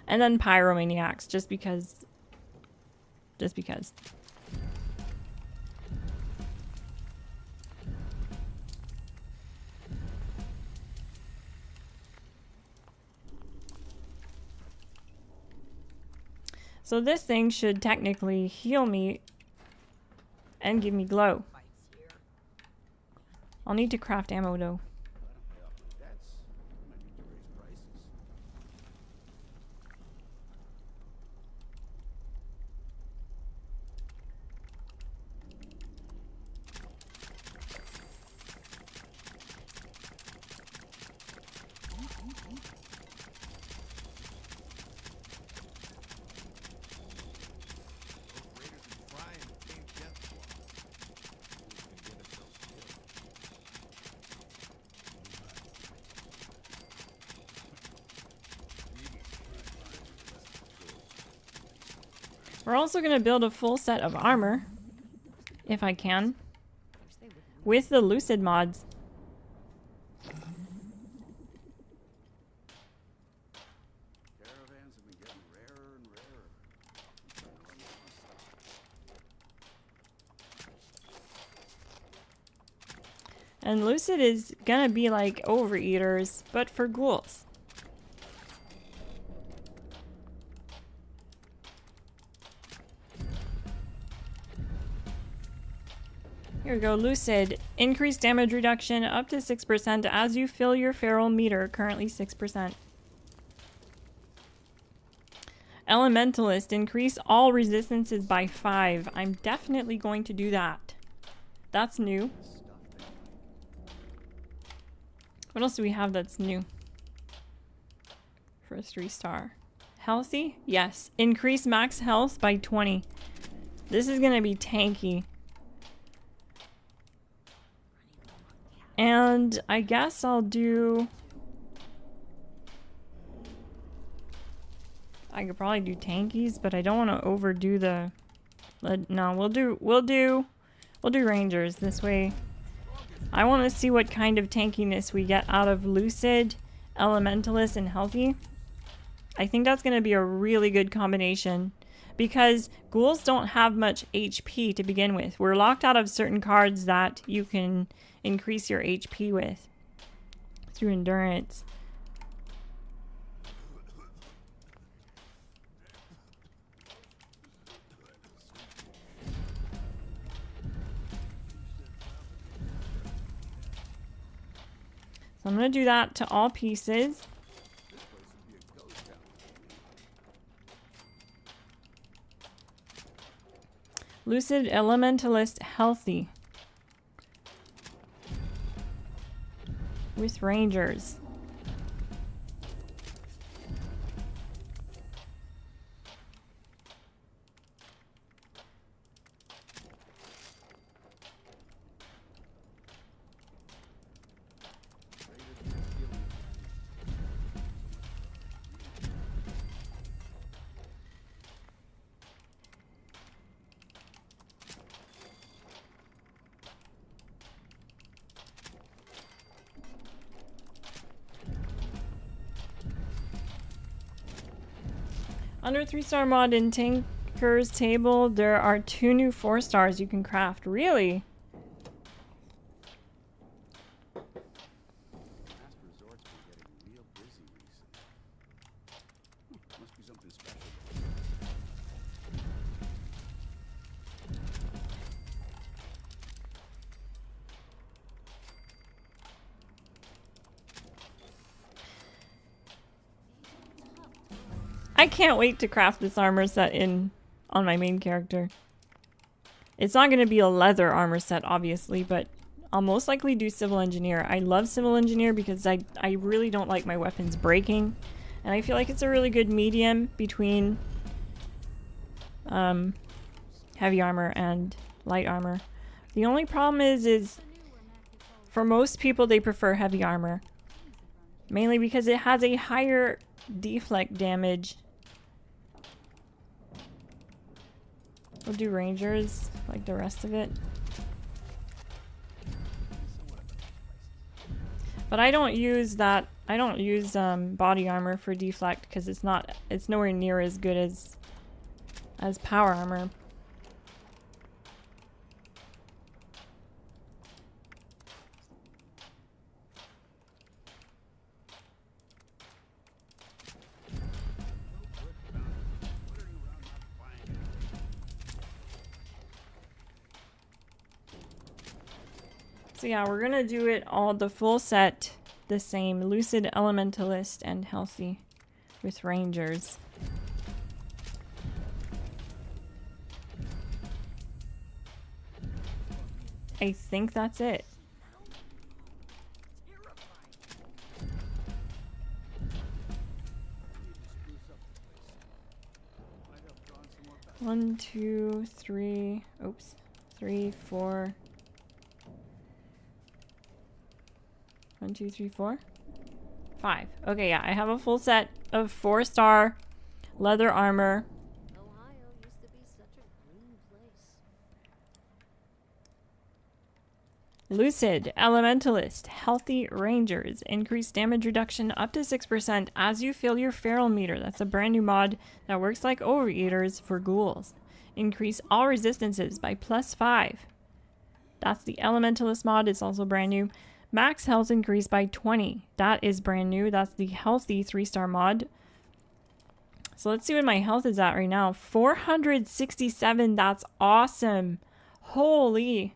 And then pyromaniacs, just because. So this thing should technically heal me and give me glow. I'll need to craft ammo though. We're also going to build a full set of armor, if I can, with the Lucid mods. Caravans have been getting rarer and rarer. And Lucid is going to be like Overeaters, but for ghouls. Here we go, Lucid. Increased damage reduction up to 6% as you fill your feral meter, currently 6%. Elementalist, increase all resistances by 5. I'm definitely going to do that. That's new. What else do we have that's new? For a 3-star. Healthy? Yes. Increase max health by 20. This is gonna be tanky. And I guess I'll do... I could probably do tankies, but I don't want to overdo the... No, we'll do rangers this way. I want to see what kind of tankiness we get out of Lucid, Elementalist, and Healthy. I think that's going to be a really good combination because ghouls don't have much HP to begin with. We're locked out of certain cards that you can increase your HP with through endurance. So I'm going to do that to all pieces. Lucid Elementalist Healthy. With Rangers. Under 3-star mod in Tinker's Table, there are 2 new 4-stars you can craft. Really? Must be something special. I can't wait to craft this armor set on my main character. It's not going to be a leather armor set, obviously, but I'll most likely do Civil Engineer. I love Civil Engineer because I really don't like my weapons breaking. And I feel like it's a really good medium between heavy armor and light armor. The only problem is for most people they prefer heavy armor. Mainly because it has a higher deflect damage. We'll do Rangers like the rest of it. But I don't use that. I don't use body armor for deflect because it's nowhere near as good as power armor. So yeah, we're gonna do it all the full set the same. Lucid Elementalist and Healthy with Rangers. I think that's it. One, two, three. Oops. 3, 4. 1, 2, 3, 4. 5. Okay, yeah, I have a full set of 4-star leather armor. Ohio used to be such a green place. Lucid Elementalist Healthy Rangers. Increase damage reduction up to 6% as you fill your feral meter. That's a brand new mod that works like overeaters for ghouls. Increase all resistances by +5. That's the Elementalist mod. It's also brand new. Max health increase by 20. That is brand new. That's the Healthy 3-star mod. So let's see what my health is at right now. 467. That's awesome. Holy.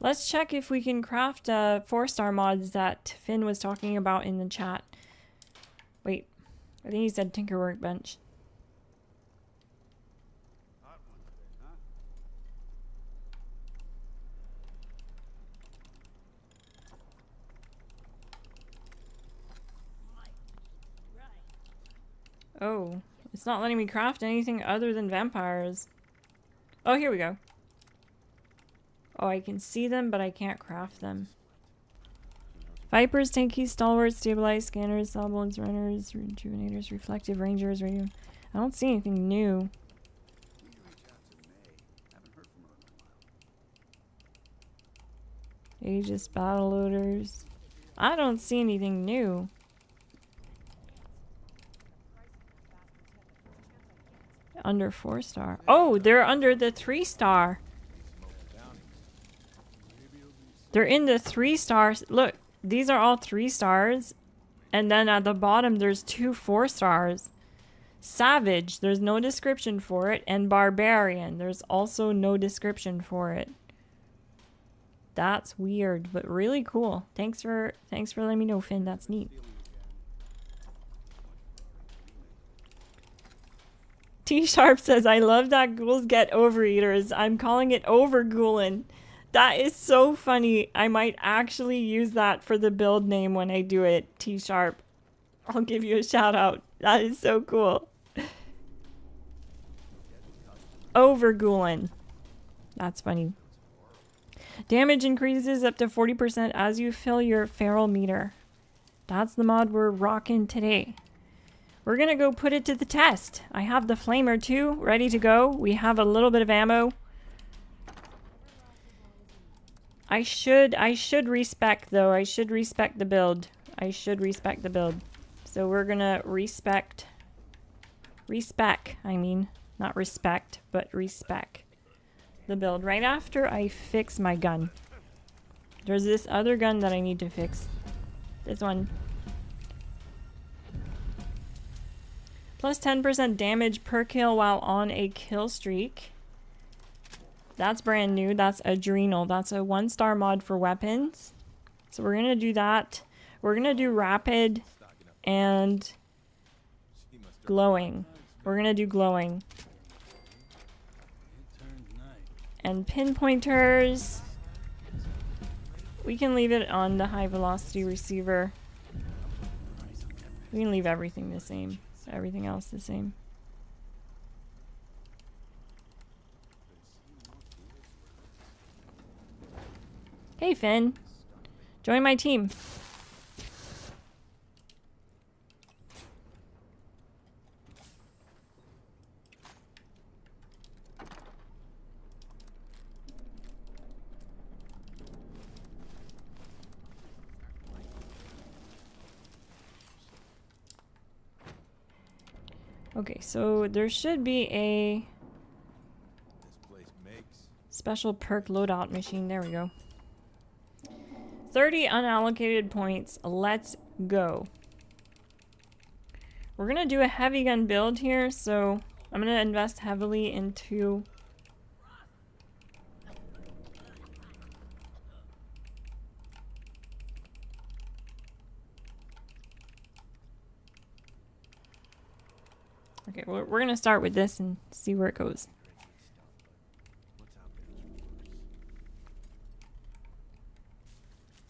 Let's check if we can craft 4-star mods that Finn was talking about in the chat. Wait, I think he said Tinker Workbench. Oh, it's not letting me craft anything other than vampires. Oh, here we go. Oh, I can see them, but I can't craft them. Vipers, tankies, stalwarts, stabilized, scanners, sawbones, runners, rejuvenators, reflective, rangers, radio. I don't see anything new. Aegis, battle loaders. I don't see anything new. Under 4-star. Oh, they're under the 3-star. They're in the 3 stars. Look, these are all 3 stars. And then at the bottom, there's 2 4-stars. Savage, there's no description for it. And Barbarian, there's also no description for it. That's weird, but really cool. Thanks for letting me know, Finn. That's neat. T-Sharp says, I love that ghouls get overeaters. I'm calling it over-ghouling. That is so funny. I might actually use that for the build name when I do it, T-Sharp. I'll give you a shout out. That is so cool. Over-ghouling. That's funny. Damage increases up to 40% as you fill your feral meter. That's the mod we're rocking today. We're gonna go put it to the test. I have the flamer too, ready to go. We have a little bit of ammo. I should respec though. I should respec the build. So we're gonna respec, I mean, not respect, but respec the build right after I fix my gun. There's this other gun that I need to fix. This one. Plus 10% damage per kill while on a kill streak. That's brand new. That's Adrenal. That's a 1-star mod for weapons. So we're gonna do that. We're gonna do rapid and glowing. We're gonna do glowing. And pinpointers. We can leave it on the high velocity receiver. We can leave everything the same. Everything else the same. Hey Finn, join my team. Okay, so there should be a special perk loadout machine. There we go. 30 unallocated points. Let's go. We're gonna do a heavy gun build here, so I'm gonna invest heavily into okay, we're gonna start with this and see where it goes.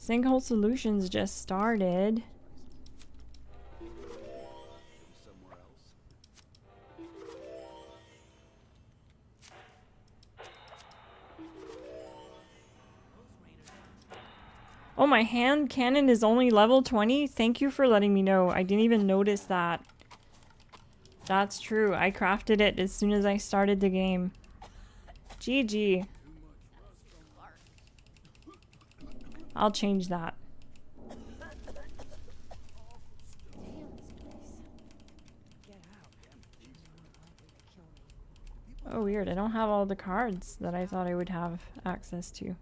Sinkhole Solutions just started. Oh, my hand cannon is only level 20? Thank you for letting me know. I didn't even notice that. That's true. I crafted it as soon as I started the game. GG. I'll change that. Oh, weird. I don't have all the cards that I thought I would have access to.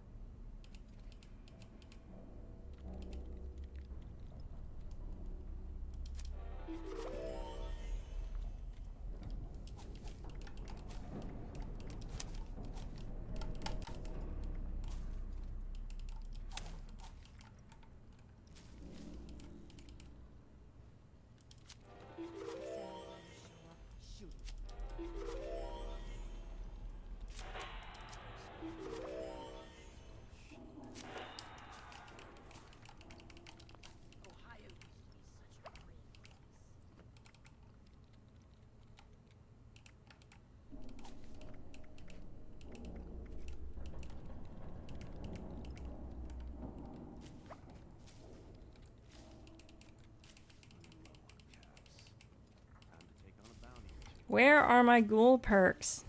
Where are my ghoul perks?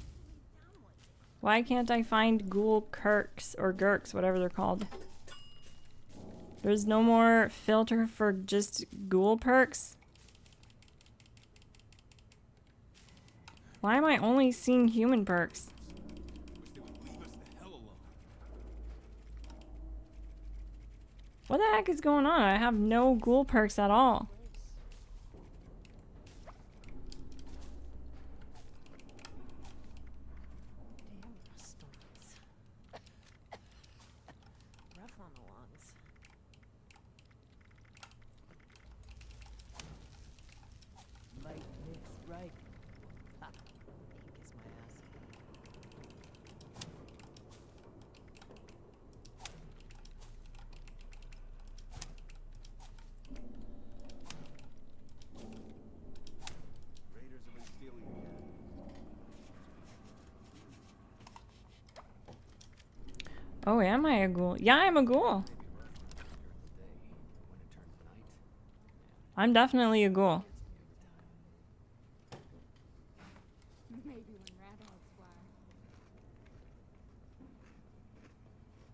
Why can't I find ghoul kirks or gurks, whatever they're called? There's no more filter for just ghoul perks? Why am I only seeing human perks? What the heck is going on? I have no ghoul perks at all. Rough on the lungs. Might mix right. Ha! You can kiss my ass. Raiders have been stealing again. Oh, am I a ghoul? Yeah, I'm a ghoul. I'm definitely a ghoul. Maybe when rat hogs fly.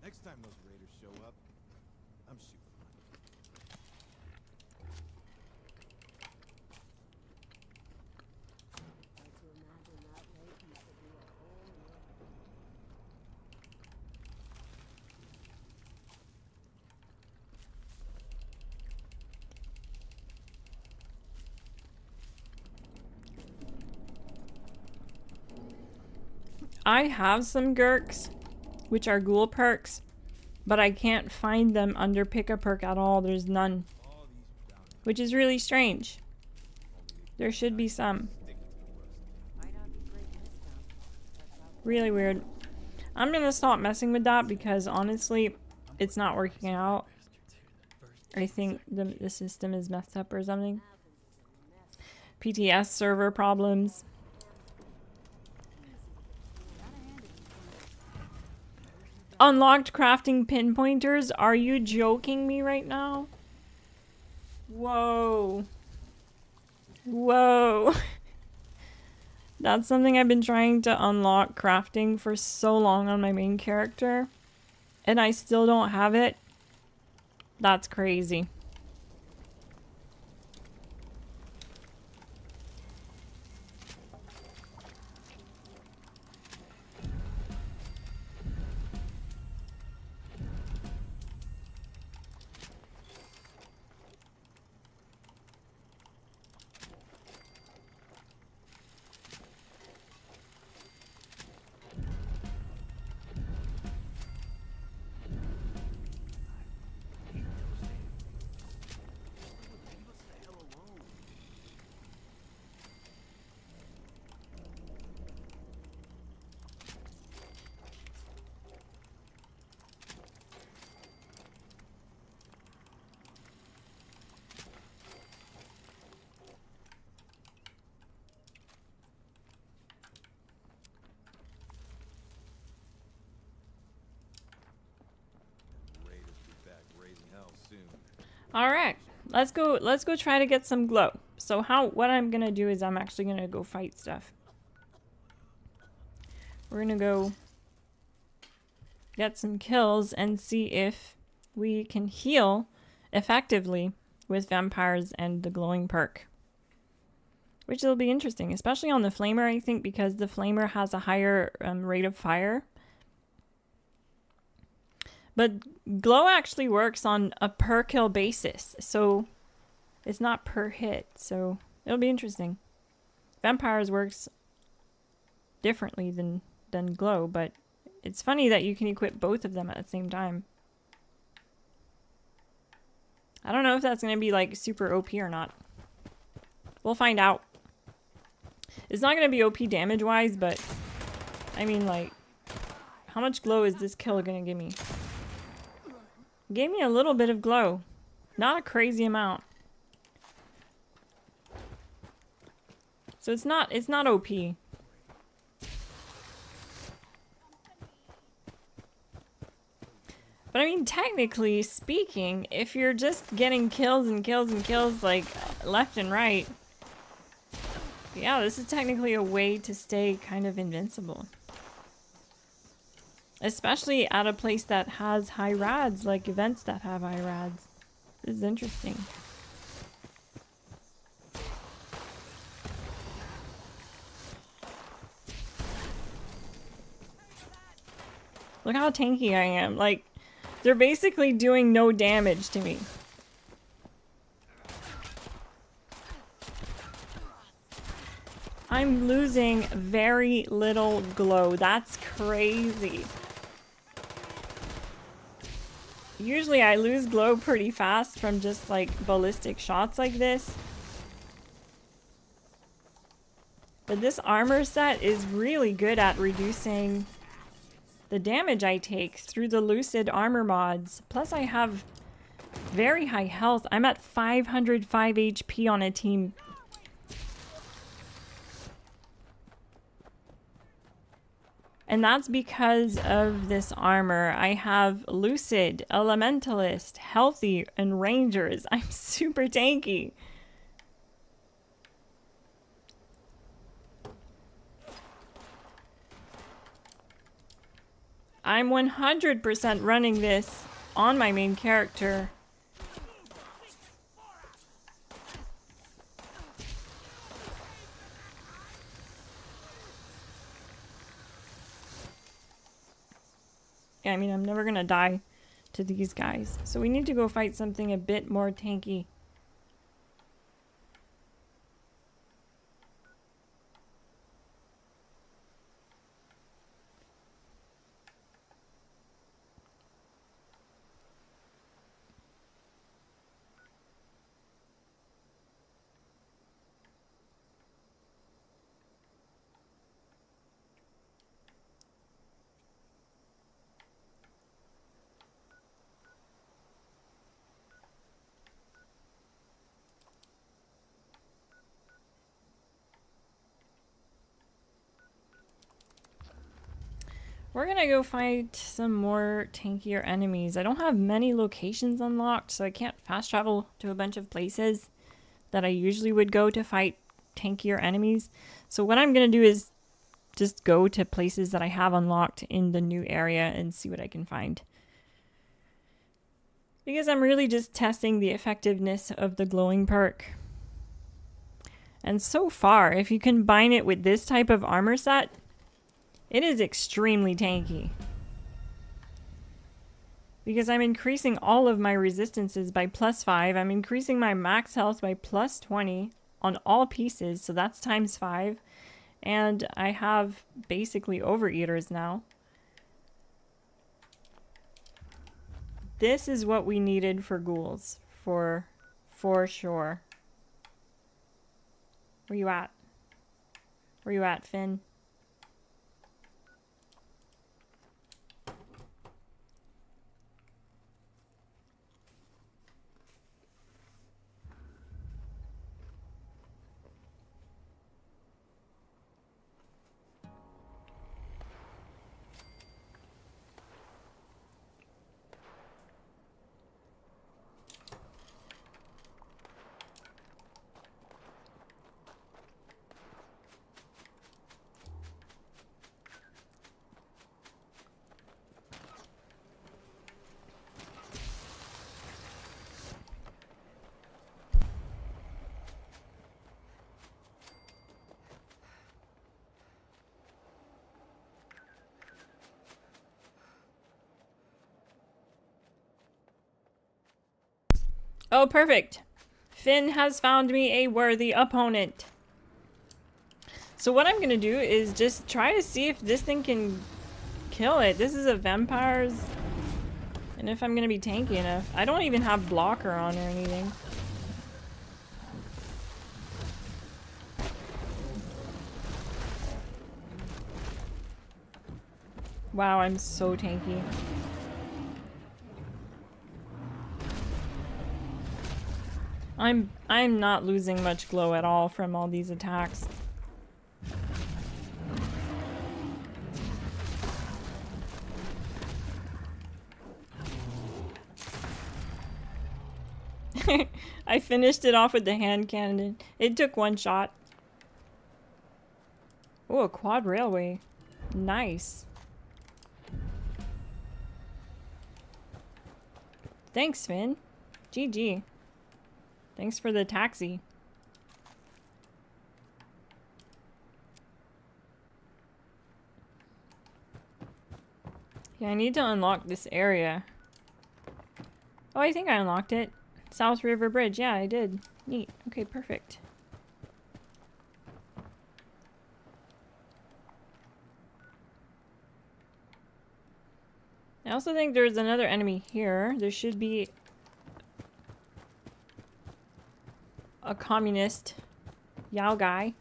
Next time those raiders show up, I'm super hunting. I have some gurks, which are ghoul perks, but I can't find them under pick a perk at all. There's none, which is really strange. There should be some. Really weird. I'm gonna stop messing with that because honestly, it's not working out. I think the system is messed up or something. PTS server problems. Unlocked crafting pinpointers? Are you joking me right now? Whoa. Whoa. That's something I've been trying to unlock crafting for so long on my main character, and I still don't have it. That's crazy. All right, let's go try to get some glow. So what I'm gonna do is I'm actually gonna go fight stuff. We're gonna go get some kills and see if we can heal effectively with vampires and the glowing perk, which will be interesting, especially on the flamer, I think, because the flamer has a higher rate of fire. But glow actually works on a per kill basis, so it's not per hit, so it'll be interesting. Vampires works differently than glow, but it's funny that you can equip both of them at the same time. I don't know if that's going to be like super OP or not. We'll find out. It's not going to be OP damage wise, but I mean, like, how much glow is this kill going to give me? Gave me a little bit of glow. Not a crazy amount. So it's not OP. But I mean, technically speaking, if you're just getting kills and kills and kills like left and right, Yeah, this is technically a way to stay kind of invincible. Especially at a place that has high rads, like events that have high rads. This is interesting. Look how tanky I am. Like, they're basically doing no damage to me. I'm losing very little glow. That's crazy. Usually I lose glow pretty fast from just like ballistic shots like this. But this armor set is really good at reducing the damage I take through the lucid armor mods. Plus I have very high health. I'm at 505 HP on a team. And that's because of this armor. I have lucid, elementalist, healthy, and rangers. I'm super tanky. I'm 100% running this on my main character. Yeah, I mean, I'm never gonna die to these guys. So we need to go fight something a bit more tanky. We're gonna go fight some more tankier enemies. I don't have many locations unlocked, so I can't fast travel to a bunch of places that I usually would go to fight tankier enemies. So what I'm gonna do is just go to places that I have unlocked in the new area and see what I can find. Because I'm really just testing the effectiveness of the glowing perk. And so far, if you combine it with this type of armor set, it is extremely tanky. Because I'm increasing all of my resistances by +5. I'm increasing my max health by +20 on all pieces, so that's ×5. And I have basically overeaters now. This is what we needed for ghouls, for sure. Where you at? Where you at, Finn? Oh, perfect. Finn has found me a worthy opponent. So what I'm gonna do is just try to see if this thing can kill it. This is a vampires. And if I'm gonna be tanky enough. I don't even have blocker on or anything. Wow, I'm so tanky. I'm not losing much glow at all from all these attacks. I finished it off with the hand cannon. It took one shot. Oh, a quad railway. Nice. Thanks, Finn. GG. Thanks for the taxi. Yeah, I need to unlock this area. Oh, I think I unlocked it. South River Bridge. Yeah, I did. Neat. Okay, perfect. I also think there's another enemy here. There should be a communist Yao guy.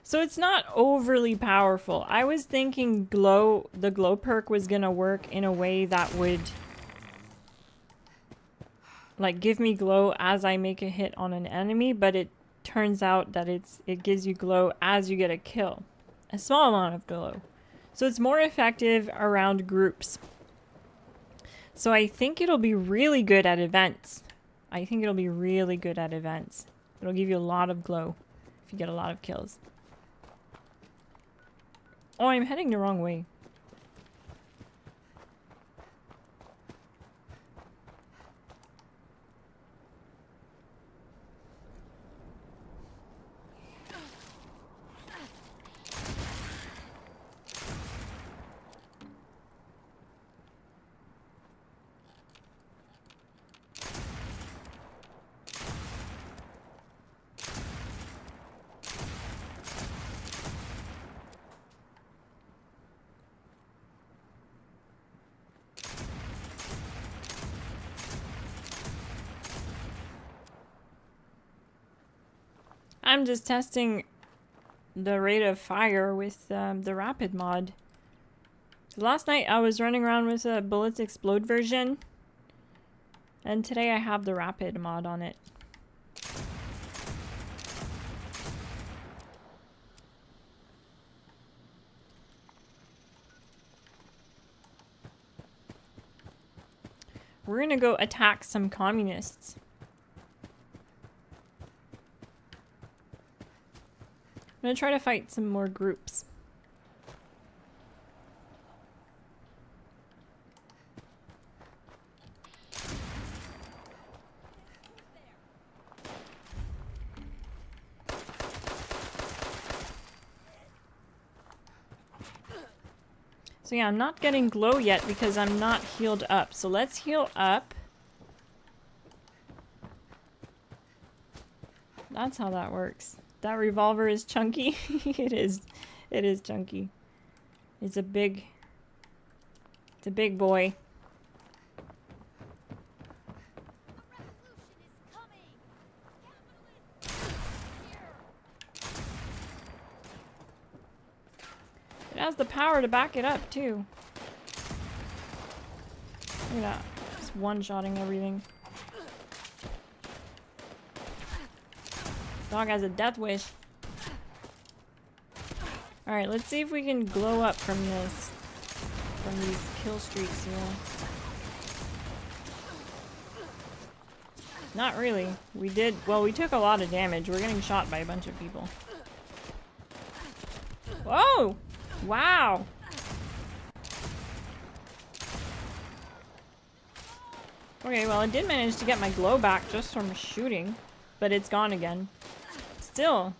So it's not overly powerful. I was thinking the glow perk was gonna work in a way that would like give me glow as I make a hit on an enemy, but it turns out that it gives you glow as you get a kill. A small amount of glow. So it's more effective around groups. So I think it'll be really good at events. I think it'll be really good at events. It'll give you a lot of glow if you get a lot of kills. Oh, I'm heading the wrong way. I'm just testing the rate of fire with the rapid mod. Last night I was running around with a bullets explode version, and today I have the rapid mod on it. We're gonna go attack some communists. I'm gonna try to fight some more groups. So yeah, I'm not getting glow yet because I'm not healed up. So let's heal up. That's how that works. That revolver is chunky. It is chunky. It's a big boy. It has the power to back it up too. Look at that. Just one-shotting everything. Dog has a death wish. Alright, let's see if we can glow up from this. From these kill streaks here. Not really. We did, well, we took a lot of damage. We're getting shot by a bunch of people. Whoa! Wow! Okay, well, I did manage to get my glow back just from shooting, but it's gone again. Still.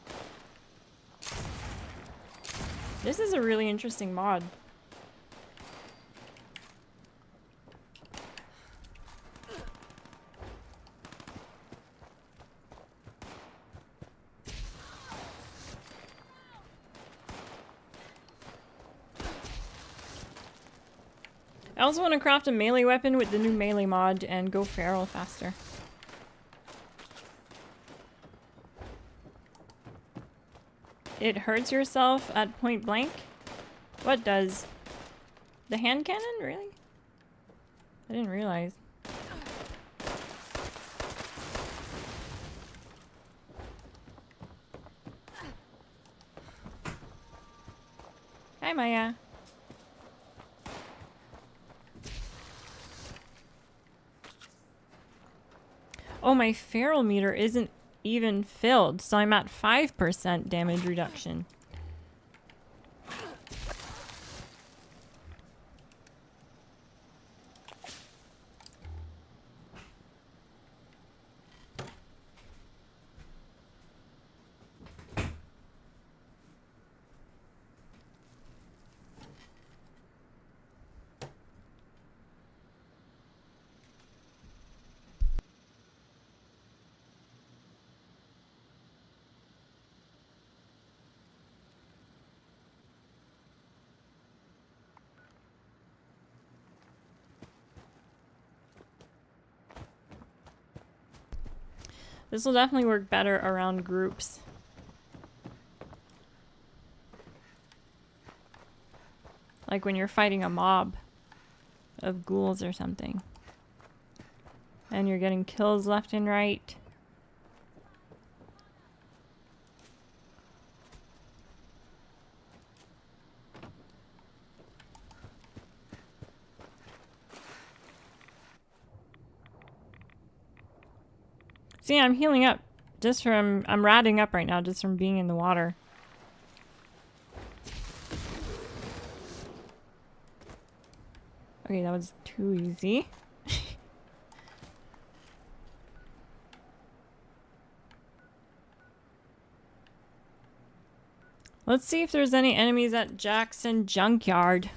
This is a really interesting mod. I also want to craft a melee weapon with the new melee mod and go feral faster. It hurts yourself at point blank? What does? The hand cannon? Really? I didn't realize. Hi, Maya. Oh, my feral meter isn't even filled, so I'm at 5% damage reduction. This will definitely work better around groups. Like when you're fighting a mob of ghouls or something. And you're getting kills left and right. See, I'm healing up just from, I'm ratting up right now just from being in the water. Okay, that was too easy. Let's see if there's any enemies at Jackson Junkyard.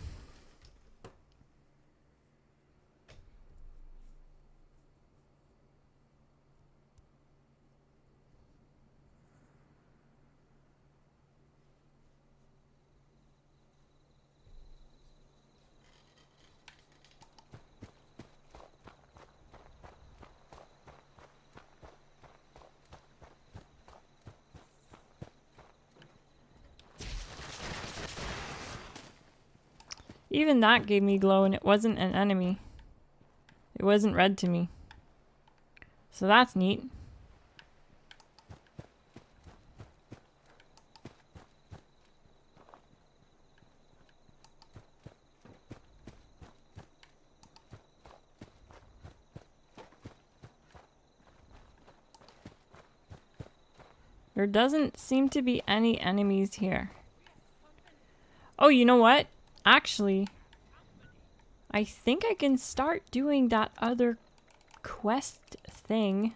Even that gave me glow and it wasn't an enemy. It wasn't red to me. So that's neat. There doesn't seem to be any enemies here. Oh, you know what? Actually, I think I can start doing that other quest thing.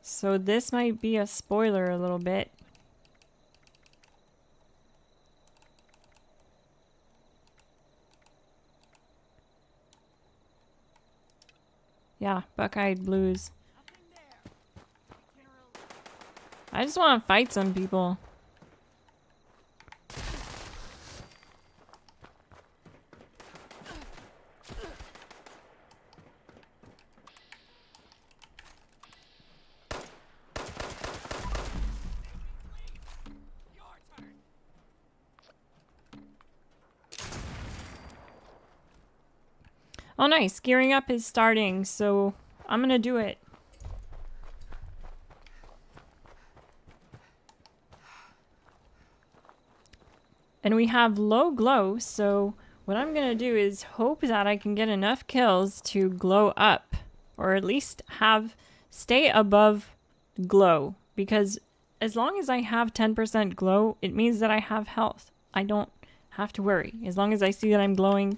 So this might be a spoiler a little bit. Yeah, Buckeyed Blues. I just want to fight some people. Oh nice, gearing up is starting, so I'm gonna do it. And we have low glow, so what I'm gonna do is hope that I can get enough kills to glow up. Or at least stay above glow. Because as long as I have 10% glow, it means that I have health. I don't have to worry. As long as I see that I'm glowing.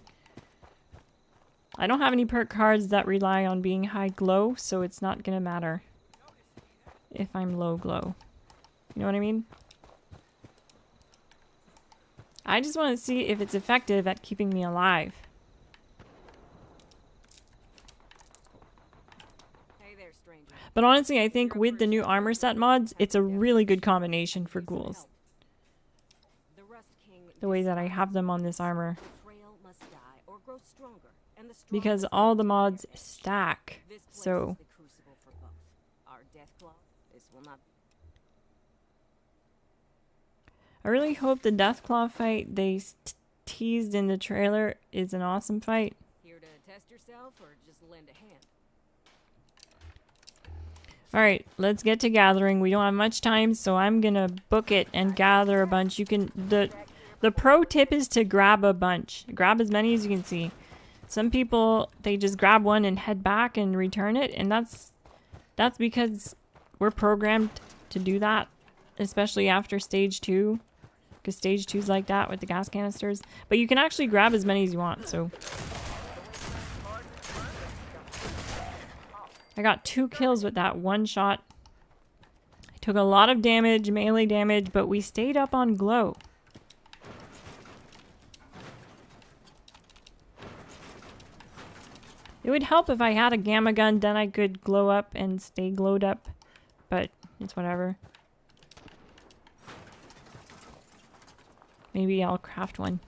I don't have any perk cards that rely on being high glow, so it's not gonna matter if I'm low glow. You know what I mean? I just want to see if it's effective at keeping me alive. Hey there, stranger. But honestly, I think with the new armor set mods, it's a really good combination for ghouls. The way that I have them on this armor. Because all the mods stack. So I really hope the Deathclaw fight they teased in the trailer is an awesome fight. Here to test yourself or just lend a hand? Alright, let's get to gathering. We don't have much time, so I'm gonna book it and gather a bunch. You can the pro tip is to grab a bunch. Grab as many as you can see. Some people, they just grab one and head back and return it, and that's because we're programmed to do that, especially after stage 2, because stage 2's like that with the gas canisters. But you can actually grab as many as you want, so. I got 2 kills with that one shot. I took a lot of damage, melee damage, but we stayed up on glow. It would help if I had a gamma gun, then I could glow up and stay glowed up, but it's whatever. Maybe I'll craft one.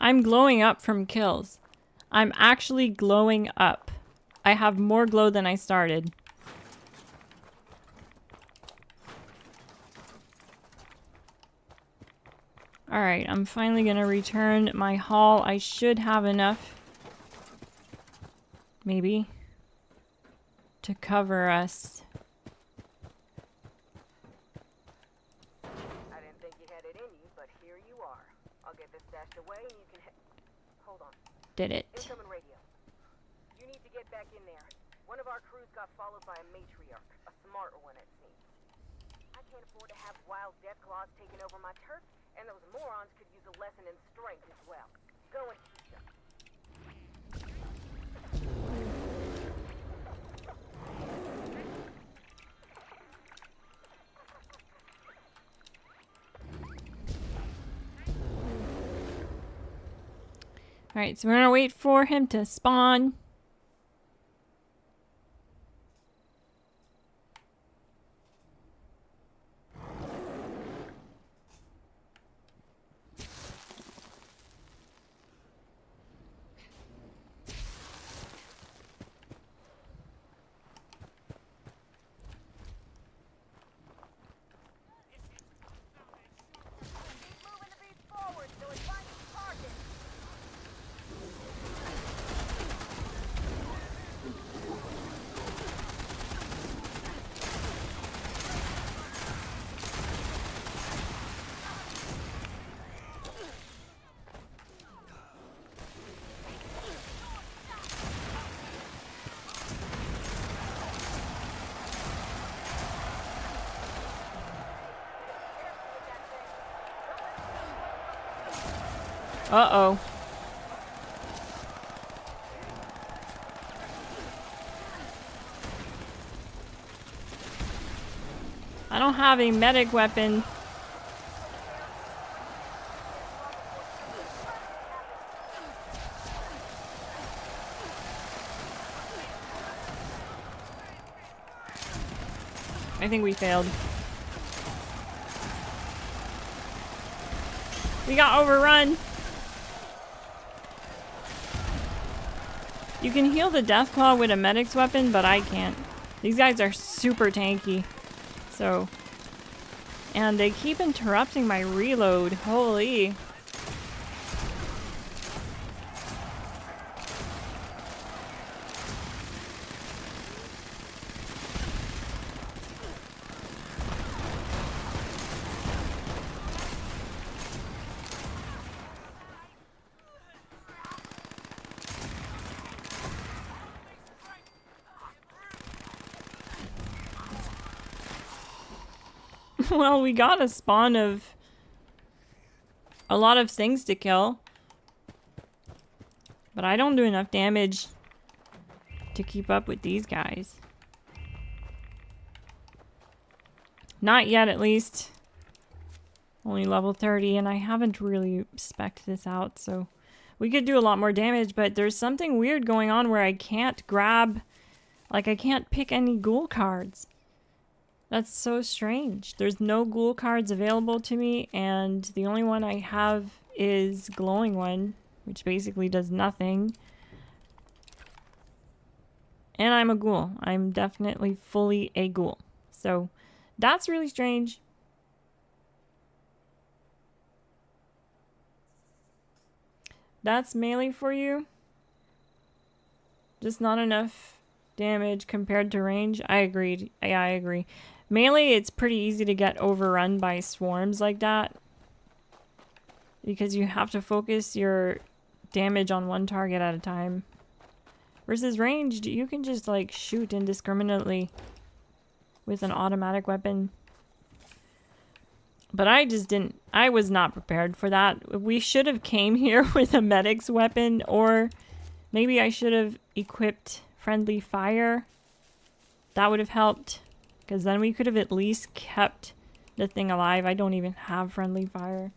I'm glowing up from kills. I'm actually glowing up. I have more glow than I started. Alright, I'm finally gonna return my haul. I should have enough, maybe, to cover us. I didn't think you had it in you, but here you are. I'll get this stashed away and you can hold on. Did it. Incoming radio. You need to get back in there. One of our crews got followed by a matriarch, a smarter one it seems. I can't afford to have wild death claws taking over my turf, and those morons could use a lesson in strength as well. Go and teach them. Alright, so we're gonna wait for him to spawn. Uh-oh. I don't have a medic weapon. I think we failed. We got overrun. You can heal the Deathclaw with a medic's weapon, but I can't. These guys are super tanky. So, and they keep interrupting my reload. Holy. Well, we got a spawn of a lot of things to kill. But I don't do enough damage to keep up with these guys. Not yet, at least. Only level 30, and I haven't really spec'd this out, so we could do a lot more damage, but there's something weird going on where I can't grab, like I can't pick any ghoul cards. That's so strange. There's no ghoul cards available to me, and the only one I have is glowing one, which basically does nothing. And I'm a ghoul. I'm definitely fully a ghoul. So that's really strange. That's melee for you. Just not enough damage compared to range. I agreed. Yeah, I agree. Melee, it's pretty easy to get overrun by swarms like that, because you have to focus your damage on one target at a time. Versus ranged, you can just like shoot indiscriminately with an automatic weapon. But I just didn't, I was not prepared for that. We should have came here with a medic's weapon, or maybe I should have equipped friendly fire. That would have helped, because then we could have at least kept the thing alive. I don't even have friendly fire.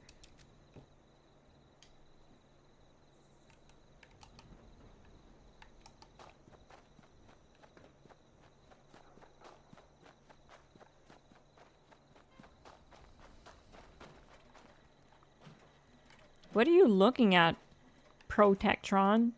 What are you looking at, Protectron?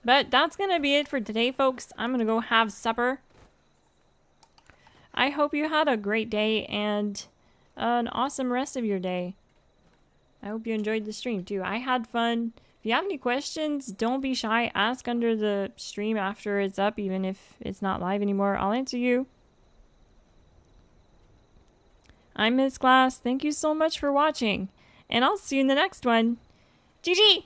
But that's gonna be it for today, folks. I'm gonna go have supper. I hope you had a great day and an awesome rest of your day. I hope you enjoyed the stream too. I had fun. If you have any questions, don't be shy. Ask under the stream after it's up, even if it's not live anymore. I'll answer you. I'm Miss Glass. Thank you so much for watching, and I'll see you in the next one. GG!